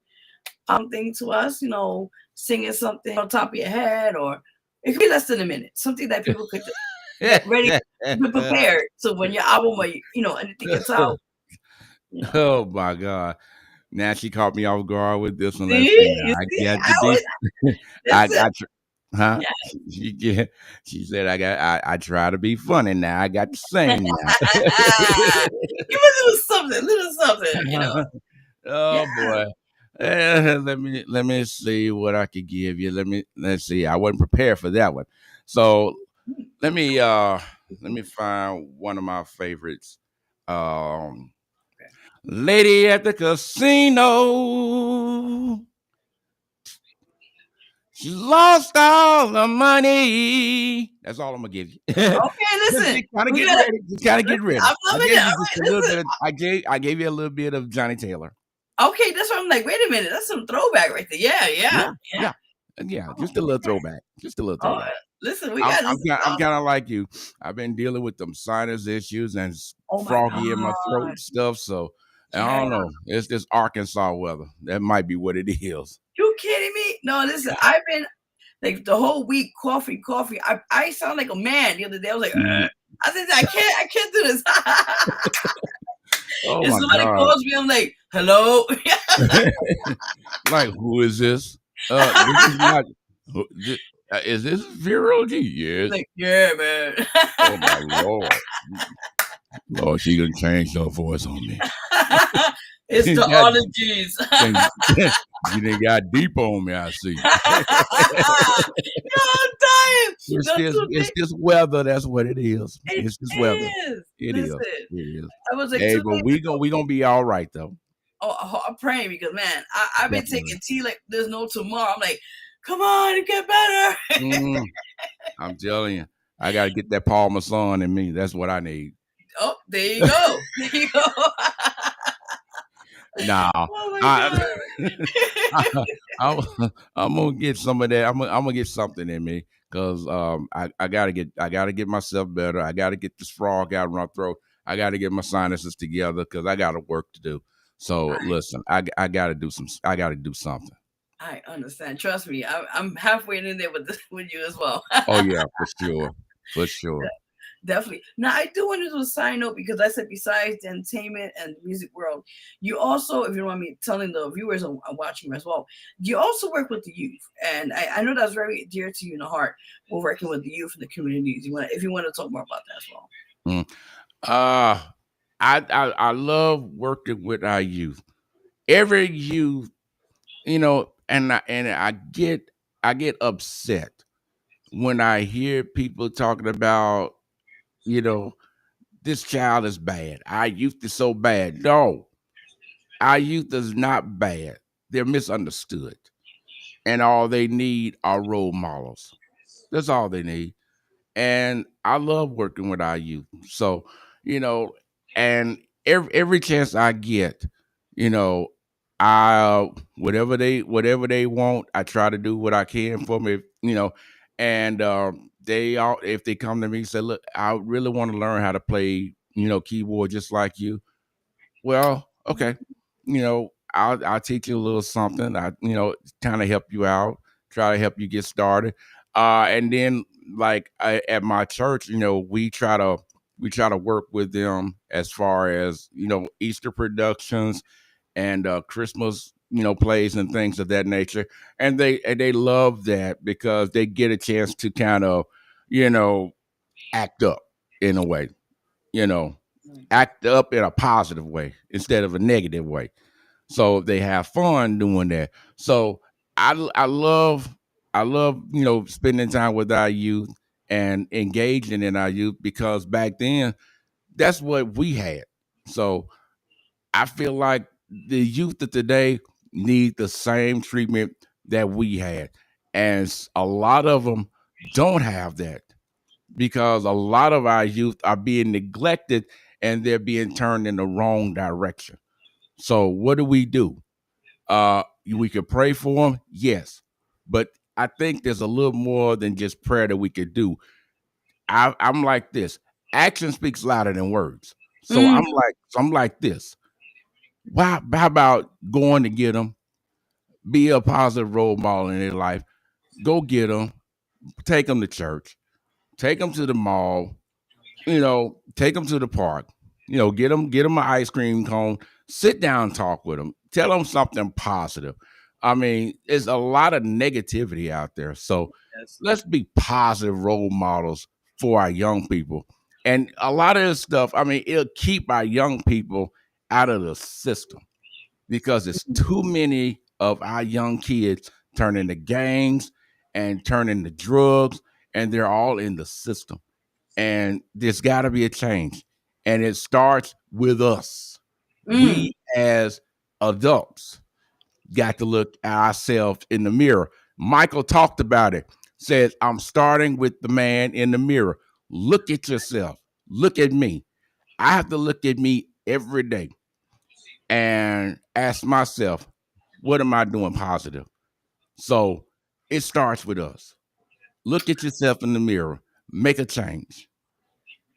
to us, you know, singing something on top of your head, or it could be less than a minute, something that people could get ready, be prepared. So when your album, or, you know, anything gets out. You know. Oh my God. Now she caught me off guard with this one. She said I try to be funny now. I got to sing now. Give a little something, you know. Oh boy. Let me see what I could give you. Let's see. I wasn't prepared for that one. So let me find one of my favorites. Lady at the casino, she lost all the money. That's all I'm gonna give you. Okay, listen. Kind of get ready. I'm loving it. I gave you a little bit of Johnny Taylor. Okay, that's why I'm like, wait a minute, that's some throwback right there. Yeah. Just a little throwback. Listen, I'm kind of like you. I've been dealing with them sinus issues and froggy in my throat and stuff. So I don't know. It's this Arkansas weather. That might be what it is. You kidding me? No, listen. I've been like the whole week coffee. I sound like a man the other day. I was like, I said, I can't do this. Oh and my somebody God. calls me. I'm like, hello. Like, who is this? This is not. Is this Vero G? Yes. Like, yeah, man. Oh my Lord. Lord, she gonna change her voice on me. It's the ologies. You done got deep on me, I see. I'm dying. It's this weather. That's what it is. It's this weather. It is. I was like, hey, but we gonna be all right though. Oh, I'm praying because man, I've been taking tea like there's no tomorrow. I'm like, come on, it get better. I'm telling you, I gotta get that Parmesan in me. That's what I need. Oh, there you go. Nah, I'm gonna get some of that. I'm gonna get something in me because I gotta get myself better. I gotta get this frog out of my throat. I gotta get my sinuses together because I got work to do. So listen, I gotta do something. I understand. Trust me, I'm halfway in there with you as well. Oh yeah, for sure. Definitely. Now, I do want to do a side note because I said besides the entertainment and music world, you also, if you don't mind me telling the viewers and watching as well, you also work with the youth, and I know that's very dear to you in the heart. We're working with the youth in the communities. If you want to talk more about that as well. Mm. I love working with our youth. Every youth, and I get upset when I hear people talking about, this child is bad. Our youth is so bad. No, our youth is not bad. They're misunderstood. And all they need are role models. That's all they need. And I love working with our youth. So, you know, and every chance I get, you know, I whatever they want, I try to do what I can for them. And they all if they come to me and say, look, I really want to learn how to play, keyboard just like you. Well, okay, I'll teach you a little something. I kind of help you out, try to help you get started. And then like at my church, we try to work with them as far as Easter productions and Christmas plays and things of that nature, and they love that because they get a chance to kind of you know act up in a way, you know act up in a positive way instead of a negative way. So they have fun doing that. So I love spending time with our youth and engaging in our youth because back then that's what we had. So I feel like the youth of today need the same treatment that we had. And a lot of them don't have that because a lot of our youth are being neglected and they're being turned in the wrong direction. So what do? We could pray for them, yes, but I think there's a little more than just prayer that we could do. I'm like this: action speaks louder than words. So Mm. I'm like this. How about going to get them, be a positive role model in their life, go get them, take them to church, take them to the mall, take them to the park, get them an ice cream cone, sit down, talk with them, tell them something positive. I mean, there's a lot of negativity out there. So Yes. let's be positive role models for our young people. And a lot of this stuff, I mean, it'll keep our young people out of the system because it's too many of our young kids turning to gangs and turning to drugs, and they're all in the system. And there's got to be a change. And it starts with us. Mm. We as adults got to look at ourselves in the mirror. Michael talked about it, says, I'm starting with the man in the mirror. Look at yourself. Look at me. I have to look at me every day and ask myself, what am I doing positive? So it starts with us. Look at yourself in the mirror. Make a change.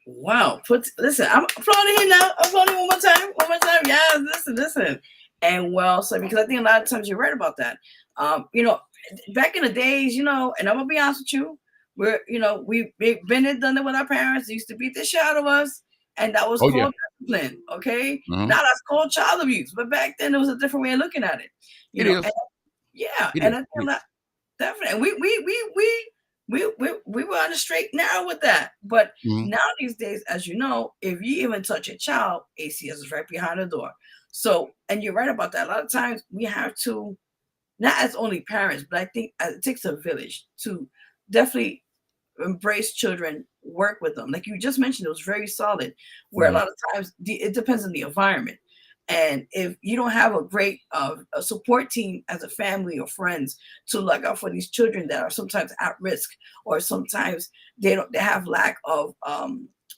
Wow. Listen, I'm applauding here now. I'm applauding one more time. One more time. Yeah, listen. And well, so because I think a lot of times you're right about that. Back in the days, and I'm gonna be honest with you, we've been and done it with our parents. They used to beat the shit out of us, and that was Oh, yeah. called discipline. Okay. Mhm. Now that's called child abuse. But back then there was a different way of looking at it. It is. Yeah, It and is. I think that definitely we were on the straight and narrow with that. But Mhm. now these days, as you know, if you even touch a child, ACS is right behind the door. So, and you're right about that. A lot of times we have to, not as only parents, but I think it takes a village to definitely embrace children, work with them. Like you just mentioned, it was very solid. Where a Mhm. lot of times it depends on the environment, and if you don't have a great a support team as a family or friends to look out for these children that are sometimes at risk, or sometimes they have lack of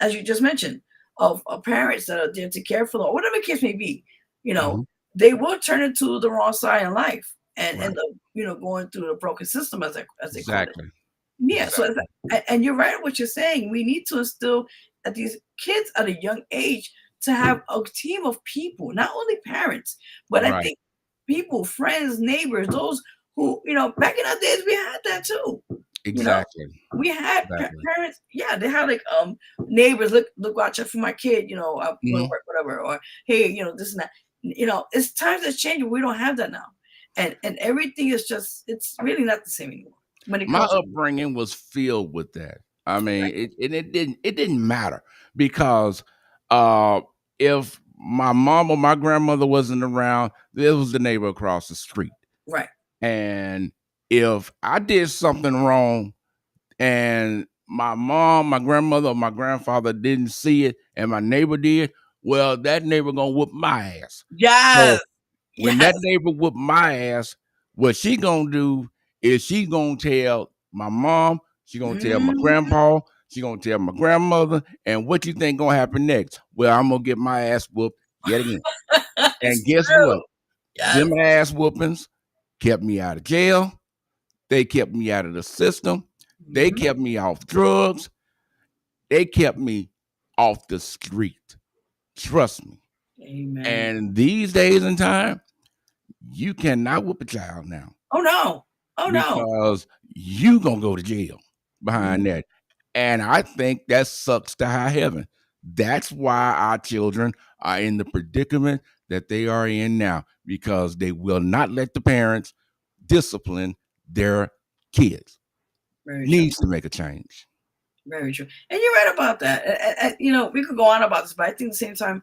as you just mentioned of parents that are there to care for them, or whatever the case may be, Mhm. they will turn into the wrong side in life and Right. end up going through the broken system as they call it. Exactly. Yeah, so Exactly. and you're right what you're saying. We need to instill at these kids at a young age to have a team of people, not only parents, but I Right. think people, friends, neighbors, those who, back in our days we had that too. You know, Exactly. we had Exactly. parents, yeah, they had like neighbors, look, watch out for my kid, you know, I'm going to Mhm. work, whatever, or hey, you know, this and that. You know, it's times that's changing. We don't have that now, and everything is just, it's really not the same anymore when it My comes to upbringing was filled with that. I mean, it didn't matter because uh, if my mom or my grandmother wasn't around, there was the neighbor across the street. right. And if I did something wrong and my mom, my grandmother, or my grandfather didn't see it, and my neighbor did, well, that neighbor gonna whoop my ass. So Yes, when yes. that neighbor whoop my ass, what she gonna do is she gonna tell my mom, she gonna tell my Mhm. grandpa, she gonna tell my grandmother, and what you think gonna happen next? Well, I'm gonna get my ass whooped yet again. And It's guess true. what? Yes. Them ass whoopings kept me out of jail. They kept me out of the system. They Mhm. kept me off drugs. They kept me off the street. Trust me. Amen. And these days and time, you cannot whoop a child now Oh no. Oh no. because you gonna go to jail behind Mhm. that. And I think that sucks to high heaven. That's why our children are in the predicament that they are in now because they will not let the parents discipline their kids. Very true. Needs to make a change. Very true. And you're right about that. You know, we could go on about this, but I think at the same time,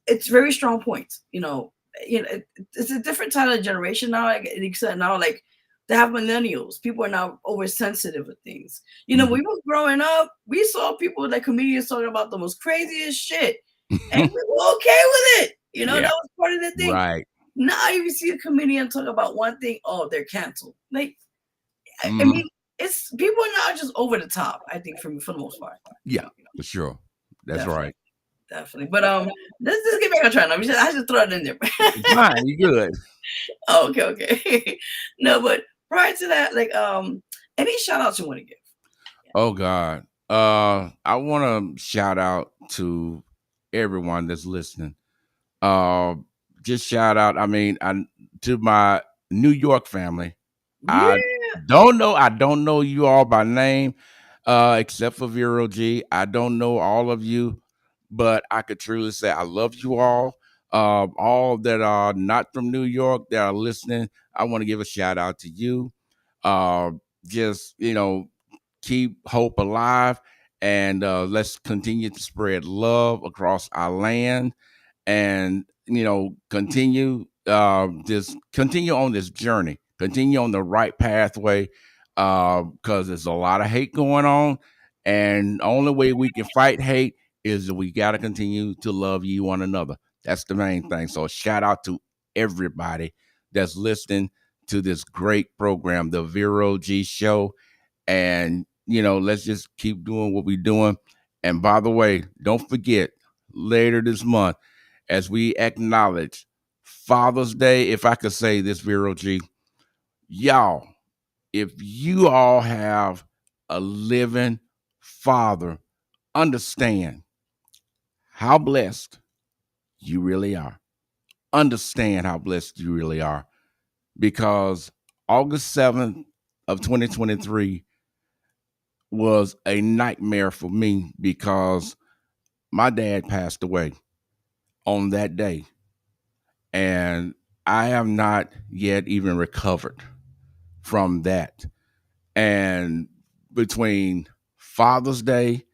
it's very strong points. It's a different type of generation now. Like you said, now, like they have millennials. People are now oversensitive with things. You know, Mhm. when we were growing up, we saw people like comedians talking about the most craziest shit, and we were okay with it. You know, Yeah, that was part of the thing. right. Now, if you see a comedian talk about one thing, oh, they're canceled. Like, I Mhm. mean, it's people are now just over the top. I think for the most part. Yeah, for sure. That's Definitely, right. definitely. But let's get back on track. I should throw it in there. Fine, you good. Oh, okay, okay. No, but prior to that, like any shout outs you want to give? Oh God. I want to shout out to everyone that's listening. Uh, just shout out. To my New York family. Yeah. I don't know you all by name, except for Vero G. I don't know all of you, but I could truly say I love you all. All that are not from New York that are listening, I want to give a shout out to you. Uh, just keep hope alive, and let's continue to spread love across our land, and continue on this journey, continue on the right pathway, because there's a lot of hate going on, and the only way we can fight hate is that we got to continue to love you one another. That's the main thing. So shout out to everybody that's listening to this great program, the Vero G Show. And let's just keep doing what we're doing. And by the way, don't forget, later this month, as we acknowledge Father's Day, if I could say this, Vero G, y'all, if you all have a living father, understand how blessed you really are. Understand how blessed you really are, because August 7th of 2023 was a nightmare for me because my dad passed away on that day, and I have not yet even recovered from that. And between Father's Day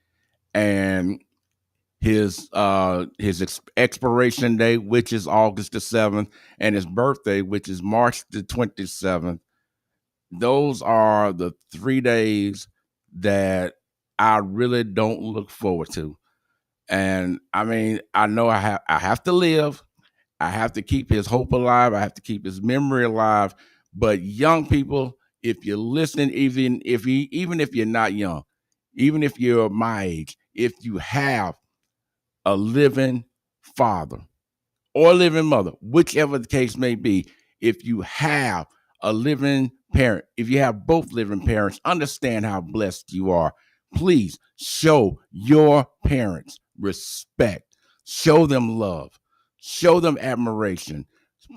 and his expiration date, which is August the 7th, and his birthday, which is March the 27th, those are the 3 days that I really don't look forward to. And I know I have to live. I have to keep his hope alive. I have to keep his memory alive. But young people, if you're listening, even if you're not young, even if you're my age, if you have a living father or living mother, whichever the case may be, if you have a living parent, if you have both living parents, understand how blessed you are. Please show your parents respect, show them love, show them admiration.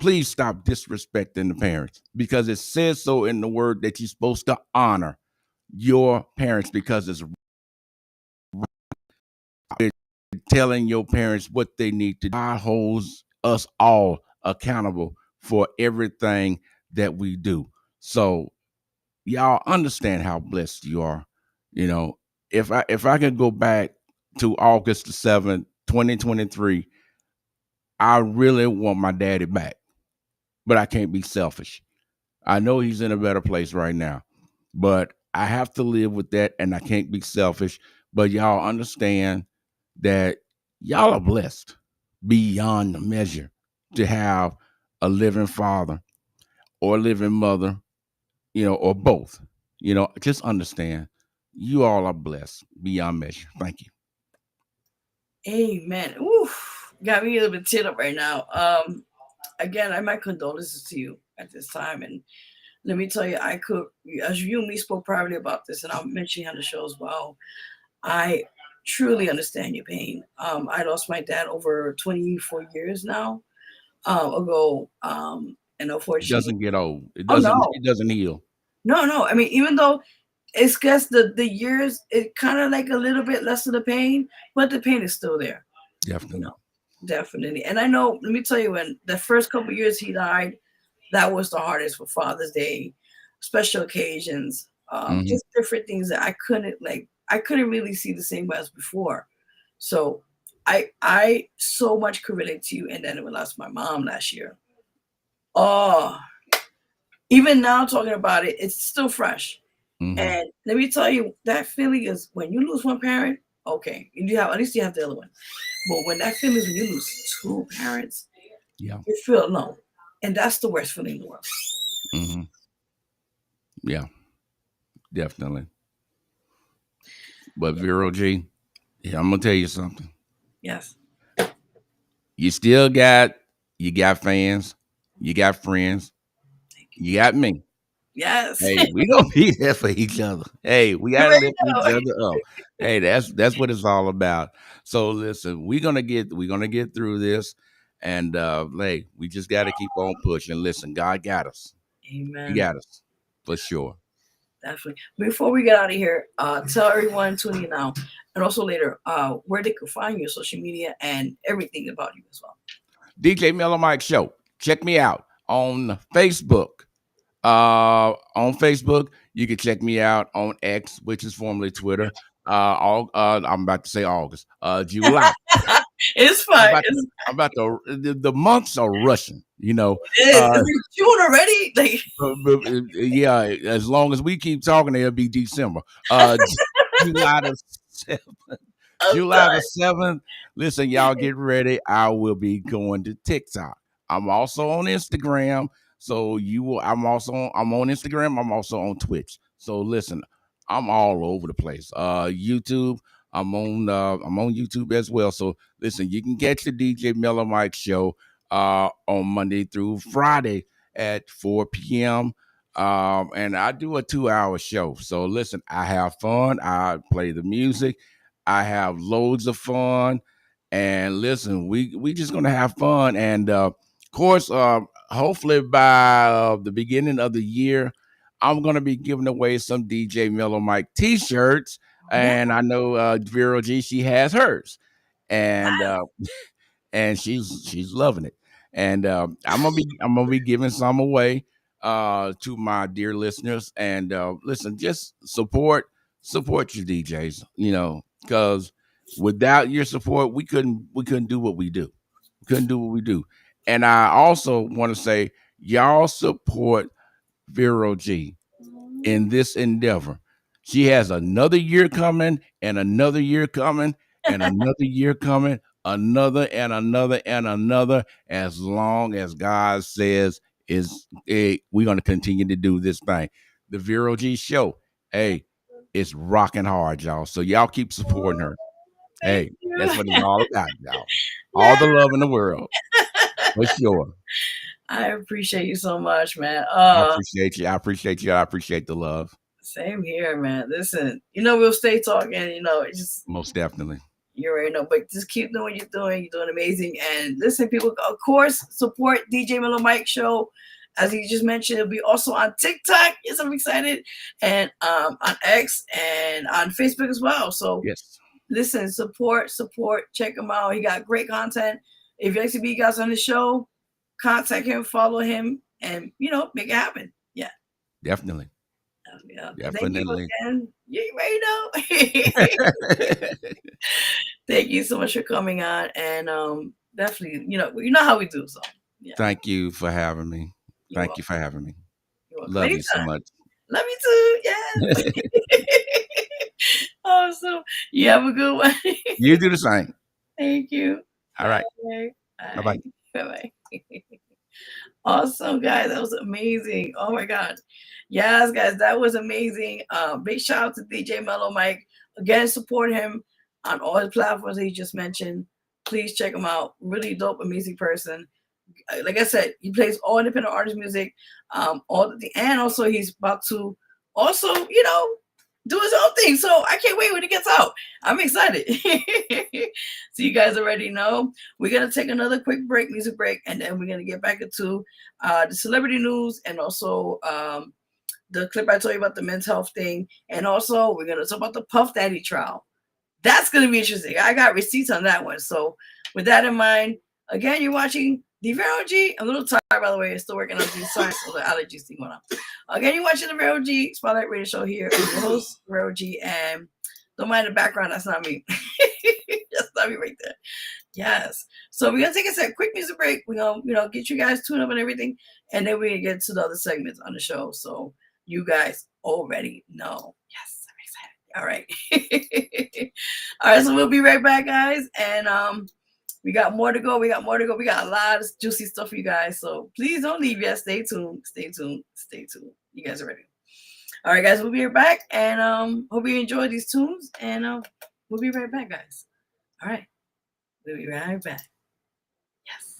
Please stop disrespecting the parents, because it says so in the word that you're supposed to honor your parents, because it's telling your parents what they need to do. God holds us all accountable for everything that we do. So y'all understand how blessed you are. You know, if I could go back to August the 7th, 2023, I really want my daddy back, but I can't be selfish. I know he's in a better place right now, but I have to live with that, and I can't be selfish. But y'all understand that y'all are blessed beyond the measure to have a living father or a living mother, or both. Just understand you all are blessed beyond measure. Thank you. Amen. Oof, got me a little bit teared up right now. Again, my condolences to you at this time, and let me tell you, as you and me spoke privately about this, and I'll mention you on the show as well. I truly understand your pain. I lost my dad over 24 years now ago, and It unfortunately, doesn't get old. It oh doesn't. no, It doesn't heal. no. I mean, even though it's just the years, it kind of like a little bit less of the pain, but the pain is still there. Definitely. Definitely. And I know. Let me tell you, when the first couple years he died, that was the hardest for Father's Day, special occasions, just different things that I couldn't really see the same way as before. So I so much could relate to you. And then we lost my mom last year. Oh, even now talking about it, it's still fresh. And let me tell you, that feeling is when you lose one parent, okay, at least you have the other one. But when that feeling is when you lose two parents, Yeah. you feel alone. And that's the worst feeling in the world. Yeah, definitely. But Vero G, I'm gonna tell you something. Yes. You got fans, you got friends, you got me. Yes. Hey, we gonna be there for each other. Hey, we You gotta already lift each know. other up. Hey, that's what it's all about. So listen, we're gonna get through this, and we just gotta keep on pushing. Listen, God got us. He Amen. got us for sure. Definitely. Before we get out of here, tell everyone tuning in now, and also later, where they can find your social media and everything about you as well. DJ Mello Mike Show. Check me out on Facebook. On Facebook, you can check me out on X, which is formerly Twitter. I'm about to say August. July. It's I'm fine. about to. I'm about to. The months are rushing. It's June already. Yeah. As long as we keep talking, it'll be December. July the 7th. I'm July done. the 7th. Listen, y'all get ready. I will be going to TikTok. I'm also on Instagram. So I'm on Instagram. I'm also on Twitch. So listen, I'm all over the place. YouTube. I'm on YouTube as well. So listen, you can catch the DJ Mello Mike show on Monday through Friday at 4 p.m. And I do a 2-hour show. So listen, I have fun. I play the music. I have loads of fun, and listen, we just gonna have fun, and of course, hopefully by the beginning of the year, I'm gonna be giving away some DJ Mello Mike T-shirts, and I know Vero G, she has hers, and she's loving it, and I'm gonna be giving some away to my dear listeners, and listen, just support your DJs, because without your support, we couldn't do what we do. We couldn't do what we do. And I also want to say, y'all support Vero G in this endeavor. She has another year coming, and another year coming, and another year coming, another and another and another, as long as God says we're going to continue to do this thing. The Vero G show, hey, it's rocking hard, y'all. So y'all keep supporting her. Thank Hey, you. that's what it's all about, y'all. All Yeah. the love in the world, for sure. I appreciate you so much, man. I appreciate you. I appreciate you. I appreciate the love. Same here, man. Listen, we'll stay talking. It's just Most definitely. you already know, but just keep doing what you're doing. You're doing amazing. And listen, people, of course, support DJ Mello Mike show as he just mentioned, it'll be also on TikTok. Yes, I'm excited, and on X and on Facebook as well. So Yes. listen, support. Check him out. He got great content. If you like to be guys on the show, contact him, follow him, and make it happen. Yeah. Definitely. Yeah. Thank you Definitely. again. You already know. Thank you so much for coming on, and definitely, you know how we do. So yeah. Thank you for having me. You're Thank welcome. you for having me. You're welcome. Love you so Anytime. much. Love you too. Yes. Awesome. You have a good one. You do the same. Thank you. All right. Bye. Bye-bye. Bye. Awesome, guys. That was amazing. Oh my God. Yes, guys, that was amazing. Big shout out to DJ Mello Mike. Again, support him on all his platforms that he just mentioned. Please check him out. Really dope, amazing person. Like I said, he plays all independent artist music. And also he's about to also, do his own thing. So I can't wait when it gets out. I'm excited. So you guys already know. We're gonna take another quick break, music break, and then we're gonna get back into the celebrity news and also the clip I told you about the men's health thing. And also we're gonna talk about the Puff Daddy trial. That's gonna be interesting. I got receipts on that one. So with that in mind, again, you're watching the Vero G. I'm a little tired, by the way. I'm still working on these signs, so the allergies thing going on. Again, you're watching the Vero G Spotlight Radio Show here. I'm your host, Vero G, and don't mind the background. That's not me. That's not me right there. Yes. So we're gonna take a quick music break. We're gonna, get you guys tuned up and everything, and then we're gonna get to the other segments on the show. So you guys already know. Yes, I'm excited. All right. All right, so we'll be right back, guys. And we got more to go. We got a lot of juicy stuff for you guys. So please don't leave yet. Stay tuned. You guys are ready. All right, guys, we'll be right back. And hope you enjoy these tunes. And we'll be right back, guys. All right. We'll be right back. Yes.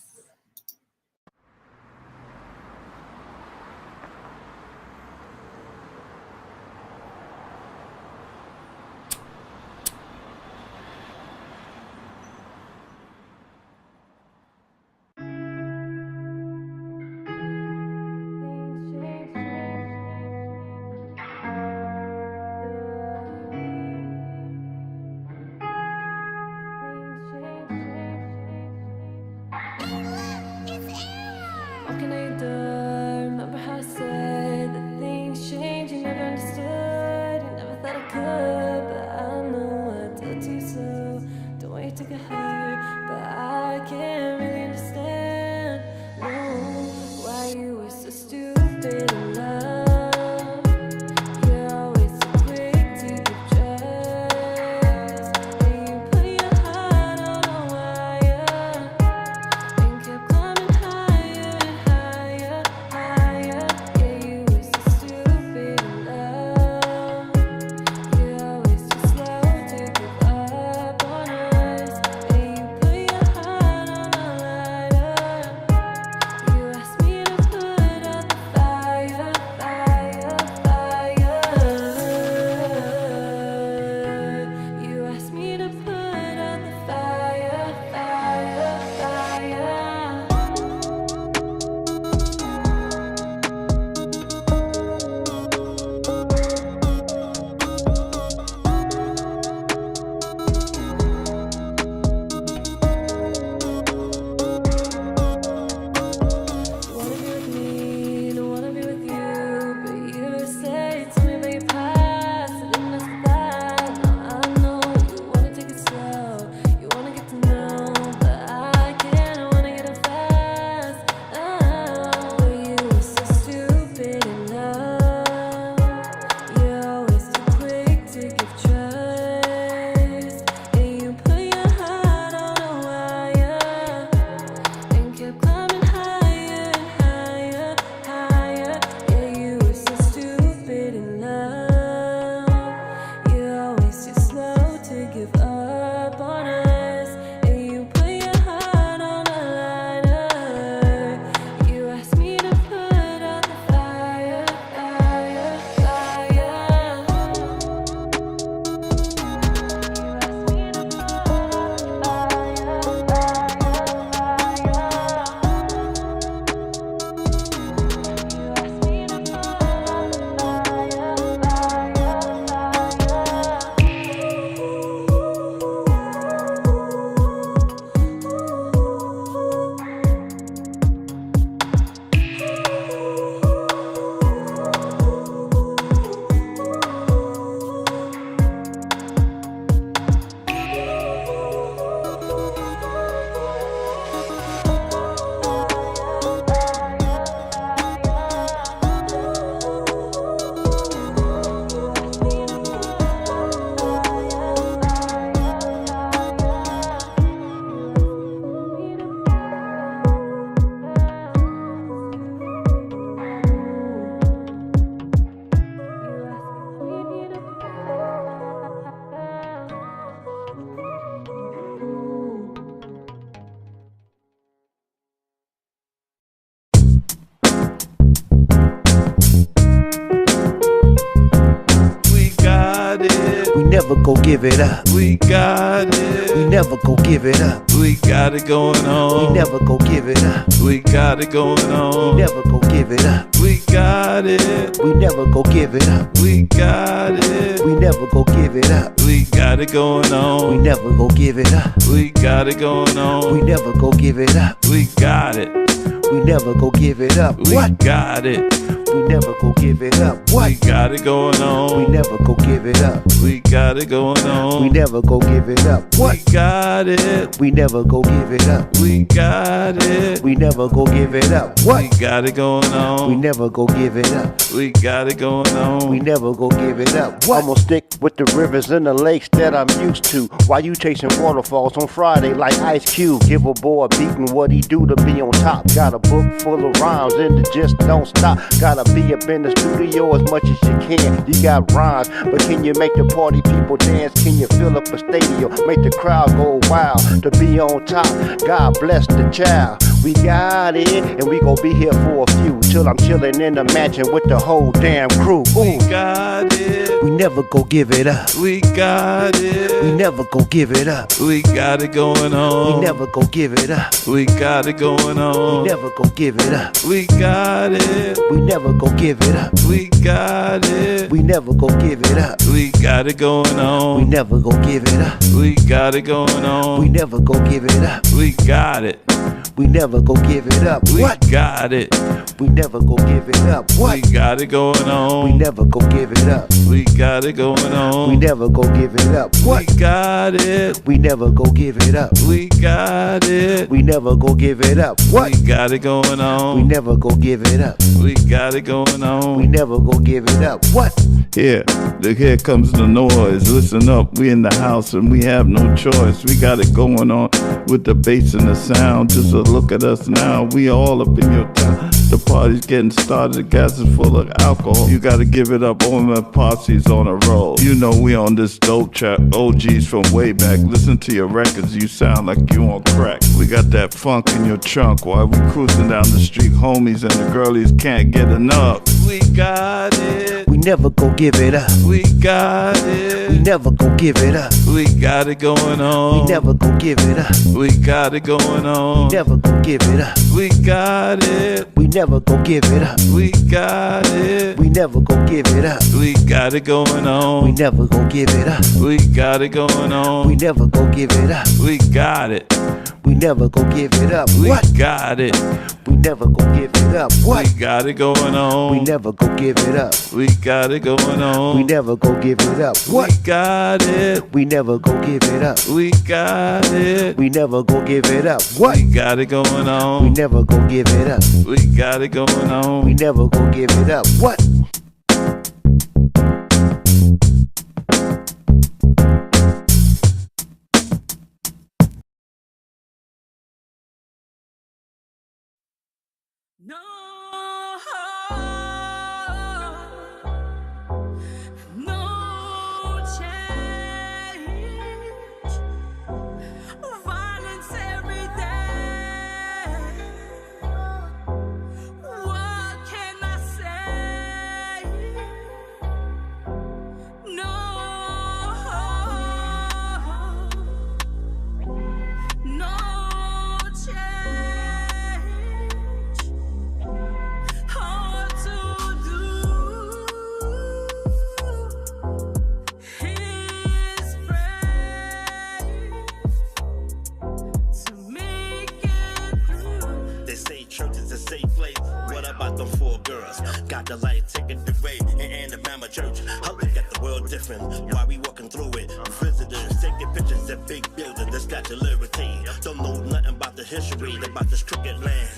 never go give it up. We got it. We never go give it up. We got it going on. We never go give it up. We got it going on. We never go give it up. We got it. We never go give it up. We got it. We never go give it up. We got it going We on. never go give it up. We got it going We on. never go give it up. We got it. We never go give it up. We What? got it. We never go give it up. We What? got it going We on. never go give it up. We got it going on. We never go give it up. What? We got it. We never go give it up. We got it. We never go give it up. What? We got it going We on. never go give it up. We got it going We on. never go give it up. What? I'm gonna stick with the rivers and the lakes that I'm used to. While you chasing waterfalls on Friday like Ice Cube. Give a boy a beating what he do to be on top. Got a book full of rhymes and it just don't stop. Gotta be up in the studio as much as you can. You got rhymes, but can you make the party people dance? Can you fill up a stadium? Make the crowd go wild to be on top. God bless the child. We got it, and we gon' be here for a few till I'm chillin' in the mansion with the whole damn crew. We Ooh. got it. We never go give it up. We got We it. never go give it up. We got it going We on. never go give it up. We got it going We on. never go give it up. We got it. We never go give it up. We got it. We never go give it up. We got it going We on. never go give it up. We got it going We on. never go give it up. We got it. We never go give it up. We What? got it. We never go give it up. We What? got it going We on. never go give it up. We got it going We on. never go give it up. We What? got it. We never go give it up. We got it. We never go give it up. What? We got it going We on. never go give it up. We got it going We on. never go give it up. What? Here, look, here comes the noise. Listen up, we in the house and we have no choice. We got it going on with the bass and the sound. Just a look at us now. We all up in your town. The party's getting started. The gas is full of alcohol. You gotta give it up. All my posse's on a roll. You know we on this dope track. OGs from way back. Listen to your records. You sound like you on crack. We got that funk in your trunk while we cruising down the street. Homies and the girlies can't get enough. We got it. We never go give it up. We got We it. never go give it up. We got it going We on. never go give it up. We got it going on. Never go give it up. We got it. We never go give it up. We got it. We never go give it up. We got it going We on. never go give it up. We got it going We on. never go give it up. We got it. We never go give it up. We What? got it. We never go give it up. What? We got it going We on. never go give it up. We got it going We on. never go give it up. We What? got it. We never go give it up. We got it. We never go give it up. What? We got it going We on. never go give it up. We got it going We on. never go give it up. What? No, no change. Violence every day. What can I say? No, no change. Hard to do. His praise to make it through. They say church is a safe place. What about them 4 girls? Got the light ticket to way in Alabama church. I look at the world different while we walking through it. Visitors taking pictures at big buildings that's got your liberty. Don't know nothing about the history about this crooked land.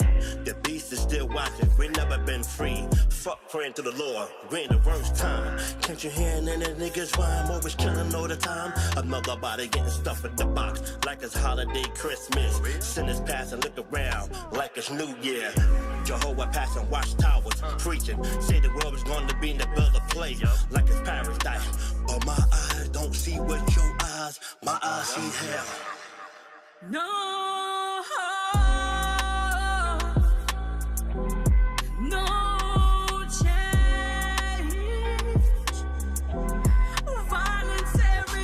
The beast is still watching. We never been free. Fuck praying to the Lord. We in the worst time. Can't you hear any niggas rhyme? Always killing all the time. Another body getting stuffed in the box like it's holiday Christmas. Sinners pass and look around like it's New Year. Jehovah passing watchtowers, preaching. Say the world is going to be in a better place, like it's paradise. But my eyes don't see what your eyes, my eyes see hell. No, no change. Violence every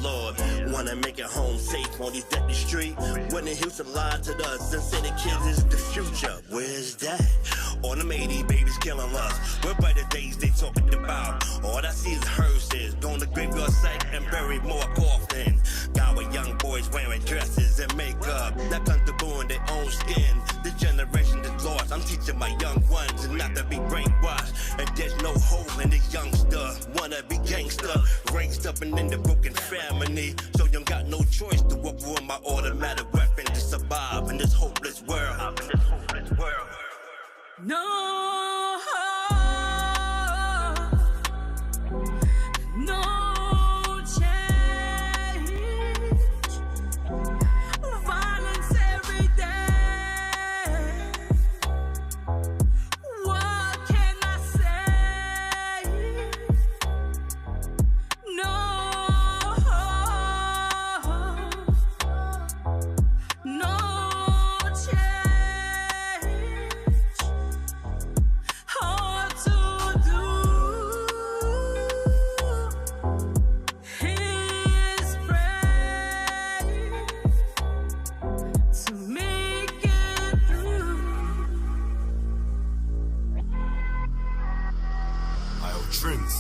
Lord. Wanna make it home safe on these deadly streets. When the Houston lied to us and said the kids is the future. Where's that? On them 80 babies killing us. Where brighter days they talking about? All I see is hearses. Going to graveyard site and bury more coffins. Got with young boys wearing dresses and makeup. That comfortable in their own skin. This generation is lost. I'm teaching my young ones not to be brainwashed. And there's no hope in this youngster. Wanna be gangster. Raised up and in the broken family. So you got no choice to walk with my automatic weapon to survive in this hopeless world. No, no change. Violence every day. What can I say? No, no change. Hard to do. His prayer to make it through. I'll trends.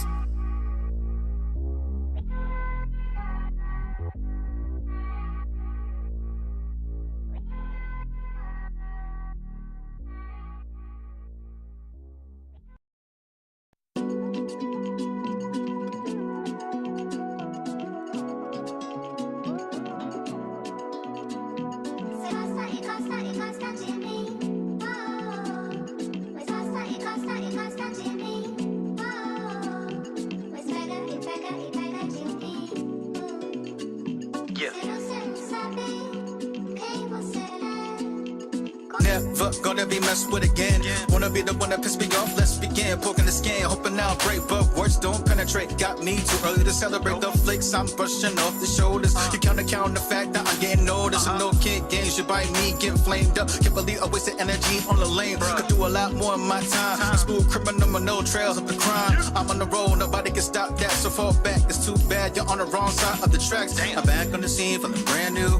Never gonna be messed with again. Wanna be the one that pissed me off, let's begin. Poking the skin, hoping I'll break, but words don't penetrate. Got me too early to celebrate the flicks, I'm brushing off the shoulders. You count the fact that I'm getting noticed. No kid games, you bite me, get flamed up. Can't believe I wasted energy on the lane. Could do a lot more in my time. A smooth criminal with no trails of the crime. I'm on the road, nobody can stop that, so fall back. It's too bad, you're on the wrong side of the tracks. I'm back on the scene, feeling brand new.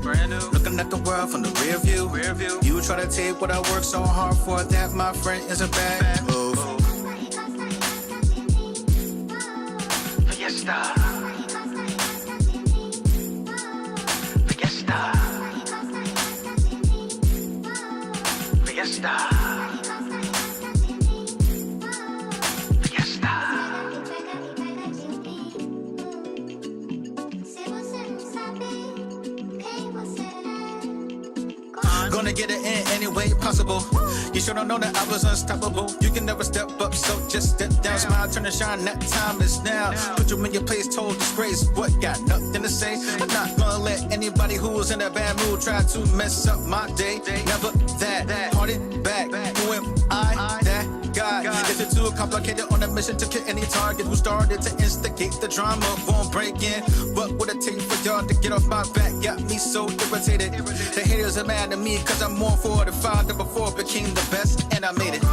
Looking at the world from the rear view. You try to take what I work so hard for, that my friend is a bad move. Fiesta. Fiesta. Fiesta. Gonna get it in any way possible. You sure don't know that I was unstoppable. You can never step up, so just step down. Smile, turn and shine, that time is now. Put you in your place, told disgrace. What, got nothing to say? I'm not gonna let anybody who's in a bad mood try to mess up my day. Never that, party back. Who am I? That guy. Is it too complicated on a mission to kill any target who started to instigate the drama? Won't break in. What would it take for y'all to get off my back? Got me so irritated. The haters are mad at me cause I'm more for the father before it became the best, and I made it.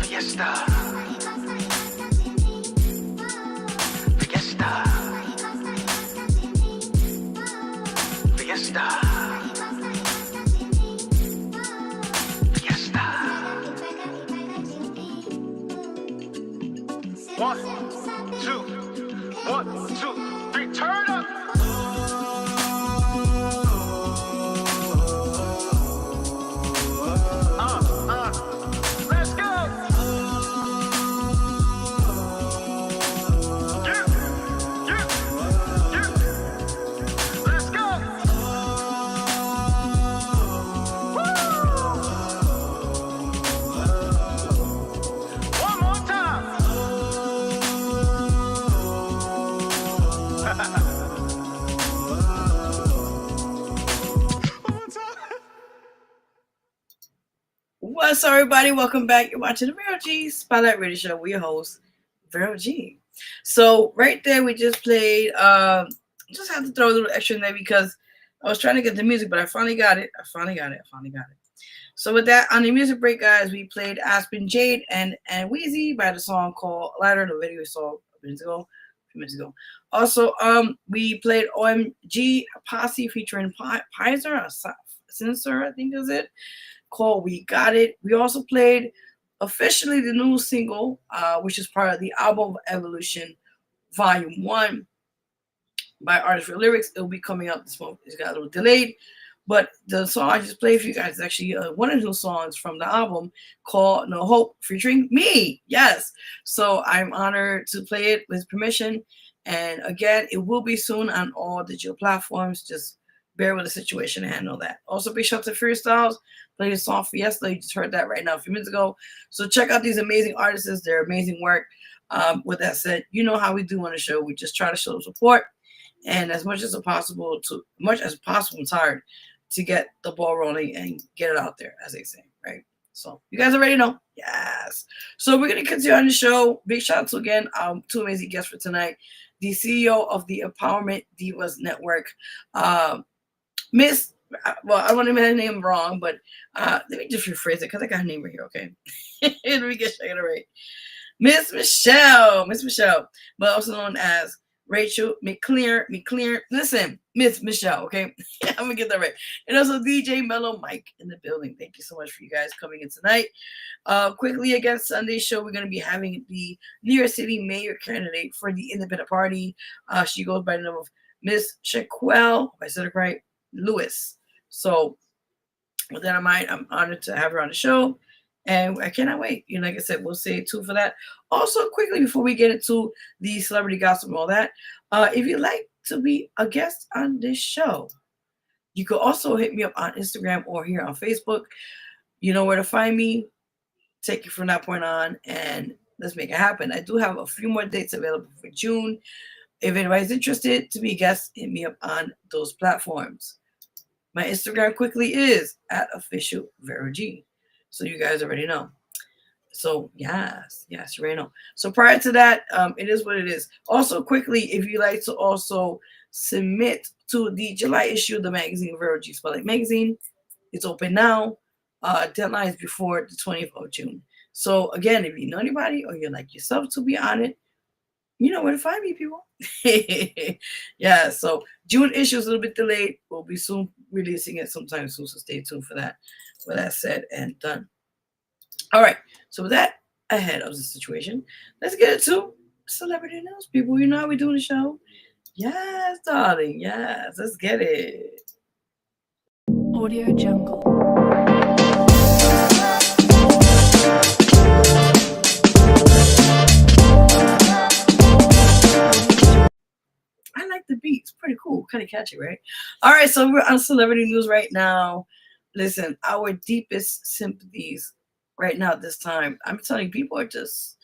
Fiesta. Fiesta. Fiesta. Fiesta. 1, 2, 1, 2, 3, turn up. Let's go. Let's go. Woo. One more time. What's up, everybody? Welcome back. You're watching the Vero G Spotlight Radio Show with your host, Vero G. So right there, we just played. Just have to throw a little extra in there because I was trying to get the music, but I finally got it. So with that, on the music break, guys, we played Aspen Jade and Wheezy by the song called Ladder, the video we saw minutes ago. few minutes ago. Also, we played OMG Posse featuring Pizer, Sensor, I think is it, called We Got It. We also played officially the new single, which is part of the album Evolution Volume 1 by Artist for Lyrics. It'll be coming out this month. It's got a little delayed. But the song I just played for you guys is actually one of the new songs from the album called No Hope featuring me. Yes. So I'm honored to play it with permission. And again, it will be soon on all digital platforms. Just bear with the situation and handle that. Also, big shout out to Freestyles. Played a song for yesterday. You just heard that right now a few minutes ago. So check out these amazing artists. Their amazing work. With that said, you know how we do on the show. We just try to show support. And as much as possible, I'm tired to get the ball rolling and get it out there, as they say, right? So you guys already know. Yes. So we're going to continue on the show. Big shout out to, again, two amazing guests for tonight. The CEO of the Empowerment Divas Network, Miss, well, I don't want to get her name wrong, but let me just rephrase it because I got her name right here, okay? Let me get it right. Miss Michelle, but also known as Rachel Mcclellar. Listen, Miss Michelle, okay? I'm gonna get that right. And also DJ Mello Mike in the building. Thank you so much for you guys coming in tonight. Quickly, again, Sunday show, we're gonna be having the New York City mayor candidate for the Independent Party. She goes by the name of Miss Shaquelle, if I said it right, Lewis. So with that in mind, I'm honored to have her on the show. And I cannot wait. You know, like I said, we'll stay tuned for that. Also, quickly, before we get into the celebrity gossip and all that, if you'd like to be a guest on this show, you could also hit me up on Instagram or here on Facebook. You know where to find me. Take it from that point on, and let's make it happen. I do have a few more dates available for June. If anybody's interested to be a guest, hit me up on those platforms. My Instagram quickly is @official Vero G. So you guys already know. So yes, you already know. So prior to that, it is what it is. Also, quickly, if you like to also submit to the July issue of the magazine, Vero G Spotlight Magazine, it's open now. Deadline is before the 20th of June. So again, if you know anybody or you like yourself to be on it, you know where to find me, people. Yeah, so June issue is a little bit delayed. We'll be soon releasing it sometime soon, so stay tuned for that. With that said and done. All right, so with that ahead of the situation, let's get into celebrity news, people. You know how we do the show? Yes, darling. Yes, let's get it. Audio Jungle. I like the beat. It's pretty cool. Kind of catchy, right? All right, so we're on celebrity news right now. Listen, our deepest sympathies right now at this time. I'm telling you, people are just,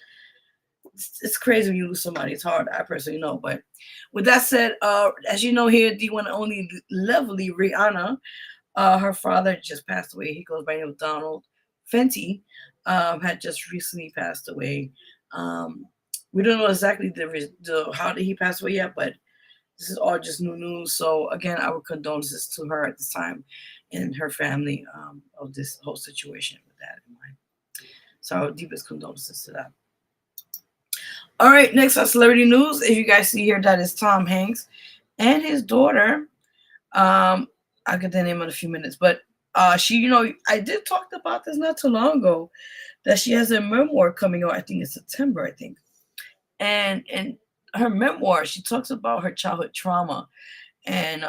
it's crazy when you lose somebody. It's hard. I personally know. But with that said, as you know here, the one and only lovely Rihanna, her father just passed away. He goes by the name of Donald Fenty, had just recently passed away. We don't know exactly how did he pass away yet, but this is all just new news. So again, our condolences to her at this time and her family of this whole situation with that in mind. So our deepest condolences to that. All right, next on celebrity news, if you guys see here, that is Tom Hanks and his daughter. I'll get the name in a few minutes, but she, you know, I did talk about this not too long ago, that she has a memoir coming out. I think it's September, I think. And her memoir, she talks about her childhood trauma and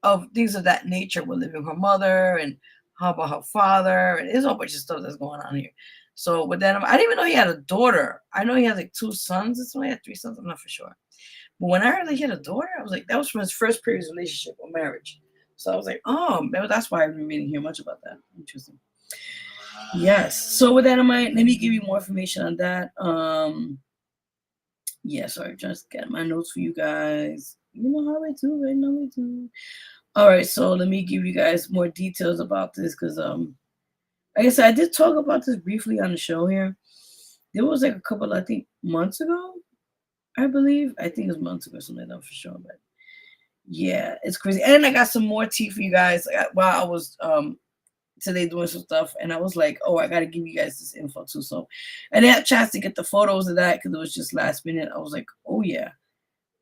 of things of that nature with living with her mother and how about her father, and there's a whole bunch of stuff that's going on here. So with that, I didn't even know he had a daughter. I know he has like 2 sons. It's only had 3 sons. I'm not for sure. But when I heard that he had a daughter, I was like, that was from his first previous relationship or marriage. So I was like, oh, maybe that's why I didn't really hear much about that. Interesting. Yes. So with that in mind, let me give you more information on that. Yeah, sorry, just get my notes for you guys. You know how I do, right? Know we do. All right, so let me give you guys more details about this because, like I said, I did talk about this briefly on the show here. There was like a couple, I think, months ago, I believe. I think it was months ago, something like that for sure. But yeah, it's crazy. And I got some more tea for you guys while I was today doing some stuff, and I was like, oh, I gotta give you guys this info too. So I didn't have a chance to get the photos of that because it was just last minute. I was like, oh yeah,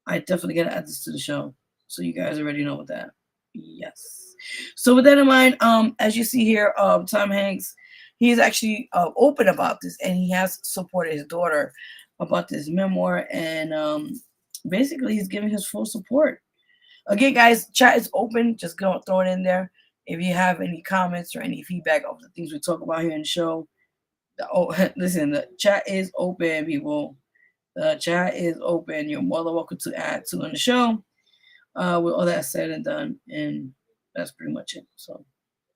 I definitely gotta add this to the show, so you guys already know what that. Yes. So with that in mind, as you see here, Tom Hanks, he is actually open about this, and he has supported his daughter about this memoir, and basically he's giving his full support. Again, guys, chat is open. Just go throw it in there. If you have any comments or any feedback of the things we talk about here in the show, listen, the chat is open, people. The chat is open. You're more than welcome to add to on the show. With all that said and done, and that's pretty much it. So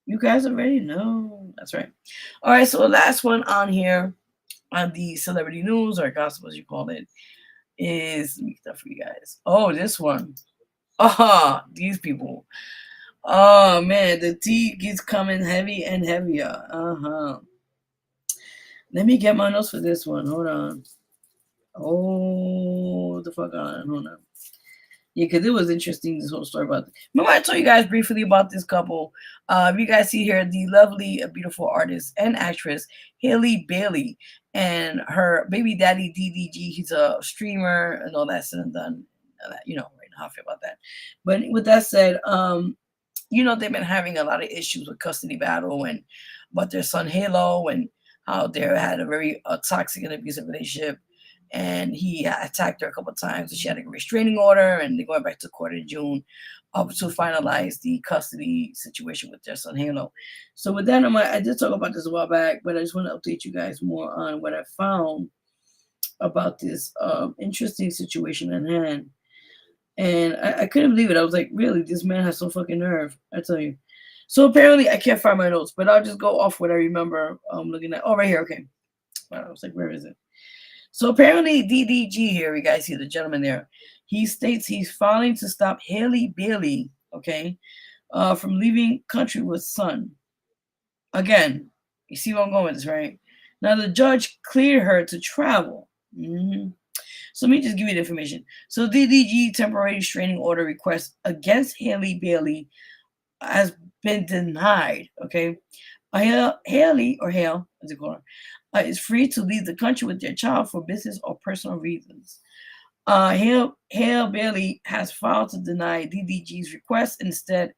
you guys already know. That's right. All right. So the last one on here on the celebrity news or gossip, as you call it, is let me get that for you guys. Oh, this one. These people. Oh man, the tea keeps coming heavy and heavier. Let me get my notes for this one. Hold on. Oh, the fuck on. Hold on. Yeah, because it was interesting, this whole story about. Remember, I told you guys briefly about this couple. You guys see here the lovely, beautiful artist and actress Hailey Bailey and her baby daddy DDG. He's a streamer and all that said and done. You know, right now, how I feel about that. But with that said, you know, they've been having a lot of issues with custody battle and about their son Halo and how they had a very toxic and abusive relationship. And he attacked her a couple of times. And she had a restraining order, and they're going back to court in June up to finalize the custody situation with their son Halo. So with that in mind, I did talk about this a while back, but I just want to update you guys more on what I found about this interesting situation at hand. And I couldn't believe it. I was like, really, this man has some fucking nerve. I tell you. So apparently, I can't find my notes, but I'll just go off what I remember looking at. Oh, right here. Okay. I was like, where is it? So apparently, DDG here, you guys see the gentleman there. He states he's filing to stop Hailey Bailey, okay, from leaving country with son. Again, you see where I'm going with this, right? Now, the judge cleared her to travel. So let me just give you the information. So DDG temporary restraining order request against Hailey Bailey has been denied, okay? Hailey, or Hale, as they call her, is free to leave the country with their child for business or personal reasons. Hale Bailey has filed to deny DDG's request and instead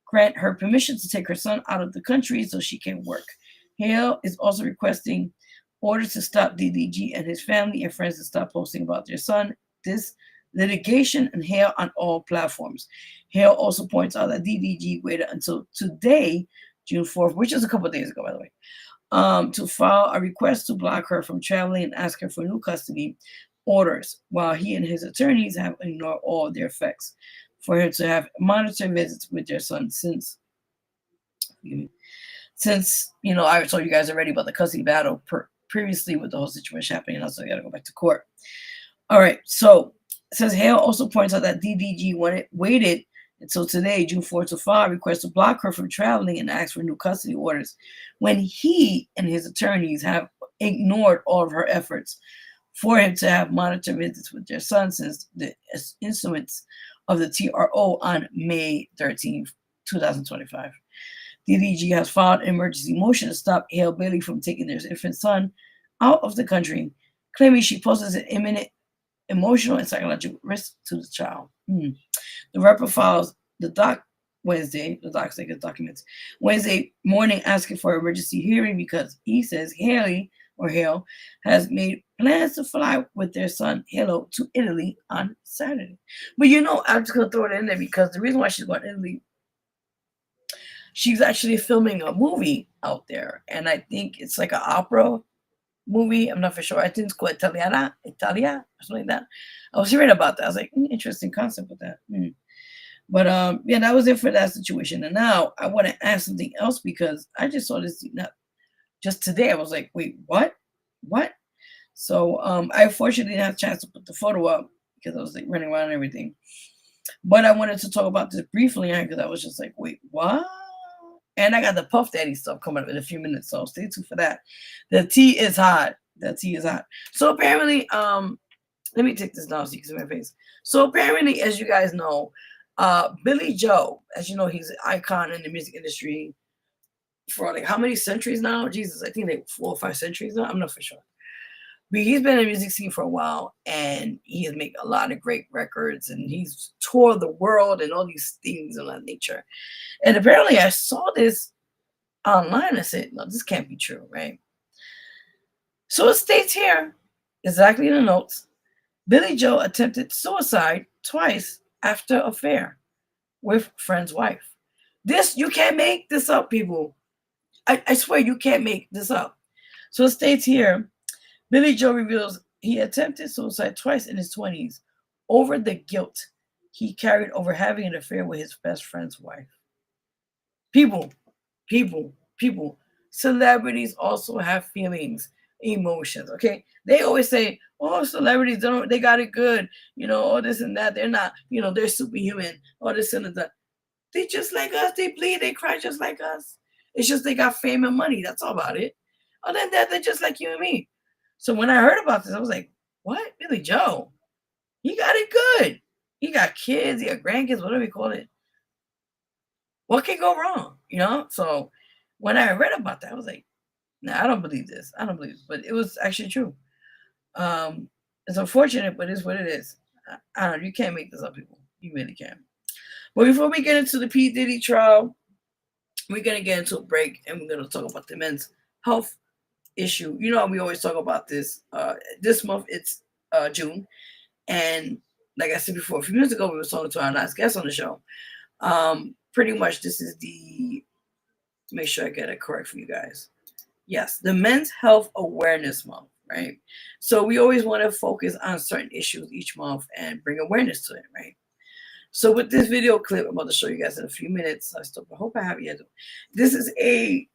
grant her permission to take her son out of the country so she can work. Hale is also requesting orders to stop DDG and his family and friends to stop posting about their son. This litigation and Hale on all platforms. Hale also points out that DDG waited until today, June 4th, which is a couple of days ago, by the way, to file a request to block her from traveling and ask her for new custody orders, while he and his attorneys have ignored all of their effects for her to have monitored visits with their son since, you know, I told you guys already about the custody battle previously with the whole situation happening, and also got to go back to court. All right, so it says Hale also points out that DDG waited until today, June 4th, to file a request to block her from traveling and ask for new custody orders when he and his attorneys have ignored all of her efforts for him to have monitored visits with their son since the issuance of the TRO on May 13th, 2025. DDG has filed an emergency motion to stop Hale Bailey from taking their infant son out of the country, claiming she poses an imminent emotional and psychological risk to the child. The rapper files the doc Wednesday, the docs like documents, Wednesday morning asking for an emergency hearing because he says Hale has made plans to fly with their son Halo to Italy on Saturday. But you know, I'm just gonna throw it in there because the reason why she's going to Italy, she's actually filming a movie out there, and I think it's like an opera movie. I'm not for sure. I think it's called Italia, or something like that. I was hearing about that. I was like, interesting concept with that. But yeah, that was it for that situation. And now I want to add something else because I just saw this just today. I was like, wait, what? So I unfortunately didn't have a chance to put the photo up because I was like running around and everything. But I wanted to talk about this briefly because I was just like, wait, what? And I got the Puff Daddy stuff coming up in a few minutes, so stay tuned for that. The tea is hot. So apparently, let me take this down so you can see my face. So apparently, as you guys know, Billy Joe, as you know, he's an icon in the music industry for like how many centuries now? Jesus, I think like 4 or 5 centuries now. I'm not for sure. He's been in the music scene for a while, and he has made a lot of great records, and he's toured the world and all these things of that nature. And apparently, I saw this online. I said, "No, this can't be true, right?" So it states here, exactly in the notes, Billy Joe attempted suicide twice after affair with friend's wife. This, you can't make this up, people. I swear you can't make this up. So it states here, Billy Joe reveals he attempted suicide twice in his 20s over the guilt he carried over having an affair with his best friend's wife. People, people. Celebrities also have feelings, emotions. Okay, they always say, "Oh, celebrities they got it good," all this and that. They're not, they're superhuman. All this and that. They just like us. They bleed. They cry just like us. It's just they got fame and money. That's all about it. Other than that, they're just like you and me. So when I heard about this, I was like, "What, Billy Joe? He got it good. He got kids. He got grandkids. Whatever you call it. What can go wrong?" So when I read about that, I was like, "Nah, I don't believe this. I don't believe this." But it was actually true. It's unfortunate, but it's what it is. I don't know. You can't make this up, people. You really can't. But before we get into the P. Diddy trial, we're going to get into a break, and we're going to talk about the men's health issue. We always talk about this. This month, it's June. And like I said before, a few minutes ago, we were talking to our last guest on the show. Pretty much this is make sure I get it correct for you guys. Yes, the Men's Health Awareness Month, right? So we always want to focus on certain issues each month and bring awareness to it, right? So with this video clip, I'm about to show you guys in a few minutes. I hope I have it. This is a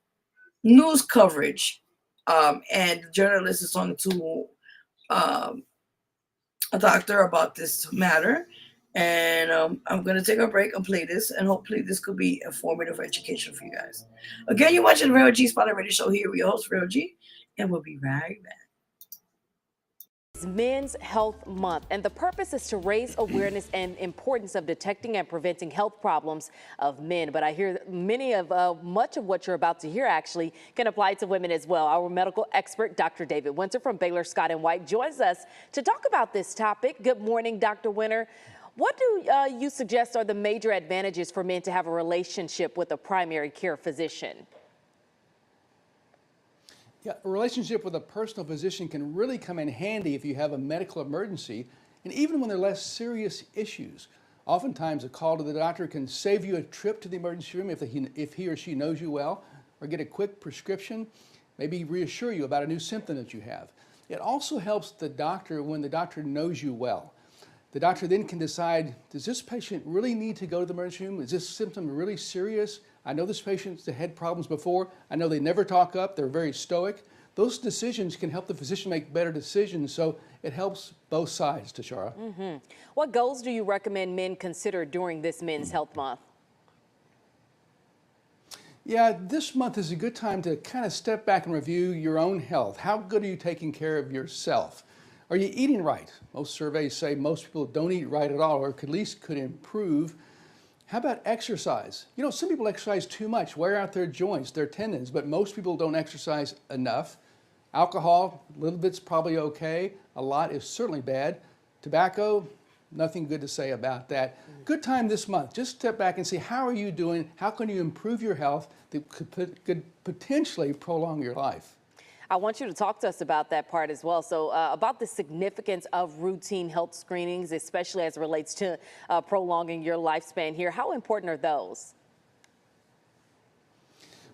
news coverage, and the journalist is talking to a doctor about this matter. And I'm going to take a break and play this, and hopefully this could be informative or educational for you guys. Again, you're watching the Vero G Spotlight Radio Show here with your host, Vero G, and we'll be right back. It's Men's Health Month, and the purpose is to raise awareness and importance of detecting and preventing health problems of men. But I hear much of what you're about to hear actually can apply to women as well. Our medical expert, Dr. David Winter from Baylor Scott & White, joins us to talk about this topic. Good morning, Dr. Winter. What do you suggest are the major advantages for men to have a relationship with a primary care physician? Yeah, a relationship with a personal physician can really come in handy if you have a medical emergency, and even when they're less serious issues. Oftentimes, a call to the doctor can save you a trip to the emergency room if he or she knows you well, or get a quick prescription, maybe reassure you about a new symptom that you have. It also helps the doctor when the doctor knows you well. The doctor then can decide, does this patient really need to go to the emergency room? Is this symptom really serious? I know this patient's had problems before. I know they never talk up. They're very stoic. Those decisions can help the physician make better decisions, so it helps both sides, Tashara. Mm-hmm. What goals do you recommend men consider during this Men's Health Month? Yeah, this month is a good time to kind of step back and review your own health. How good are you taking care of yourself? Are you eating right? Most surveys say most people don't eat right at all, or at least could improve. How about exercise? Some people exercise too much, wear out their joints, their tendons, but most people don't exercise enough. Alcohol, a little bit's probably okay. A lot is certainly bad. Tobacco, nothing good to say about that. Good time this month. Just step back and see, how are you doing? How can you improve your health that could potentially prolong your life? I want you to talk to us about that part as well. So about the significance of routine health screenings, especially as it relates to prolonging your lifespan here. How important are those?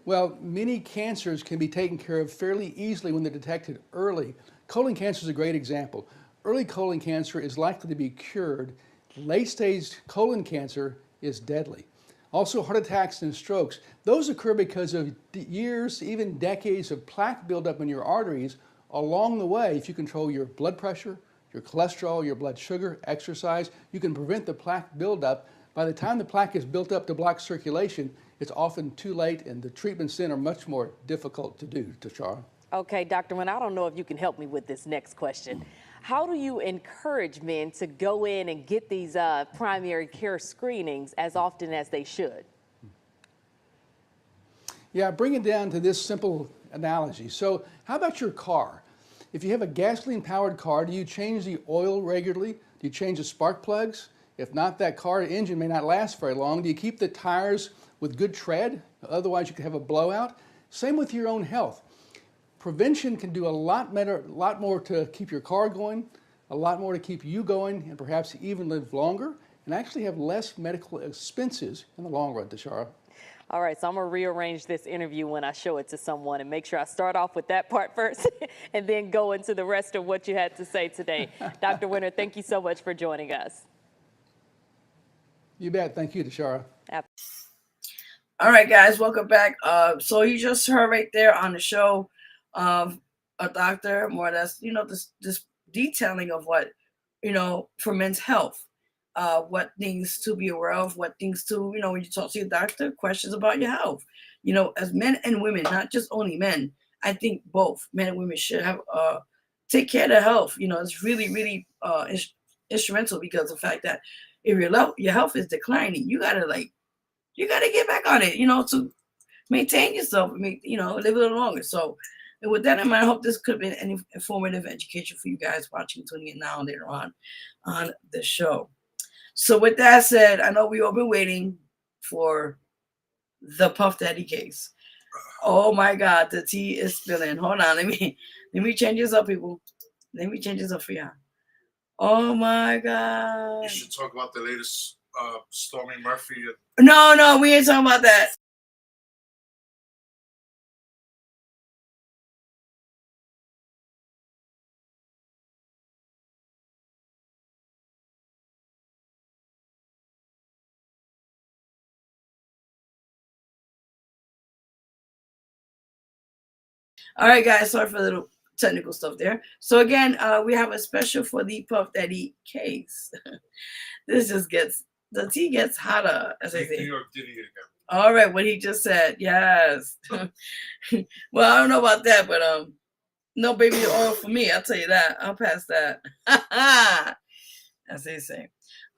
Well, many cancers can be taken care of fairly easily when they're detected early. Colon cancer is a great example. Early colon cancer is likely to be cured. Late-stage colon cancer is deadly. Also, heart attacks and strokes. Those occur because of years, even decades of plaque buildup in your arteries. Along the way, if you control your blood pressure, your cholesterol, your blood sugar, exercise, you can prevent the plaque buildup. By the time the plaque is built up to block circulation, it's often too late, and the treatments then are much more difficult to do, Tashara. Okay, Dr. Wynn, I don't know if you can help me with this next question. How do you encourage men to go in and get these primary care screenings as often as they should? Yeah, bring it down to this simple analogy. So how about your car? If you have a gasoline-powered car, do you change the oil regularly? Do you change the spark plugs? If not, that car engine may not last very long. Do you keep the tires with good tread? Otherwise, you could have a blowout. Same with your own health. Prevention can do a lot more to keep your car going, a lot more to keep you going, and perhaps even live longer, and actually have less medical expenses in the long run, Tashara. All right, so I'm going to rearrange this interview when I show it to someone and make sure I start off with that part first and then go into the rest of what you had to say today. Dr. Winter, thank you so much for joining us. You bet. Thank you, Tashara. All right, guys, welcome back. So you just heard right there on the show a doctor, more or less, this detailing of what, for men's health. What things to be aware of, what things to, when you talk to your doctor, questions about your health. As men and women, not just only men, I think both men and women should have take care of their health. It's really, really instrumental because of the fact that if your health is declining, you gotta get back on it, to maintain yourself, live a little longer. So and with that in mind, I hope this could have been an informative education for you guys watching, tuning in now and later on the show. So with that said, I know we all been waiting for the Puff Daddy case. Oh my God, the tea is spilling. Hold on, let me change this up, people. Let me change this up for y'all. Oh my God. You should talk about the latest Stormy Murphy. No, we ain't talking about that. All right, guys, sorry for the little technical stuff there. So again, we have a special for the Puff Daddy case. The tea gets hotter, as I say. New York Diddy again. All right, what he just said, yes. Well, I don't know about that, but no baby oil for me. I'll tell you that. I'll pass that. As they say.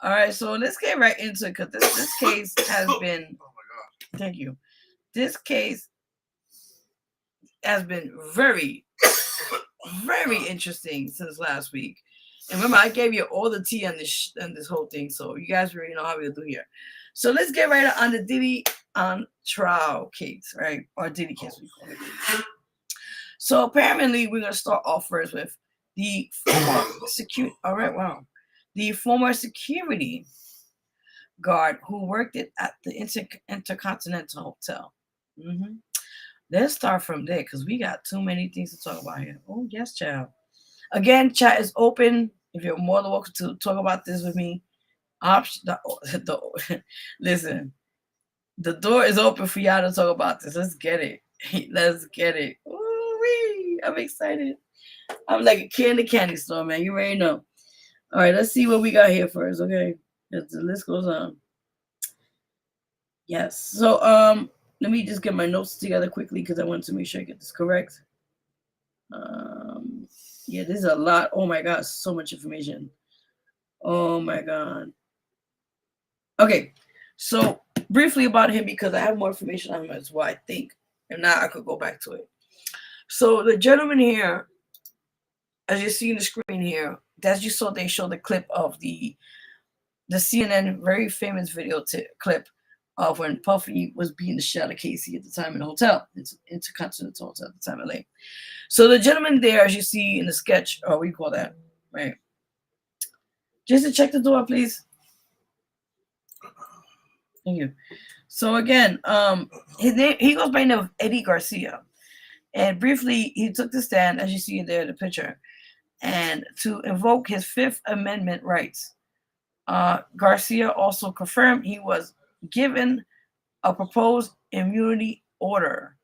All right, so let's get right into it because this case has been. Oh my God! Thank you. This case has been very, very interesting since last week. And remember, I gave you all the tea on this whole thing, so you guys already know how we do here. So let's get right on the Diddy on trial case, right? Or Diddy case, we call it. So apparently, we're gonna start off first with the former security. All right, wow, the former security guard who worked at the Intercontinental Hotel. Mm-hmm. Let's start from there because we got too many things to talk about here. Oh, yes, child. Again, chat is open. If you're more than welcome to talk about this with me. Listen, the door is open for y'all to talk about this. Let's get it. Let's get it. Ooh-wee. I'm excited. I'm like a kid in the candy store, man. You already know. All right, let's see what we got here first, okay? As the list goes on. Yes. So, let me just get my notes together quickly because I want to make sure I get this correct. Yeah, this is a lot. Oh my God, so much information. Oh my God. Okay, so briefly about him because I have more information on him as well, I think. If not, I could go back to it. So the gentleman here, as you see in the screen here, as you saw, they showed the clip of the CNN very famous video clip of when Puffy was beating the shit out of Casey at the time in the hotel. It's Intercontinental Hotel at the time in LA. So the gentleman there, as you see in the sketch, or what do you call that, right? Just to check the door, please. Thank you. So again, his name, he goes by the name of Eddie Garcia. And briefly, he took the stand, as you see there in the picture, and to invoke his Fifth Amendment rights. Garcia also confirmed he was given a proposed immunity order.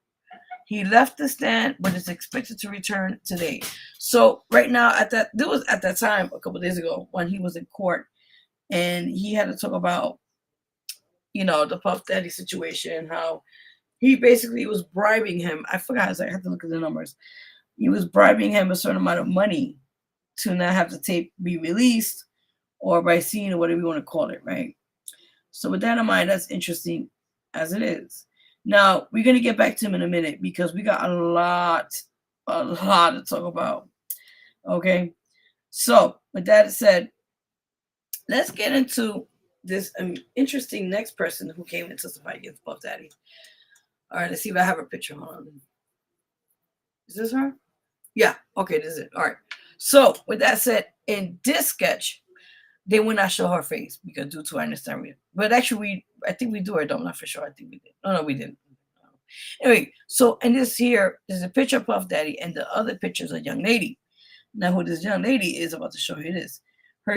He left the stand, but is expected to return today. So right now, there was at that time a couple of days ago when he was in court, and he had to talk about, the Puff Daddy situation, how he basically was bribing him. I forgot, I had to look at the numbers. He was bribing him a certain amount of money to not have the tape be released, or by seeing or whatever you want to call it, right? So with that in mind, that's interesting as it is. Now, we're going to get back to him in a minute because we got a lot to talk about. Okay. So with that said, let's get into this interesting next person who came in to testify against Puff Daddy. All right, let's see if I have a picture. Hold on. Is this her? Yeah. Okay, this is it. All right. So with that said, in this sketch, they will not show her face because due to understanding. But actually, I think we do or don't. I'm not for sure. I think we did. Oh no, we didn't. Anyway, so in this here, there's a picture of Puff Daddy, and the other picture is a young lady. Now, who this young lady is, about to show you this.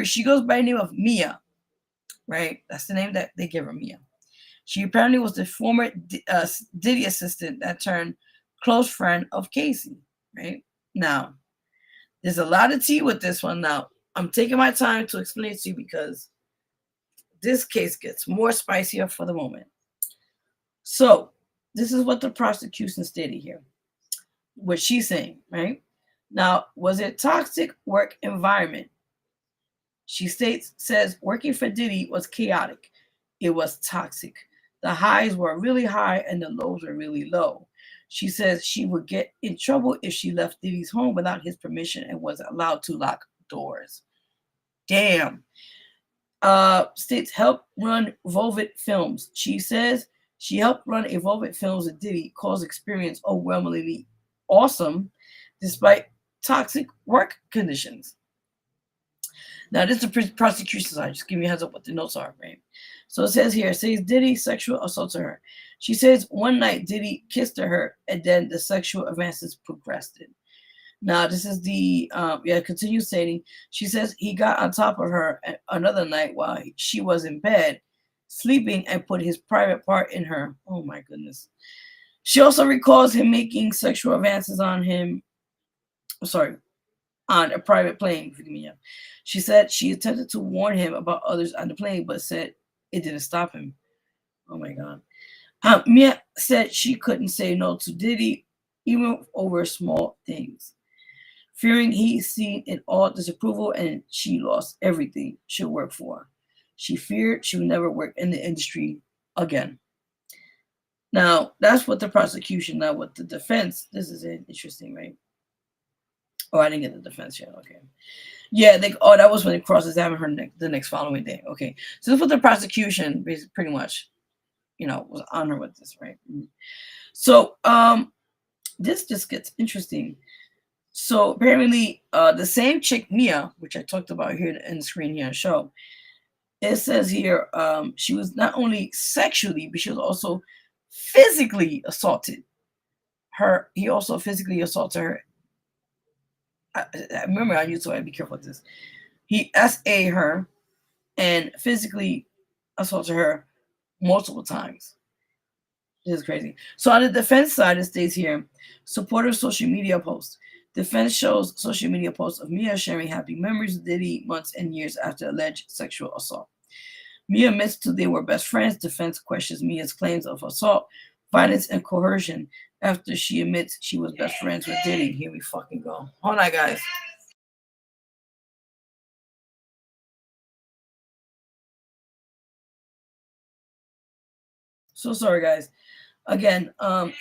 She goes by the name of Mia, right? That's the name that they give her, Mia. She apparently was the former Diddy assistant that turned close friend of Casey, right? Now, there's a lot of tea with this one. Now, I'm taking my time to explain it to you because this case gets more spicier for the moment. So, this is what the prosecution stated here. What she's saying, right? Now, was it toxic work environment? She says working for Diddy was chaotic. It was toxic. The highs were really high and the lows were really low. She says she would get in trouble if she left Diddy's home without his permission and was allowed to lock doors. Damn. States helped run Volvet Films. She says she helped run a Volvet Films with Diddy, calls experience overwhelmingly awesome despite toxic work conditions. Now, this is the prosecution side. Just give me a heads up what the notes are, right? So it says here, Diddy sexual assaulted her. She says one night Diddy kissed her and then the sexual advances progressed. Now, this is the, continue stating, she says he got on top of her another night while she was in bed, sleeping, and put his private part in her. Oh, my goodness. She also recalls him making sexual advances on him, on a private plane. Forgive me. She said she attempted to warn him about others on the plane, but said it didn't stop him. Oh, my God. Mia said she couldn't say no to Diddy, even over small things. Fearing he's seen in all disapproval and she lost everything she worked for. She feared she would never work in the industry again. Now, that's what the prosecution. Now, with the defense, this is interesting, right? Oh, I didn't get the defense yet. Okay. Yeah, that was when they cross-examined her the next following day. Okay. So this was the prosecution, basically, pretty much, was on her with this, right? So, this just gets interesting. So apparently, the same chick Mia, which I talked about here in the screen here on the show, it says here she was not only sexually, but she was also physically assaulted. He also physically assaulted her. I remember I used to be careful with this. He SA her and physically assaulted her multiple times. This is crazy. So on the defense side, it states here, supportive social media posts. Defense shows social media posts of Mia sharing happy memories of Diddy months and years after alleged sexual assault. Mia admits they were best friends. Defense questions Mia's claims of assault, violence, and coercion after she admits she was best friends with Diddy. Here we fucking go. Hold on, guys. So sorry, guys. Again, one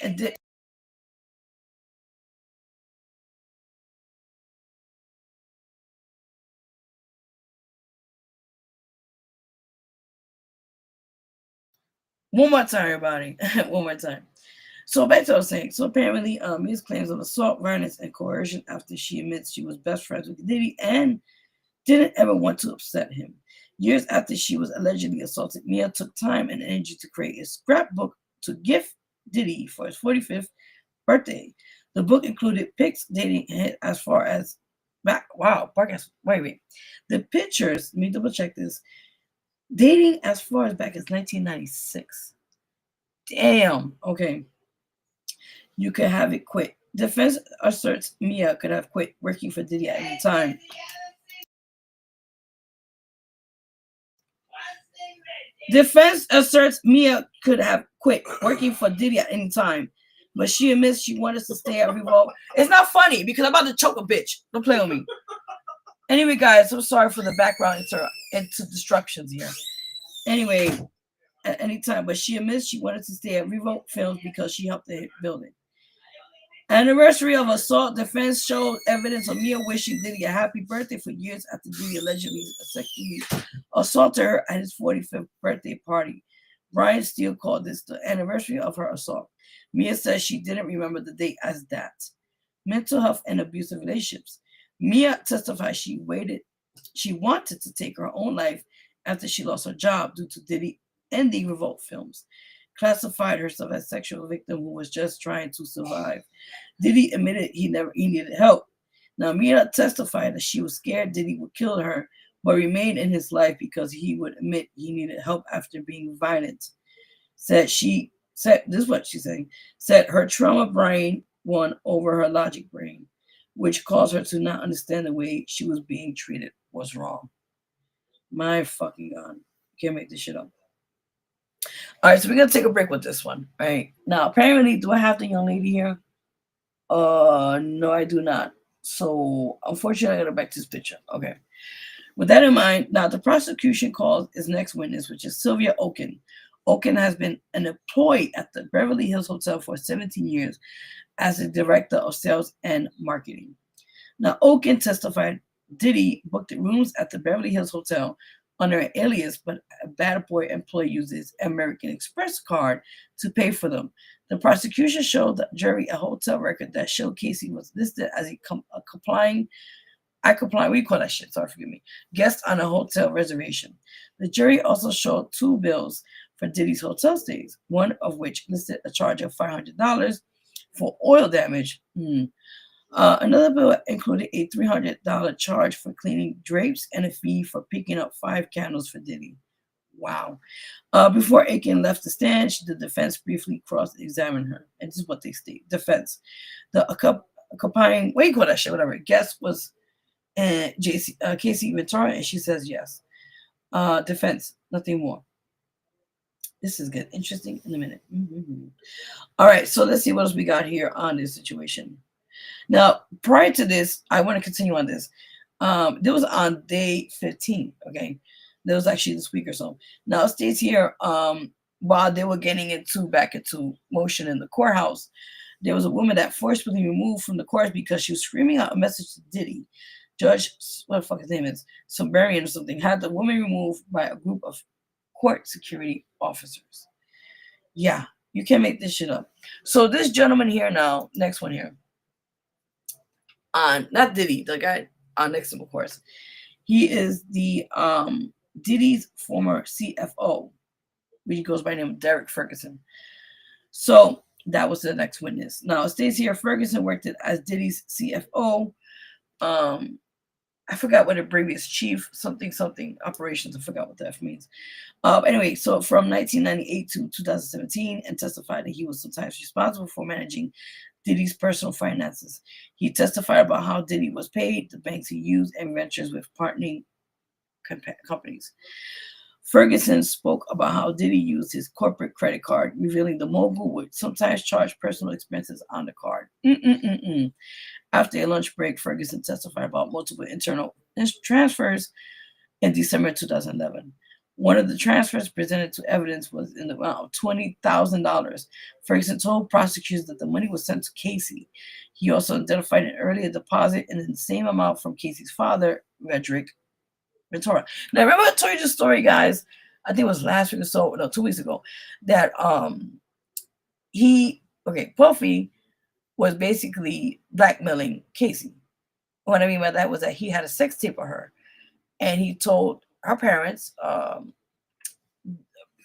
more time, everybody. One more time. So back to what I was saying. So apparently, Mia's claims of assault, violence, and coercion after she admits she was best friends with Diddy and didn't ever want to upset him. Years after she was allegedly assaulted, Mia took time and energy to create a scrapbook to gift Diddy for his 45th birthday. The book included pics dating as far as back. Wow, wait. The pictures, let me double check this. Dating as far as back as 1996. Damn. Okay. You could have it quit. Defense asserts Mia could have quit working for Diddy at any time. Defense asserts Mia could have quit working for Diddy at any time, but she admits she wanted to stay at Revolt. It's not funny because I'm about to choke a bitch. Don't play with me. Anyway, guys, I'm sorry for the background into destructions here. Anyway, at any time, but she admits she wanted to stay at Revolt Films because she helped the building. Anniversary of assault. Defense showed evidence of Mia wishing Diddy a happy birthday for years after Diddy allegedly sexually assaulted her at his 45th birthday party. Brian Steele called this the anniversary of her assault. Mia says she didn't remember the date as that. Mental health and abusive relationships. Mia testified she wanted to take her own life after she lost her job due to Diddy ending Revolt films. Classified herself as a sexual victim who was just trying to survive. Diddy admitted he needed help. Now Mia testified that she was scared Diddy would kill her, but remained in his life because he would admit he needed help after being violent. This is what she's saying. Said her trauma brain won over her logic brain, which caused her to not understand the way she was being treated was wrong. My fucking God. Can't make this shit up. All right, so we're going to take a break with this one. All right. Now, apparently, do I have the young lady here? No, I do not. So, unfortunately, I got to back to this picture. Okay. With that in mind, now the prosecution calls its next witness, which is Sylvia Oken. Oken has been an employee at the Beverly Hills Hotel for 17 years as a director of sales and marketing. Now, Oken testified Diddy booked the rooms at the Beverly Hills Hotel under an alias, but a bad boy employee uses American Express card to pay for them. The prosecution showed the jury a hotel record that showed Casey was listed as a complying, we call that shit, sorry, forgive me, guest on a hotel reservation. The jury also showed two bills for Diddy's hotel stays, one of which listed a charge of $500 for oil damage. Another bill included a $300 charge for cleaning drapes and a fee for picking up 5 candles for Diddy. Wow. Before Aiken left the stand, the defense briefly cross-examined her. And this is what they state. Defense. The accompanying, what do you call that shit? Whatever. Guest was Casey Ventura, and she says yes. Defense. Nothing more. This is good. Interesting in a minute. All right. So let's see what else we got here on this situation. Now, prior to this, I want to continue on this. There was on day 15, okay? That was actually this week or so. Now, it states here, while they were getting back into motion in the courthouse, there was a woman that forcibly removed from the court because she was screaming out a message to Diddy. Judge, what the fuck his name is, Sumbarian or something, had the woman removed by a group of court security officers. Yeah, you can't make this shit up. So this gentleman here now, next one here, not Diddy, the guy on next to him, of course. He is the Diddy's former CFO, which goes by the name of Derek Ferguson. So that was the next witness. Now it states here Ferguson worked as Diddy's CFO. I forgot what a previous chief something operations. I forgot what that means. Anyway, so from 1998 to 2017, and testified that he was sometimes responsible for managing Diddy's personal finances. He testified about how Diddy was paid, the banks he used, and ventures with partnering companies. Ferguson spoke about how Diddy used his corporate credit card, revealing the mogul would sometimes charge personal expenses on the card. After a lunch break, Ferguson testified about multiple internal transfers in December 2011. One of the transfers presented to evidence was in the amount of $20,000. Ferguson told prosecutors that the money was sent to Casey. He also identified an earlier deposit in the same amount from Casey's father, Redrick Ventura. Now, remember I told you the story, guys? I think it was last week or so, no, 2 weeks ago, that Puffy was basically blackmailing Casey. What I mean by that was that he had a sex tape of her, and he told her parents,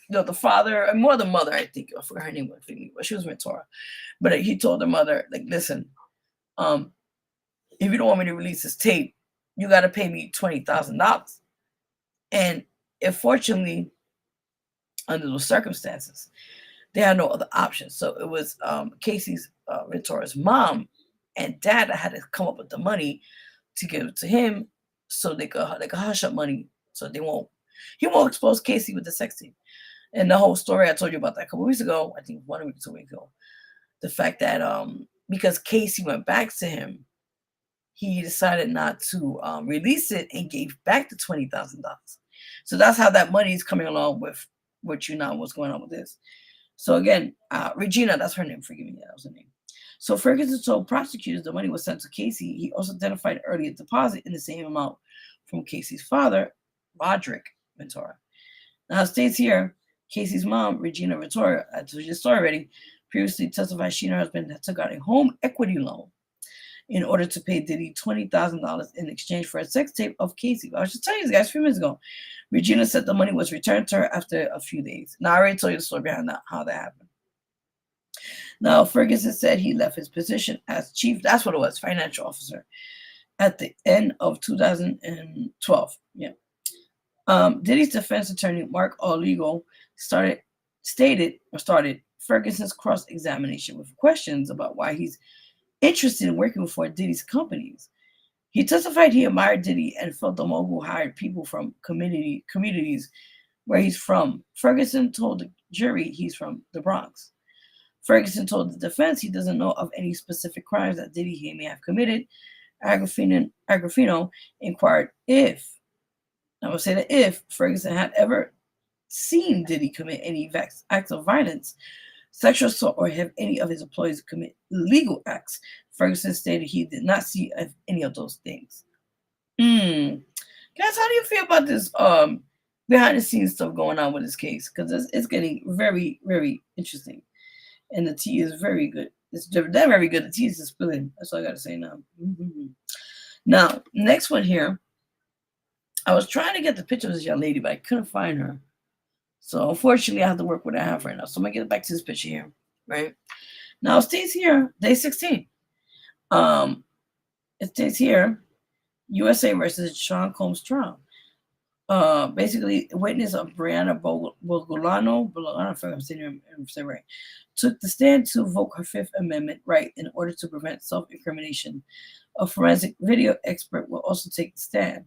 the father, and more the mother, I think, I forgot her name, but she was Ventura. But he told the mother, like, listen, if you don't want me to release this tape, you got to pay me $20,000. And unfortunately, under those circumstances, they had no other options. So it was Casey's Ventura's mom and dad that had to come up with the money to give it to him, so they could hush up money, so he won't expose Casey with the sex tape. And the whole story I told you about that a couple weeks ago, I think 1 week, 2 weeks ago, the fact that because Casey went back to him, he decided not to release it and gave back the $20,000. So that's how that money is coming along with what what's going on with this. So again, Regina, that's her name. Forgive me, that was her name. So Ferguson told prosecutors the money was sent to Casey. He also identified earlier deposit in the same amount from Casey's father, Roderick Ventura. Now it states here, Casey's mom, Regina Ventura, I told you the story already, previously testified she and her husband had took out a home equity loan in order to pay Diddy $20,000 in exchange for a sex tape of Casey. I was just telling you guys a few minutes ago. Regina said the money was returned to her after a few days. Now, I already told you the story behind that, how that happened. Now, Ferguson said he left his position as chief, that's what it was, financial officer, at the end of 2012. Yeah. Diddy's defense attorney, Mark Oligo, started Ferguson's cross-examination with questions about why he's interested in working for Diddy's companies. He testified he admired Diddy and felt the mogul hired people from communities where he's from. Ferguson told the jury he's from the Bronx. Ferguson told the defense he doesn't know of any specific crimes that Diddy he may have committed. Agrafino inquired if, I'm going to say that if Ferguson had ever seen Diddy commit any acts of violence, sexual assault, or have any of his employees commit illegal acts. Ferguson stated he did not see any of those things. Guys, how do you feel about this behind the scenes stuff going on with this case? Because it's getting very, very interesting. And the tea is very good. They're very good. The tea is spilling. That's all I got to say now. Now, next one here. I was trying to get the picture of this young lady, but I couldn't find her. So unfortunately, I have to work with what I have right now. So I'm going to get back to this picture here, right? Now, it states here, day 16. It states here, USA versus Sean Combs trial. Basically, witness of Brianna Bogolano, I don't know if I'm saying it right, took the stand to invoke her Fifth Amendment right in order to prevent self-incrimination. A forensic video expert will also take the stand.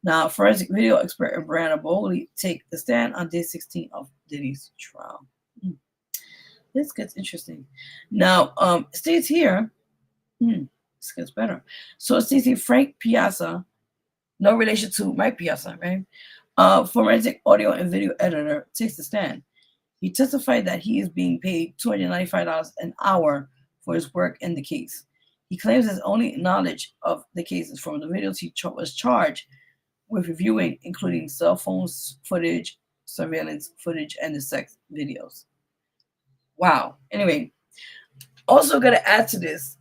Now, forensic video expert and Brianna Bogoley take the stand on day 16 of Diddy's trial. This gets interesting. Now, it states here, this gets better. So it states here, Frank Piazza, no relation to Mike Piazza, right? Forensic audio and video editor takes the stand. He testified that he is being paid $295 an hour for his work in the case. He claims his only knowledge of the case is from the videos he was charged with reviewing, including cell phones footage, surveillance footage, and the sex videos. Wow. Anyway, also going to add to this,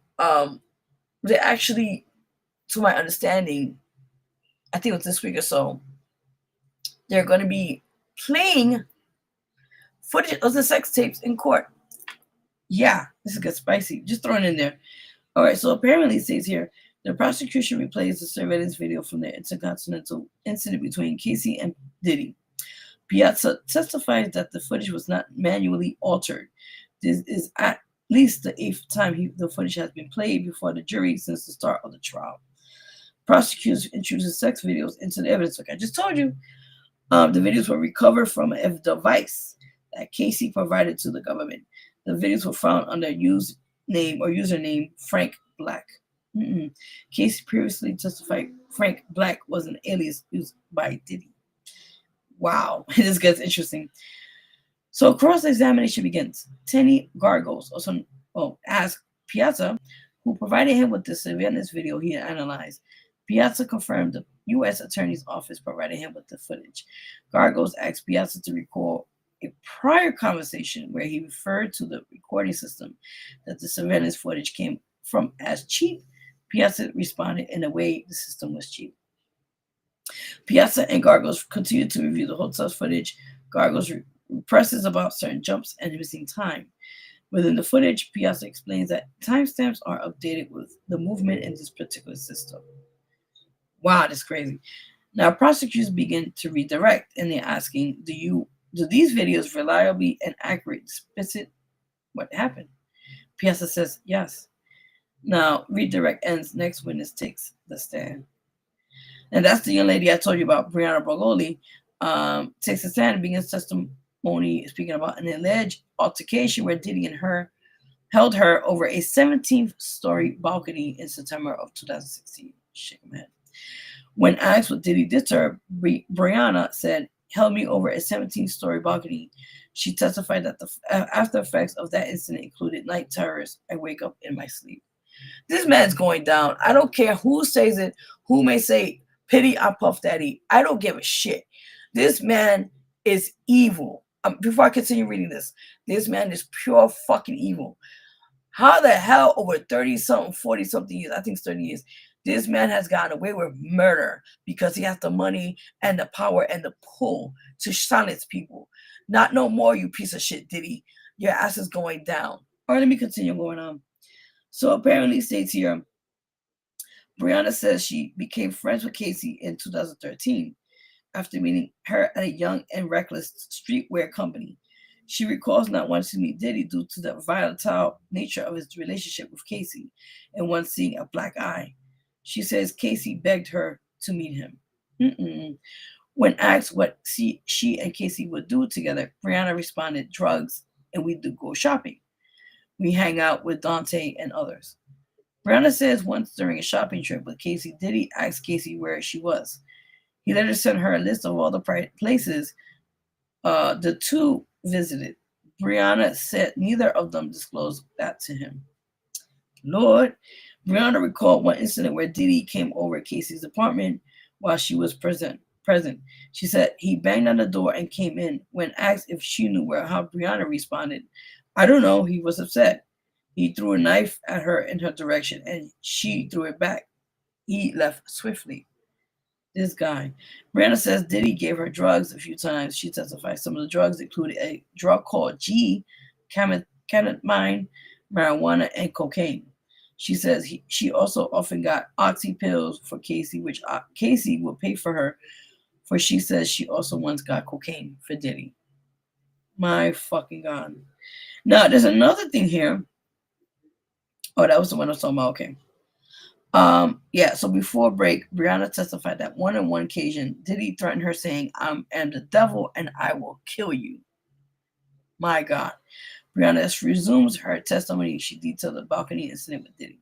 they actually, to my understanding, I think it was this week or so, they're going to be playing footage of the sex tapes in court. Yeah, this is good spicy. Just throwing it in there. All right, so apparently it says here, the prosecution replays the surveillance video from the intercontinental incident between Casey and Diddy. Piazza testifies that the footage was not manually altered. This is at least the 8th time the footage has been played before the jury since the start of the trial. Prosecutors introduced sex videos into the evidence. Like I just told you, the videos were recovered from a device that Casey provided to the government. The videos were found under username Frank Black. Casey previously testified Frank Black was an alias used by Diddy. Wow, this gets interesting. So cross-examination begins. Tenny Gargos also asked Piazza, who provided him with the surveillance video he had analyzed. Piazza confirmed the U.S. Attorney's Office provided him with the footage. Gargos asked Piazza to recall a prior conversation where he referred to the recording system that the surveillance footage came from as cheap. Piazza responded in a way the system was cheap. Piazza and Gargos continued to review the hotel footage. Gargos presses about certain jumps and missing time. Within the footage, Piazza explains that timestamps are updated with the movement in this particular system. Wow, that's crazy. Now, prosecutors begin to redirect, and they're asking, do these videos reliably and accurately depict what happened? Piazza says yes. Now, redirect ends. Next witness takes the stand. And that's the young lady I told you about, Brianna Bogoley, takes the stand and begins testimony speaking about an alleged altercation where Diddy and her held her over a 17th-story balcony in September of 2016. Shake my head. When asked what Diddy did to her, Brianna said held me over a 17-story balcony. She testified that the after effects of that incident included night terrors. I wake up in my sleep. This man's going down. I don't care who says it, who may say, pity on Puff Daddy. I don't give a shit. This man is evil. Before I continue reading this man is pure fucking evil. How the hell over 30-something, 40-something years, I think it's 30 years, this man has gotten away with murder because he has the money and the power and the pull to silence people. Not no more, you piece of shit, Diddy. Your ass is going down. All right, let me continue going on. So apparently it states here, Brianna says she became friends with Casey in 2013 after meeting her at a young and reckless streetwear company. She recalls not wanting to meet Diddy due to the volatile nature of his relationship with Casey and once seeing a black eye. She says Casey begged her to meet him. When asked what she and Casey would do together, Brianna responded, drugs, and we do go shopping. We hang out with Dante and others. Brianna says once during a shopping trip with Casey, Diddy asked Casey where she was. He later sent her a list of all the places the two visited. Brianna said neither of them disclosed that to him. Lord, Brianna recalled one incident where Diddy came over at Casey's apartment while she was present. She said he banged on the door and came in. When asked if she knew how Brianna responded, I don't know, he was upset. He threw a knife at her in her direction and she threw it back. He left swiftly. This guy. Brianna says Diddy gave her drugs a few times. She testified some of the drugs included a drug called G, ketamine, marijuana, and cocaine. She says she also often got oxy pills for Casey, which Casey will pay for her, for she says she also once got cocaine for Diddy. My fucking God. Now, there's another thing here. Oh, that was the one I was talking about. Okay. So before break, Brianna testified that on one occasion, Diddy threatened her saying, I am the devil and I will kill you. My God. Brianna resumes her testimony. She detailed the balcony incident with Diddy.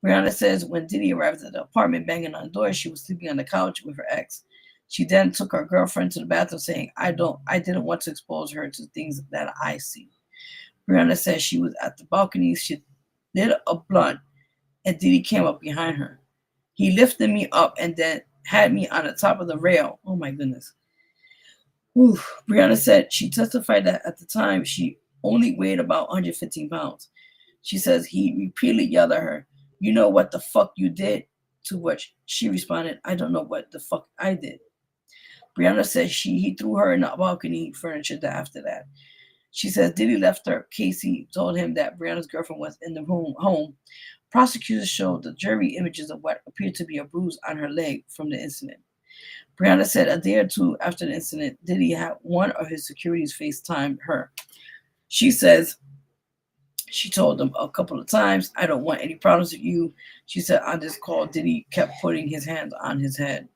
Brianna says when Diddy arrived at the apartment banging on the door, she was sleeping on the couch with her ex. She then took her girlfriend to the bathroom saying, I didn't want to expose her to things that I see. Brianna says she was at the balcony. She lit a blunt and Diddy came up behind her. He lifted me up and then had me on the top of the rail. Oh my goodness. Brianna said she testified that at the time she only weighed about 115 pounds. She says he repeatedly yelled at her, you know what the fuck you did? To which she responded, I don't know what the fuck I did. Brianna says he threw her in the balcony furniture after that. She says Diddy left her. Casey told him that Brianna's girlfriend was in the home. Prosecutors showed the jury images of what appeared to be a bruise on her leg from the incident. Brianna said a day or two after the incident, Diddy had one of his securities FaceTime her. She says she told them a couple of times, I don't want any problems with you. She said on this call, Diddy kept putting his hands on his head.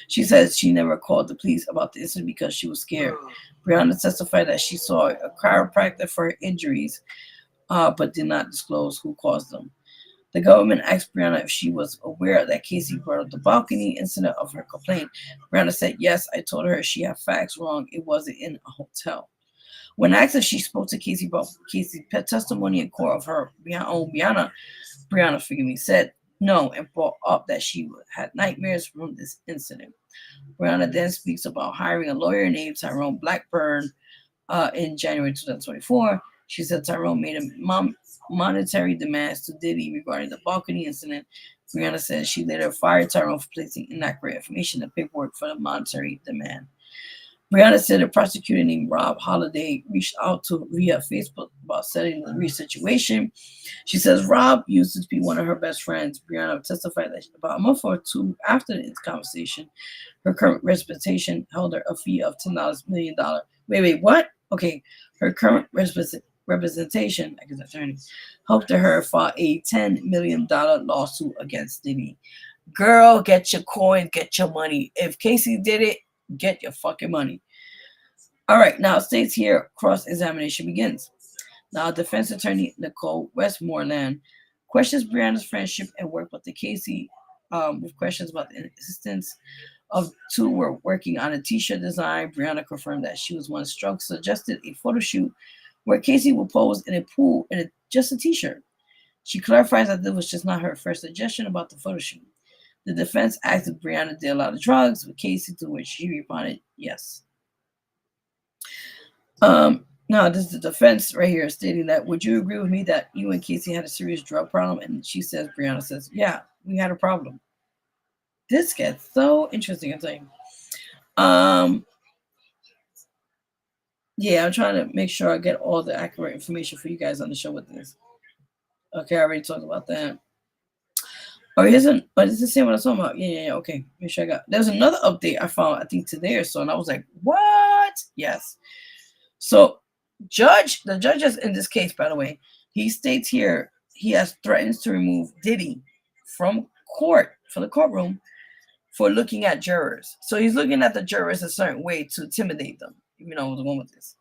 She says she never called the police about the incident because she was scared. Brianna testified that she saw a chiropractor for her injuries, but did not disclose who caused them. The government asked Brianna if she was aware that Casey brought up the balcony incident of her complaint. Brianna said, yes, I told her she had facts wrong. It wasn't in a hotel. When asked if she spoke to Casey about Casey's pet testimony in court of her own Brianna said no and brought up that she had nightmares from this incident. Brianna then speaks about hiring a lawyer named Tyrone Blackburn in January 2024. She said Tyrone made a monetary demands to Diddy regarding the balcony incident. Brianna says she later fired Tyrone for placing inaccurate information in the paperwork for the monetary demand. Brianna said a prosecutor named Rob Holliday reached out to via Facebook about settling the situation. She says Rob used to be one of her best friends. Brianna testified that about a month or two after this conversation, her current representation held her a fee of $10 million. Wait, what? Okay, her current representation, I guess attorney, helped her file a $10 million lawsuit against Diddy. Girl, get your coin, get your money. If Casey did it, get your fucking money. All right, now it states here, cross-examination begins. Now, defense attorney Nicole Westmoreland questions Brianna's friendship and work with the Casey with questions about the existence of two were working on a t-shirt design. Brianna confirmed that she was one Strunk suggested a photo shoot where Casey would pose in a pool in just a t-shirt. She clarifies that this was just not her first suggestion about the photo shoot. The defense asked if Brianna did a lot of drugs with Casey, to which she responded, yes. Now, this is the defense right here stating that, would you agree with me that you and Casey had a serious drug problem? And Brianna says, yeah, we had a problem. This gets so interesting, I'm saying. Yeah, I'm trying to make sure I get all the accurate information for you guys on the show with this. Okay, I already talked about that. Or isn't, but it's the same what I was talking about. Yeah, okay. Make sure I got. There's another update I found, I think today or so, and I was like, what? Yes. So, the judges in this case, by the way, he states here he has threatens to remove Diddy from the courtroom for looking at jurors. So he's looking at the jurors a certain way to intimidate them. You know, I was going with this.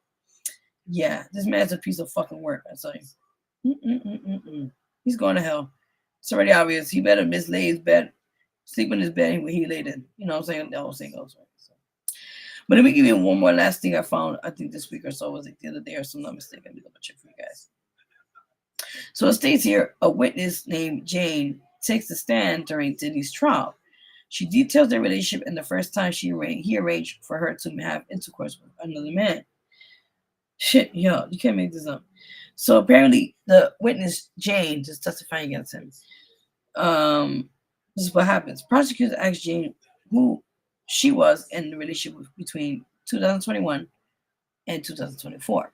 Yeah, this man's a piece of fucking work, I tell you. He's going to hell. It's already obvious. He better mislay his bed, sleep in his bed when he laid in. You know what I'm saying? The whole thing goes right. So. But let me give you one more last thing I found, I think this week or so, was like the other day or so, I'm not mistaken. Let me double check for you guys. So it states here, a witness named Jane takes the stand during Diddy's trial. She details their relationship and the first time he arranged for her to have intercourse with another man. Shit, yo, you can't make this up. So apparently the witness, Jane, is testifying against him. This is what happens. Prosecutors asked Jane who she was in the relationship between 2021 and 2024.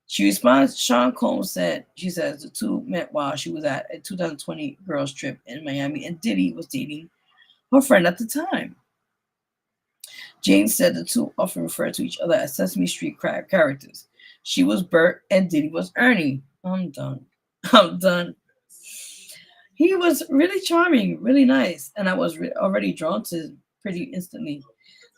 She responds, Sean Combs said, she says, the two met while she was at a 2020 girls trip in Miami, and Diddy was dating her friend at the time. Jane said the two often referred to each other as Sesame Street characters. She was Bert and Diddy was Ernie. I'm done. He was really charming, really nice, and I was already drawn to him pretty instantly.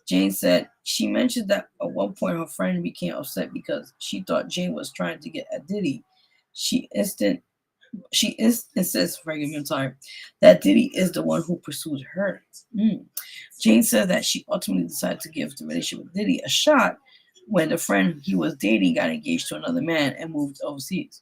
Jane said she mentioned that at one point her friend became upset because she thought Jane was trying to get at Diddy. She insists, that Diddy is the one who pursued her. Jane said that she ultimately decided to give the relationship with Diddy a shot when the friend he was dating got engaged to another man and moved overseas.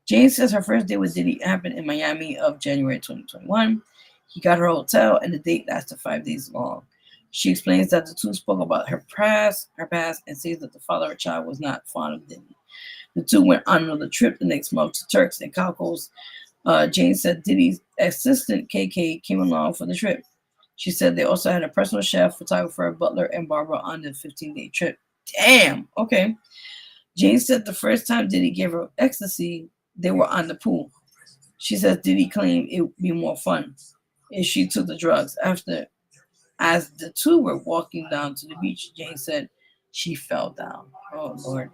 Jane says her first date with Diddy happened in Miami of January 2021. He got her a hotel and the date lasted 5 days long. She explains that the two spoke about her past, and says that the father of her child was not fond of Diddy. The two went on another trip the next month to Turks and Caicos. Jane said Diddy's assistant, KK, came along for the trip. She said they also had a personal chef, photographer, butler, and barber on the 15-day trip. Damn, okay. Jane said the first time Diddy gave her ecstasy, they were on the pool. She says Diddy claimed it would be more fun if she took the drugs. As the two were walking down to the beach, Jane said she fell down. Oh, Lord.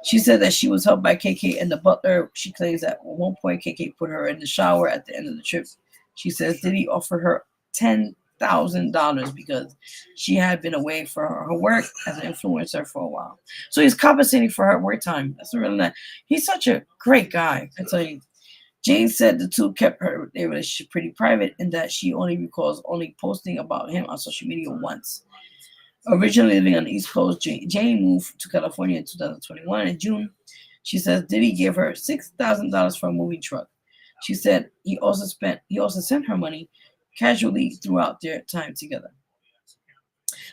She said that she was helped by KK and the butler. She claims that at one point KK put her in the shower at the end of the trip. She says Diddy offered her $10,000 because she had been away for her work as an influencer for a while. So he's compensating for her work time. That's really nice. He's such a great guy, I tell you. Jane said the two kept their relationship pretty private and that she only recalls posting about him on social media once. Originally living on the East Coast, Jane moved to California in 2021 in June. She says Diddy gave her $6,000 for a moving truck. She said he also sent her money casually throughout their time together.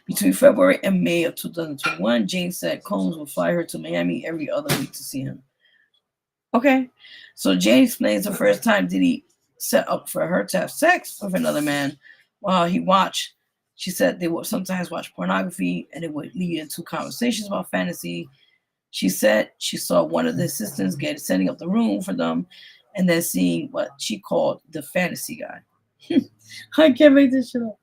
Between February and May of 2021, Jane said Combs would fly her to Miami every other week to see him. Okay, so Jane explains the first time Diddy set up for her to have sex with another man while he watched. She said they would sometimes watch pornography and it would lead into conversations about fantasy. She said she saw one of the assistants setting up the room for them and then seeing what she called the fantasy guy. I can't make this shit up.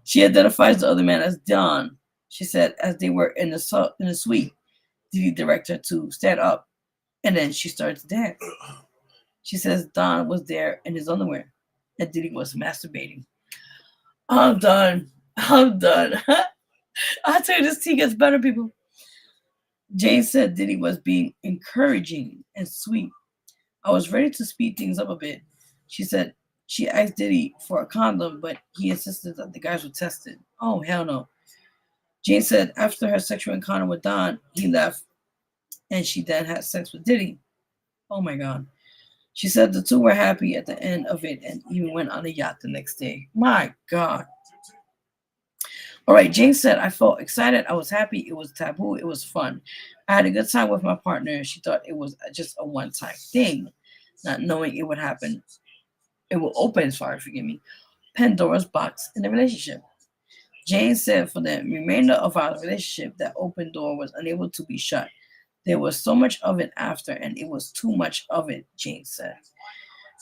She identifies the other man as Don. She said as they were in the suite, Diddy directed her to stand up and then she started to dance. She says Don was there in his underwear and Diddy was masturbating. I'm done. I tell you, this tea gets better, people. Jane said Diddy was being encouraging and sweet. I was ready to speed things up a bit. She said She asked Diddy for a condom, but he insisted that the guys were tested. Oh, hell no. Jane said after her sexual encounter with Don, he left and she then had sex with Diddy. Oh my God. She said the two were happy at the end of it and even went on a yacht the next day. My God. All right, Jane said, I felt excited. I was happy. It was taboo. It was fun. I had a good time with my partner. She thought it was just a one-time thing, not knowing it would happen. It will open, sorry, forgive me, Pandora's box in the relationship. Jane said for the remainder of our relationship, that open door was unable to be shut. There was so much of it after, and it was too much of it, Jane said.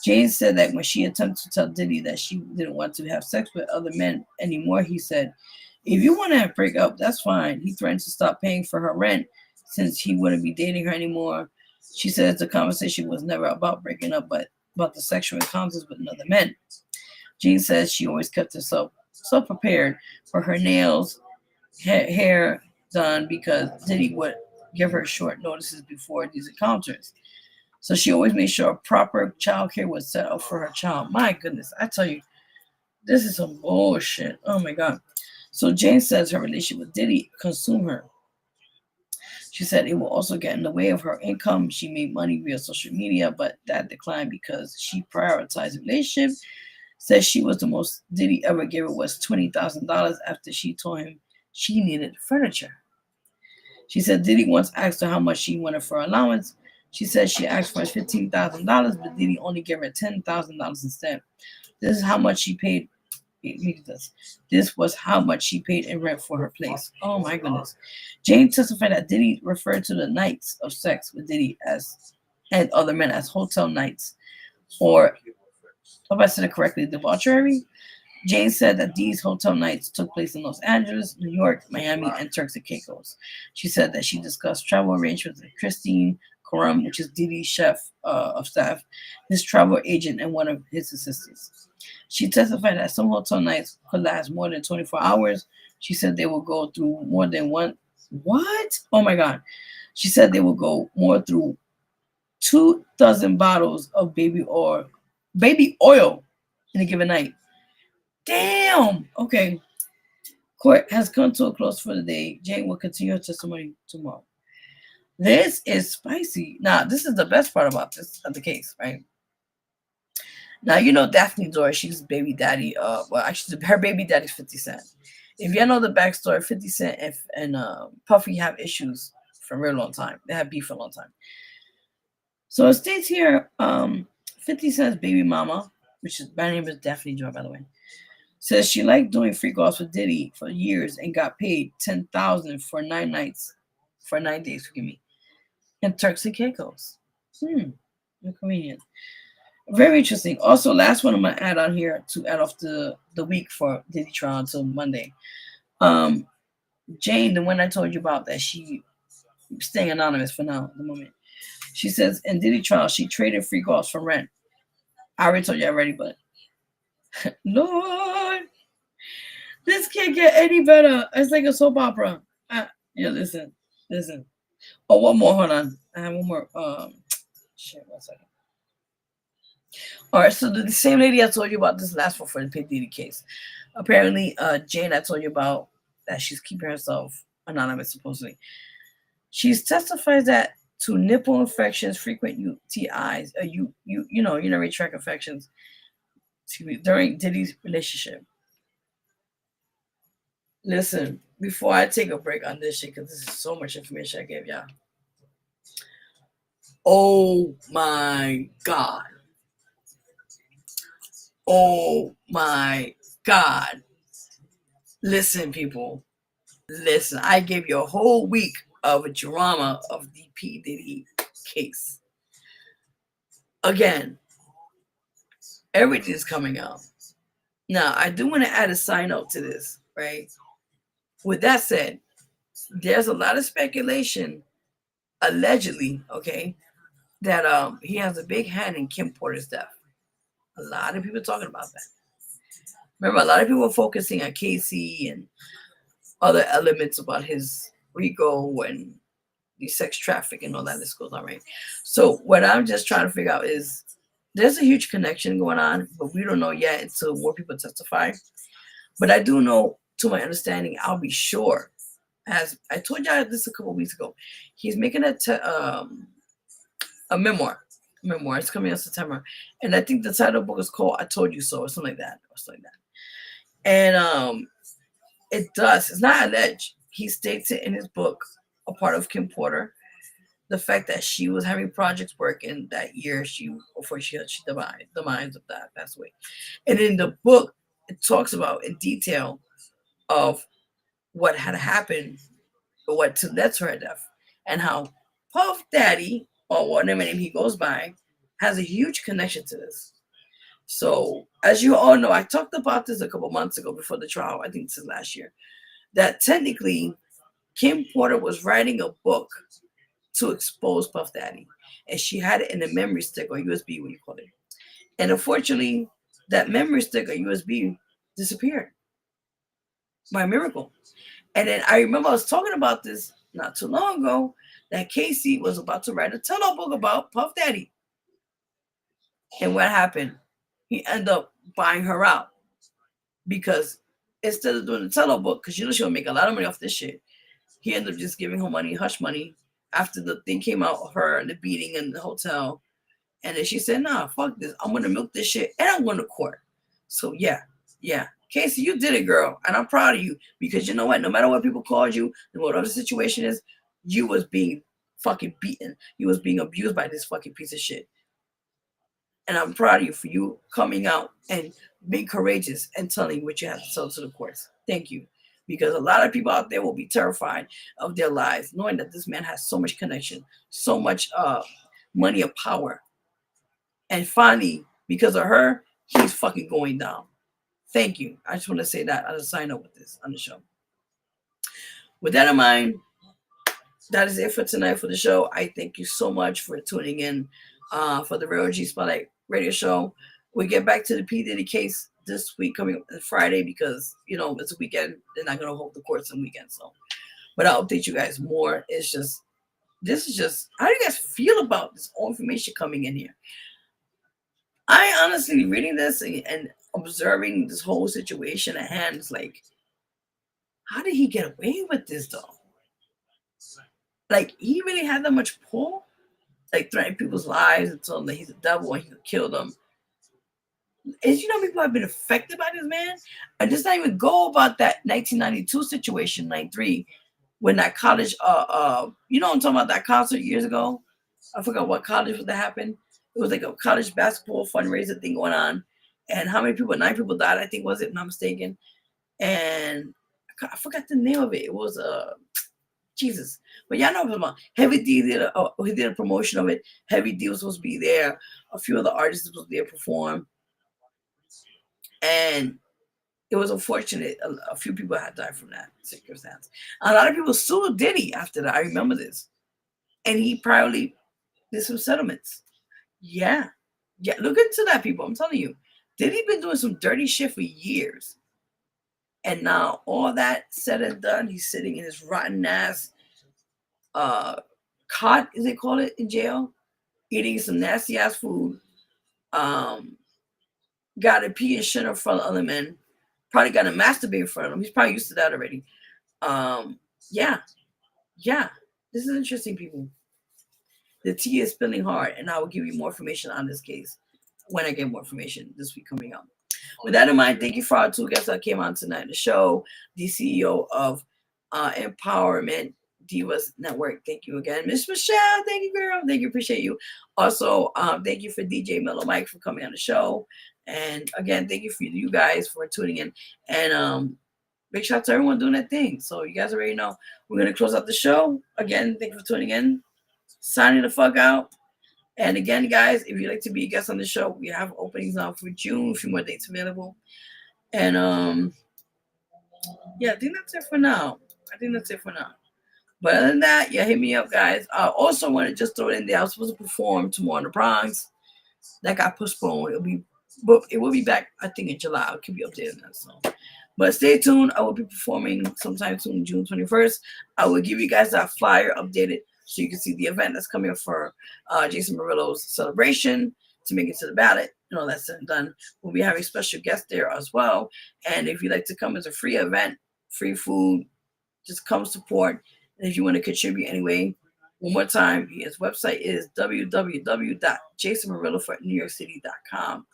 Jane said that when she attempted to tell Diddy that she didn't want to have sex with other men anymore, he said, if you want to break up, that's fine. He threatened to stop paying for her rent since he wouldn't be dating her anymore. She says the conversation was never about breaking up, but about the sexual encounters with other men. Jean says she always kept herself so prepared for her nails, hair done because Diddy would give her short notices before these encounters. So she always made sure proper child care was set up for her child. My goodness, I tell you, this is some bullshit. Oh my God. So Jane says her relationship with Diddy consumed her. She said it will also get in the way of her income. She made money via social media, but that declined because she prioritized relationship. Says she was the most Diddy ever gave her was $20,000 after she told him she needed furniture. She said Diddy once asked her how much she wanted for allowance. She said she asked for $15,000, but Diddy only gave her $10,000 instead. This is how much she paid. This was how much she paid in rent for her place. Oh my goodness. Jane testified that Diddy referred to the nights of sex with Diddy as and other men as hotel nights, or if I said it correctly, debauchery. Jane said that these hotel nights took place in Los Angeles, New York, Miami, and Turks and Caicos. She said that she discussed travel arrangements with Christine Corum, which is Diddy's chef of staff, his travel agent, and one of his assistants. She testified that some hotel nights could last more than 24 hours. She said they will go through more than one. What? Oh my God. She said they will go more through 2,000 bottles of baby oil in a given night. Damn. Okay. Court has come to a close for the day. Jane will continue her testimony tomorrow. This is spicy. Now, this is the best part about this of the case, right? Now, you know Daphne Dora, she's baby daddy. Well, actually, her baby daddy's 50 Cent. If you know the backstory, 50 Cent and Puffy have issues for a real long time. They have beef for a long time. So it states here, 50 Cent's baby mama, which is my name is Daphne Dora, by the way, says she liked doing free calls with Diddy for years and got paid $10,000 for 9 nights, for 9 days, forgive me, in Turks and Caicos. Inconvenient. Very interesting. Also, last one I'm gonna add on here to add off the week for Diddy trial until Monday. Jane, the one I told you about that she staying anonymous for now at the moment. She says in Diddy trial she traded free calls for rent. I already told you already, but Lord, this can't get any better. It's like a soap opera. Yeah, listen. Oh, one more. Hold on. I have one more. Shit. 1 second. All right, so the same lady I told you about this last one for the P. Diddy case. Apparently, Jane, I told you about that she's keeping herself anonymous, supposedly. She's testified that to nipple infections, frequent UTIs, urinary tract infections, during Diddy's relationship. Listen, before I take a break on this shit, because this is so much information I gave y'all. Oh my God. Oh my God. Listen, people. Listen, I gave you a whole week of a drama of the P. Diddy case. Again, everything's coming out. Now, I do want to add a side note to this, right? With that said, there's a lot of speculation, allegedly, okay, that he has a big hand in Kim Porter's death. A lot of people talking about that. Remember, a lot of people were focusing on Casey and other elements about his Rico and the sex trafficking and all that. This goes on, right? So what I'm just trying to figure out is there's a huge connection going on, but we don't know yet until more people testify. But I do know, to my understanding, I'll be sure, as I told y'all this a couple weeks ago, he's making a memoir. Memoir. It's coming in September, and I think the title of the book is called "I Told You So" or something like that, And it's not alleged. He states it in his book, a part of Kim Porter, the fact that she was having projects working that year before she demise of that passed away. And in the book, it talks about in detail of what had happened, what led to her death, and how Puff Daddy, or whatever name he goes by, has a huge connection to this. So, as you all know, I talked about this a couple months ago before the trial. I think this is last year. That technically, Kim Porter was writing a book to expose Puff Daddy, and she had it in a memory stick or USB, what you call it. And unfortunately, that memory stick or USB disappeared by miracle. And then I remember I was talking about this not too long ago, that Casey was about to write a tell-all book about Puff Daddy. And what happened? He ended up buying her out, because instead of doing the tell-all book, because you know she'll make a lot of money off this shit, he ended up just giving her money, hush money, after the thing came out of her and the beating in the hotel. And then she said, nah, fuck this. I'm going to milk this shit and I'm going to court. So yeah. Casey, you did it, girl. And I'm proud of you, because you know what? No matter what people called you, and whatever the situation is, you was being fucking beaten. You was being abused by this fucking piece of shit. And I'm proud of you for you coming out and being courageous and telling what you have to tell to the courts. Thank you. Because a lot of people out there will be terrified of their lives, knowing that this man has so much connection, so much money and power. And finally, because of her, he's fucking going down. Thank you. I just want to say that as a sign up with this on the show. With that in mind, that is it for tonight for the show. I thank you so much for tuning in for the Vero G Spotlight Radio Show. We get back to the P. Diddy case this week, coming up Friday, because you know it's a weekend. They're not gonna hold the courts on weekends. So, but I'll update you guys more. This is just how do you guys feel about this all information coming in here? I honestly reading this and observing this whole situation at hand is like, how did he get away with this though? Like, he really had that much pull, like threatening people's lives and telling them that he's a devil and he could kill them. As you know, people have been affected by this man. And just not even go about that 1992 situation, 93, when that college, you know what I'm talking about, that concert years ago? I forgot what college that happened. It was like a college basketball fundraiser thing going on. And how many people? 9 people died, I think, was it? If I'm not mistaken. And I forgot the name of it. It was Jesus. But y'all know what I'm talking about. Heavy D did a promotion of it. Heavy D was supposed to be there. A few of the artists were supposed to be there to perform. And it was unfortunate. A few people had died from that circumstance. A lot of people sued Diddy after that. I remember this. And he probably did some settlements. Yeah. Look into that, people. I'm telling you. Diddy been doing some dirty shit for years. And now all that said and done, he's sitting in his rotten ass cot, as they call it, in jail, eating some nasty ass food. Got to pee and shit in front of other men. Probably got to masturbate in front of them. He's probably used to that already. Yeah. This is interesting, people. The tea is spilling hard, and I will give you more information on this case when I get more information this week coming up. With that in mind, thank you for our 2 guests that came on tonight. The show, the CEO of Empowerment Divas Network. Thank you again, Miss Michelle. Thank you, girl. Thank you. Appreciate you. Also, thank you for DJ Mello Mike for coming on the show. And again, thank you for you guys for tuning in. And big shout out to everyone doing that thing. So you guys already know. We're going to close out the show. Again, thank you for tuning in. Signing the fuck out. And again, guys, if you'd like to be a guest on the show, we have openings now for June, a few more dates available. And yeah, I think that's it for now. But other than that, yeah, hit me up, guys. I also want to just throw it in there. I was supposed to perform tomorrow in the Bronx. That got postponed. It will be back, I think, in July. I'll keep you updated on that. So. But stay tuned. I will be performing sometime soon, June 21st. I will give you guys that flyer updated so you can see the event that's coming up for Jason Murillo's celebration. to make it to the ballot. You know, that's said and done. We'll be having special guests there as well. And if you'd like to come as a free event, free food, just come support. And if you want to contribute anyway, one more time, his website is www.jasonmurillo.newyorkcity.com.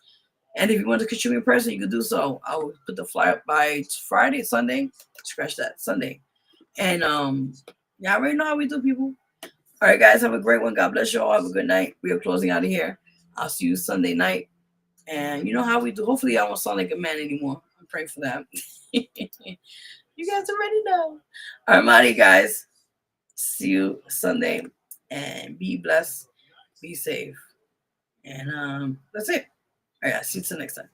And if you want to contribute in person, you can do so. I will put the flyer up by Friday, Sunday. Scratch that, Sunday. And y'all already know how we do, people. All right, guys, have a great one. God bless you all. Have a good night. We are closing out of here. I'll see you Sunday night. And you know how we do. Hopefully, I won't sound like a man anymore. I'm praying for that. You guys already know. All right, mighty guys. See you Sunday. And be blessed. Be safe. And that's it. All right, see you till next time.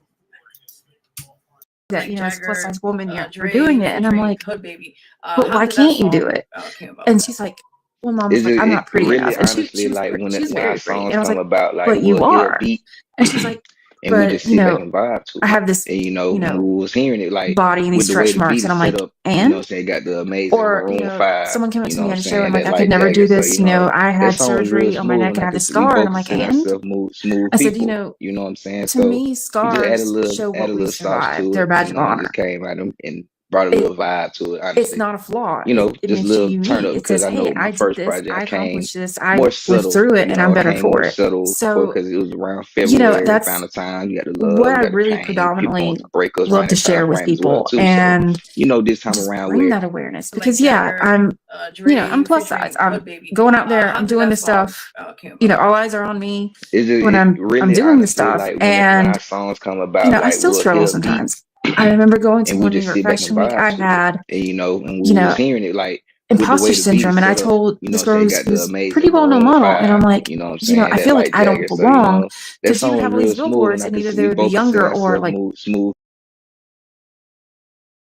That, you know, as a plus size woman, you're Dre, doing it. And I'm like, Hood Baby. but How why did that can't you song do it? came about? And she's like, well, Mom, It's like, just, I'm not pretty really, enough. And she honestly, was like pretty, when she was our very pretty. songs And I was come like, about, like but you we'll hear a are. beat And she's like, and we but just you sit back know, and vibe to I it. have this, And when we was hearing it, like body and with these the way stretch the marks. beat And is I'm set like, up, you know and? what I'm saying, got the amazing Or, you Maroon know, 5, someone came up you to know me what at I'm a show saying, and like, that I could light never do jacket. So, this. You know, I that had song was real surgery on my smooth, neck and and I I have could this we scar. And I'm both like, consider and? ourselves smooth I said, you people, know, you know what I'm saying? to So me, we just added a scars show what we little sauce survived. to They're a it, badge you of know, and just honor. came out and brought a little vibe to it, It's honestly. not a flaw. You know, It just a makes you little turn unique. up It because says, I hey, know my I did first this. project I I came accomplished this. I more lived subtle, through it you and know, I'm I better came more for it. subtle So because it was around you know, February, that's Valentine's, you got the what love, I you got the really pain, people predominantly want to break us love around to that time share with frame as well people too. So, and you know, this time just around bring with that awareness Mike because yeah, Jagger, I'm, you know, I'm Dre plus featuring size. I'm Hood Baby. going out there. How I'm did doing that this song stuff. came You know, about? all eyes are on me it's just, when it I'm really doing the honestly stuff. like when And our songs come you about, know, I like still we'll struggle hear a beat sometimes. I remember going to and we one New just York sit back and Fashion Week. vibe I to it. had, And you know, when you we was know, hearing it, like with the imposter way the beat syndrome. is And I set up, told you know, this say girl got the who's pretty amazing well-known Maroon model, and I'm 5, like, you know what I'm you know, saying, I that feel like light I don't jacket. So, you belong know, that because you song would was have all real these smooth, and billboards I and could either they we would be both consider younger or ourselves like smooth